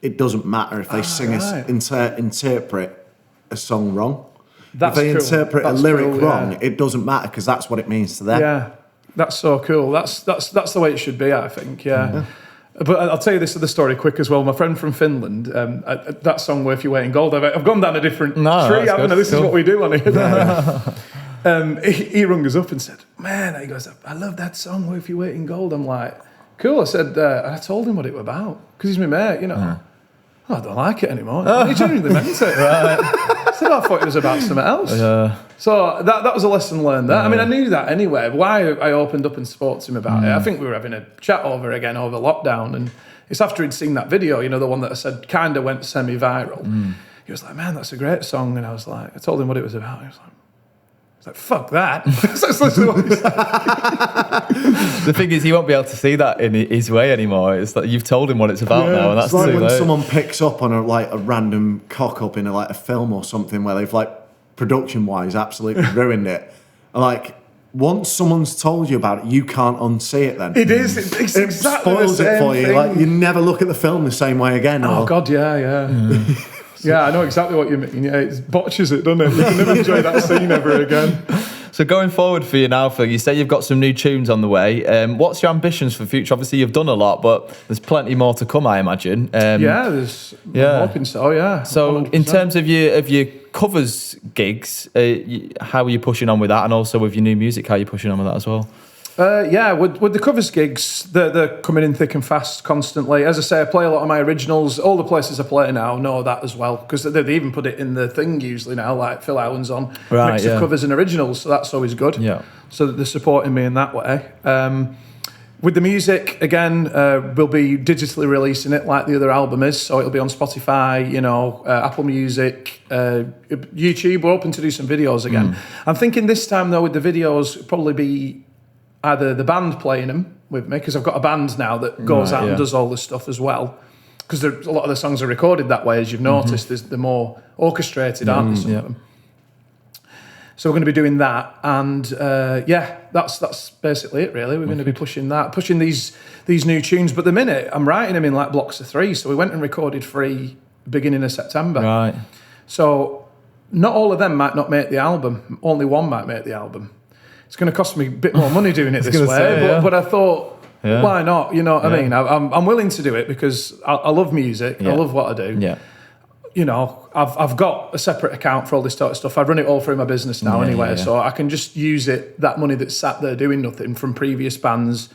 it doesn't matter if they interpret a song wrong. If they interpret a lyric wrong, it doesn't matter because that's what it means to them.
Yeah, that's so cool. That's the way it should be, I think, yeah. But I'll tell you this other story quick as well. My friend from Finland, that song Worth Your Weight in Gold, I've gone down a different tree, haven't I? This is what we do on here. He rung us up and said, man, he goes, I love that song Worth Your Weight in Gold. I'm like, cool. I said, I told him what it was about because he's my mate, I don't like it anymore. He genuinely meant it. Right. I said, I thought it was about something else. Yeah. So that was a lesson learned there. I mean, I knew that anyway. Why I opened up and spoke to him about it. I think we were having a chat over lockdown. And it's after he'd seen that video, the one that I said kind of went semi-viral. He was like, man, that's a great song. And I was like, I told him what it was about. He was like, fuck that. That's literally what he said.
The thing is, he won't be able to see that in his way anymore. It's like you've told him what it's about now, and that's
it's like
too
when
late.
someone picks up on a random cock up in a film or something where they've production-wise absolutely ruined it. And once someone's told you about it, you can't unsee it then.
It is. It's exactly
spoils
the same
it for you.
thing.
You never look at the film the same way again.
Oh, God, yeah. Yeah, I know exactly what you mean. Yeah, it botches it, doesn't it? You can never enjoy that scene ever again.
So going forward for you now, Phil, you say you've got some new tunes on the way. What's your ambitions for the future? Obviously, you've done a lot, but there's plenty more to come, I imagine.
I'm hoping so, yeah.
So 100%. In terms of your covers gigs, how are you pushing on with that? And also with your new music, how are you pushing on with that as well?
With the covers gigs, they're coming in thick and fast constantly. As I say, I play a lot of my originals. All the places I play now know that as well, because they even put it in the thing usually now, like Phil Owen's on, mix of covers and originals, so that's always good. Yeah. So they're supporting me in that way. With the music, again, we'll be digitally releasing it like the other album is, so it'll be on Spotify, Apple Music, YouTube. We're hoping to do some videos again. I'm thinking this time, though, with the videos, it'll probably be either the band playing them with me, because I've got a band now that goes out and does all this stuff as well. Because a lot of the songs are recorded that way, as you've noticed. They're more orchestrated, aren't they, some of them? So we're going to be doing that, and that's basically it, really. We're going to be pushing these new tunes. But the minute, I'm writing them in like blocks of 3, so we went and recorded 3 beginning of September. Right. So not all of them might not make the album. Only one might make the album. It's going to cost me a bit more money doing it this way, but I thought, why not? You know what I mean? I'm willing to do it because I love music. I love what I do. Yeah. I've got a separate account for all this sort of stuff. I run it all through my business now anyway, so I can just use that money that's sat there doing nothing from previous bands,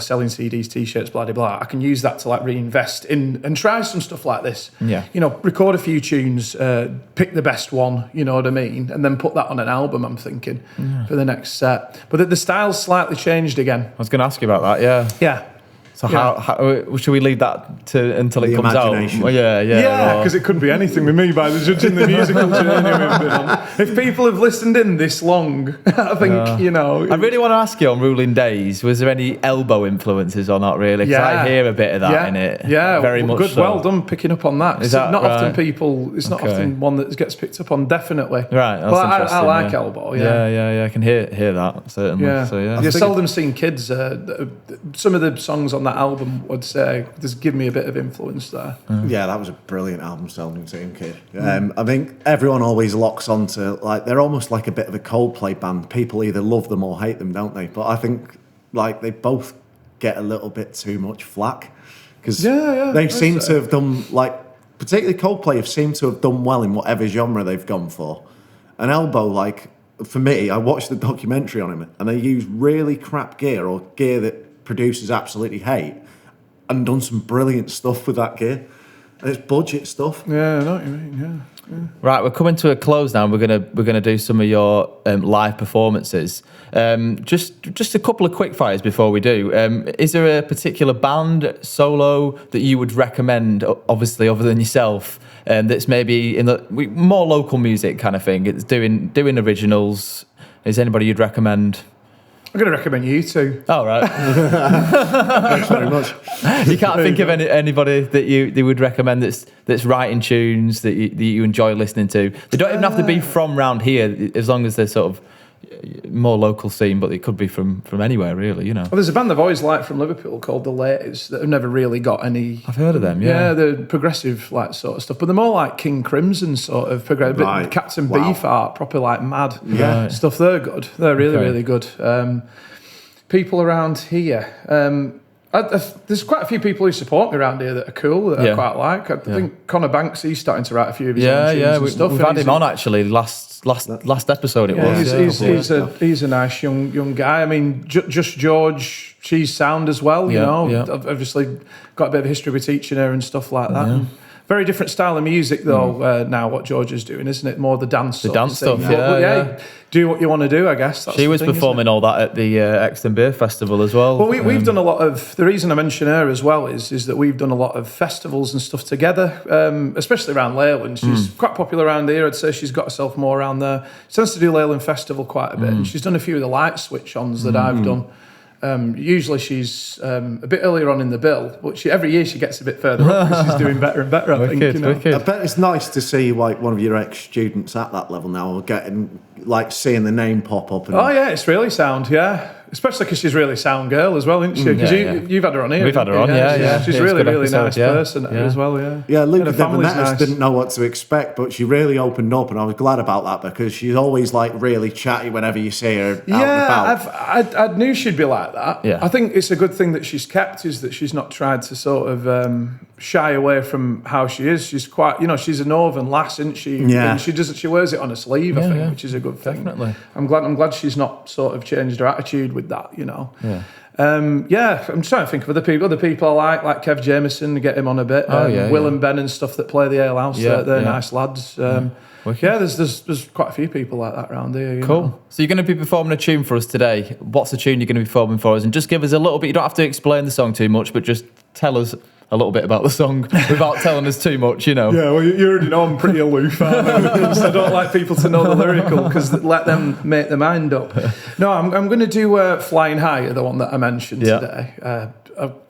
selling CDs, T-shirts, blah, blah, blah. I can use that to reinvest in and try some stuff like this. Yeah. Record a few tunes, pick the best one, you know what I mean? And then put that on an album, I'm thinking, for the next set. But the style's slightly changed again.
I was going to ask you about that, yeah.
Yeah.
So how should we leave that until it comes out?
Well,
yeah, because it couldn't be anything with me by the judging the musical journey we've been on. If people have listened in this long, I think,
I really want to ask you on Ruling Days, was there any elbow influences or not really? Because I hear a bit of that in it.
Yeah,
very much
good.
So.
Well done picking up on that.
Is that
not
right?
often it's not often one that gets picked up on, definitely.
Right, that's interesting.
I like elbow,
Yeah, I can hear that, certainly.
Yeah.
So,
You've seldom seen kids, some of the songs on that album would say, just give me a bit of influence there.
Yeah, that was a brilliant album, Seldom Seen Kid. I think everyone always locks onto, they're almost like a bit of a Coldplay band. People either love them or hate them, don't they? But I think, they both get a little bit too much flack. Because they seem to have done, particularly Coldplay have seemed to have done well in whatever genre they've gone for. An Elbow, for me, I watched the documentary on him, and they use really crap gear, or gear that producers absolutely hate, and done some brilliant stuff with that gear. And it's budget stuff.
Yeah, I know what you mean, yeah.
Right, we're coming to a close now. We're gonna do some of your live performances. Just a couple of quick fires before we do. Is there a particular band solo that you would recommend, obviously other than yourself, that's maybe in the more local music kind of thing? It's doing originals. Is anybody you'd recommend?
I'm going to recommend you two.
Oh, right.
Thanks very much.
You can't think of anybody that you would recommend that's writing tunes that you enjoy listening to? They don't even have to be from round here, as long as they're sort of more local scene, but it could be from anywhere, really, Well,
there's a band I've always liked from Liverpool called The Lays that have never really got any...
I've heard of them, yeah.
Yeah, they're progressive, sort of stuff, but they're more like King Crimson sort of progressive. Right. Captain Beefheart, proper mad stuff. They're good. They're really, really good. People around here... there's quite a few people who support me around here that are cool, that I quite like. I think Connor Banks, he's starting to write a few of his own tunes and stuff.
We've had him on, actually, last episode it was.
He's a nice young guy. I mean, Just George, she's sound as well, I've obviously got a bit of history with teaching her and stuff like that. And very different style of music, though, now, what George is doing, isn't it? More the dance
stuff,
do what you want to do, I guess.
She was performing all that at the Exton Beer Festival as well.
Well, we've done a lot of... The reason I mention her as well is that we've done a lot of festivals and stuff together, especially around Leyland. She's quite popular around here. I'd say she's got herself more around there. She tends to do Leyland Festival quite a bit, and she's done a few of the light switch-ons that I've done. Usually she's a bit earlier on in the bill, but every year she gets a bit further up because she's doing better and better, I think.
I bet it's nice to see one of your ex-students at that level now, or seeing the name pop up.
Oh yeah, it's really sound, yeah. especially because she's a really sound girl as well, isn't she? Because you've had her on here.
We've had her on, yeah.
She's really, really nice person as well, yeah.
Yeah, Luke
and
never met us, didn't know what to expect, but she really opened up, and I was glad about that because she's always like really chatty whenever you see her out and about.
I knew she'd be like that.
Yeah.
I think it's a good thing that she's kept is that she's not tried to sort of shy away from how she is. She's quite, she's a northern lass, isn't she?
Yeah.
And she wears it on her sleeve, I think, which is a good thing.
Definitely.
I'm glad she's not sort of changed her attitude with that,
Yeah.
I'm trying to think of other people I like Kev Jameson, to get him on a bit. Will and Ben and stuff that play the Ale House. They're nice lads. There's quite a few people like that around here.
Cool. So you're going to be performing a tune for us today. What's the tune you're going to be performing for us? And just give us a little bit. You don't have to explain the song too much, but just tell us a little bit about the song without telling us too much,
Yeah, well, you already know I'm pretty aloof, aren't I? So I don't like people to know the lyrical because let them make their mind up. No, I'm going to do Flying High, the one that I mentioned today.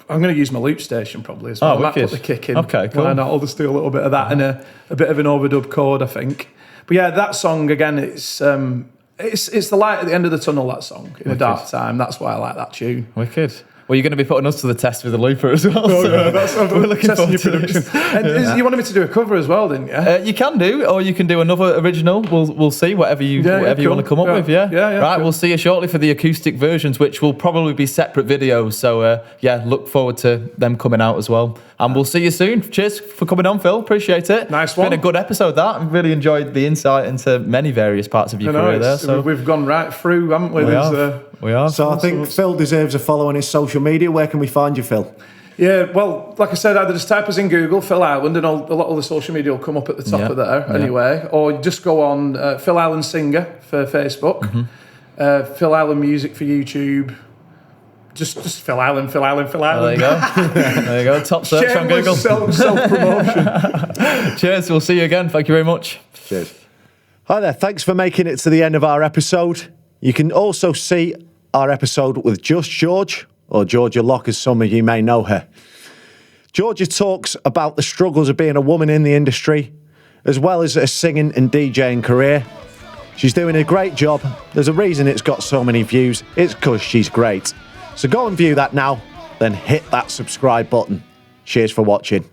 I'm going to use my loop station probably as well. I might put the kick in.
Okay, cool.
Why not? I'll just do a little bit of that and a bit of an overdub chord, I think. But yeah, that song again, it's the light at the end of the tunnel. That song in a dark time. That's why I like that tune.
Wicked. Well, you're going to be putting us to the test with the looper as well.
We're looking forward to production. And you wanted me to do a cover as well, didn't you?
You can do, or you can do another original. We'll see whatever you want to come up with. Yeah. Right. Cool. We'll see you shortly for the acoustic versions, which will probably be separate videos. So look forward to them coming out as well. And we'll see you soon. Cheers for coming on, Phil. Appreciate it.
Nice one.
It's been a good episode. That I really enjoyed the insight into many various parts of your career there. So
we've gone right through, haven't we?
We are.
So I think Phil deserves a follow on his social media. Where can we find you, Phil?
Yeah, well, like I said, either just type us in Google, Phil Ireland, and a lot of the social media will come up at the top of there anyway. Or just go on Phil Ireland Singer for Facebook, Phil Ireland Music for YouTube. Just Phil Ireland. There you
go. There you go. Top search on Google.
Self-promotion.
Cheers. We'll see you again. Thank you very much.
Cheers. Hi there. Thanks for making it to the end of our episode. You can also see our episode with Just George, or Georgia Locke as some of you may know her. Georgia talks about the struggles of being a woman in the industry, as well as a singing and DJing career. She's doing a great job. There's a reason it's got so many views. It's because she's great. So go and view that now, then hit that subscribe button. Cheers for watching.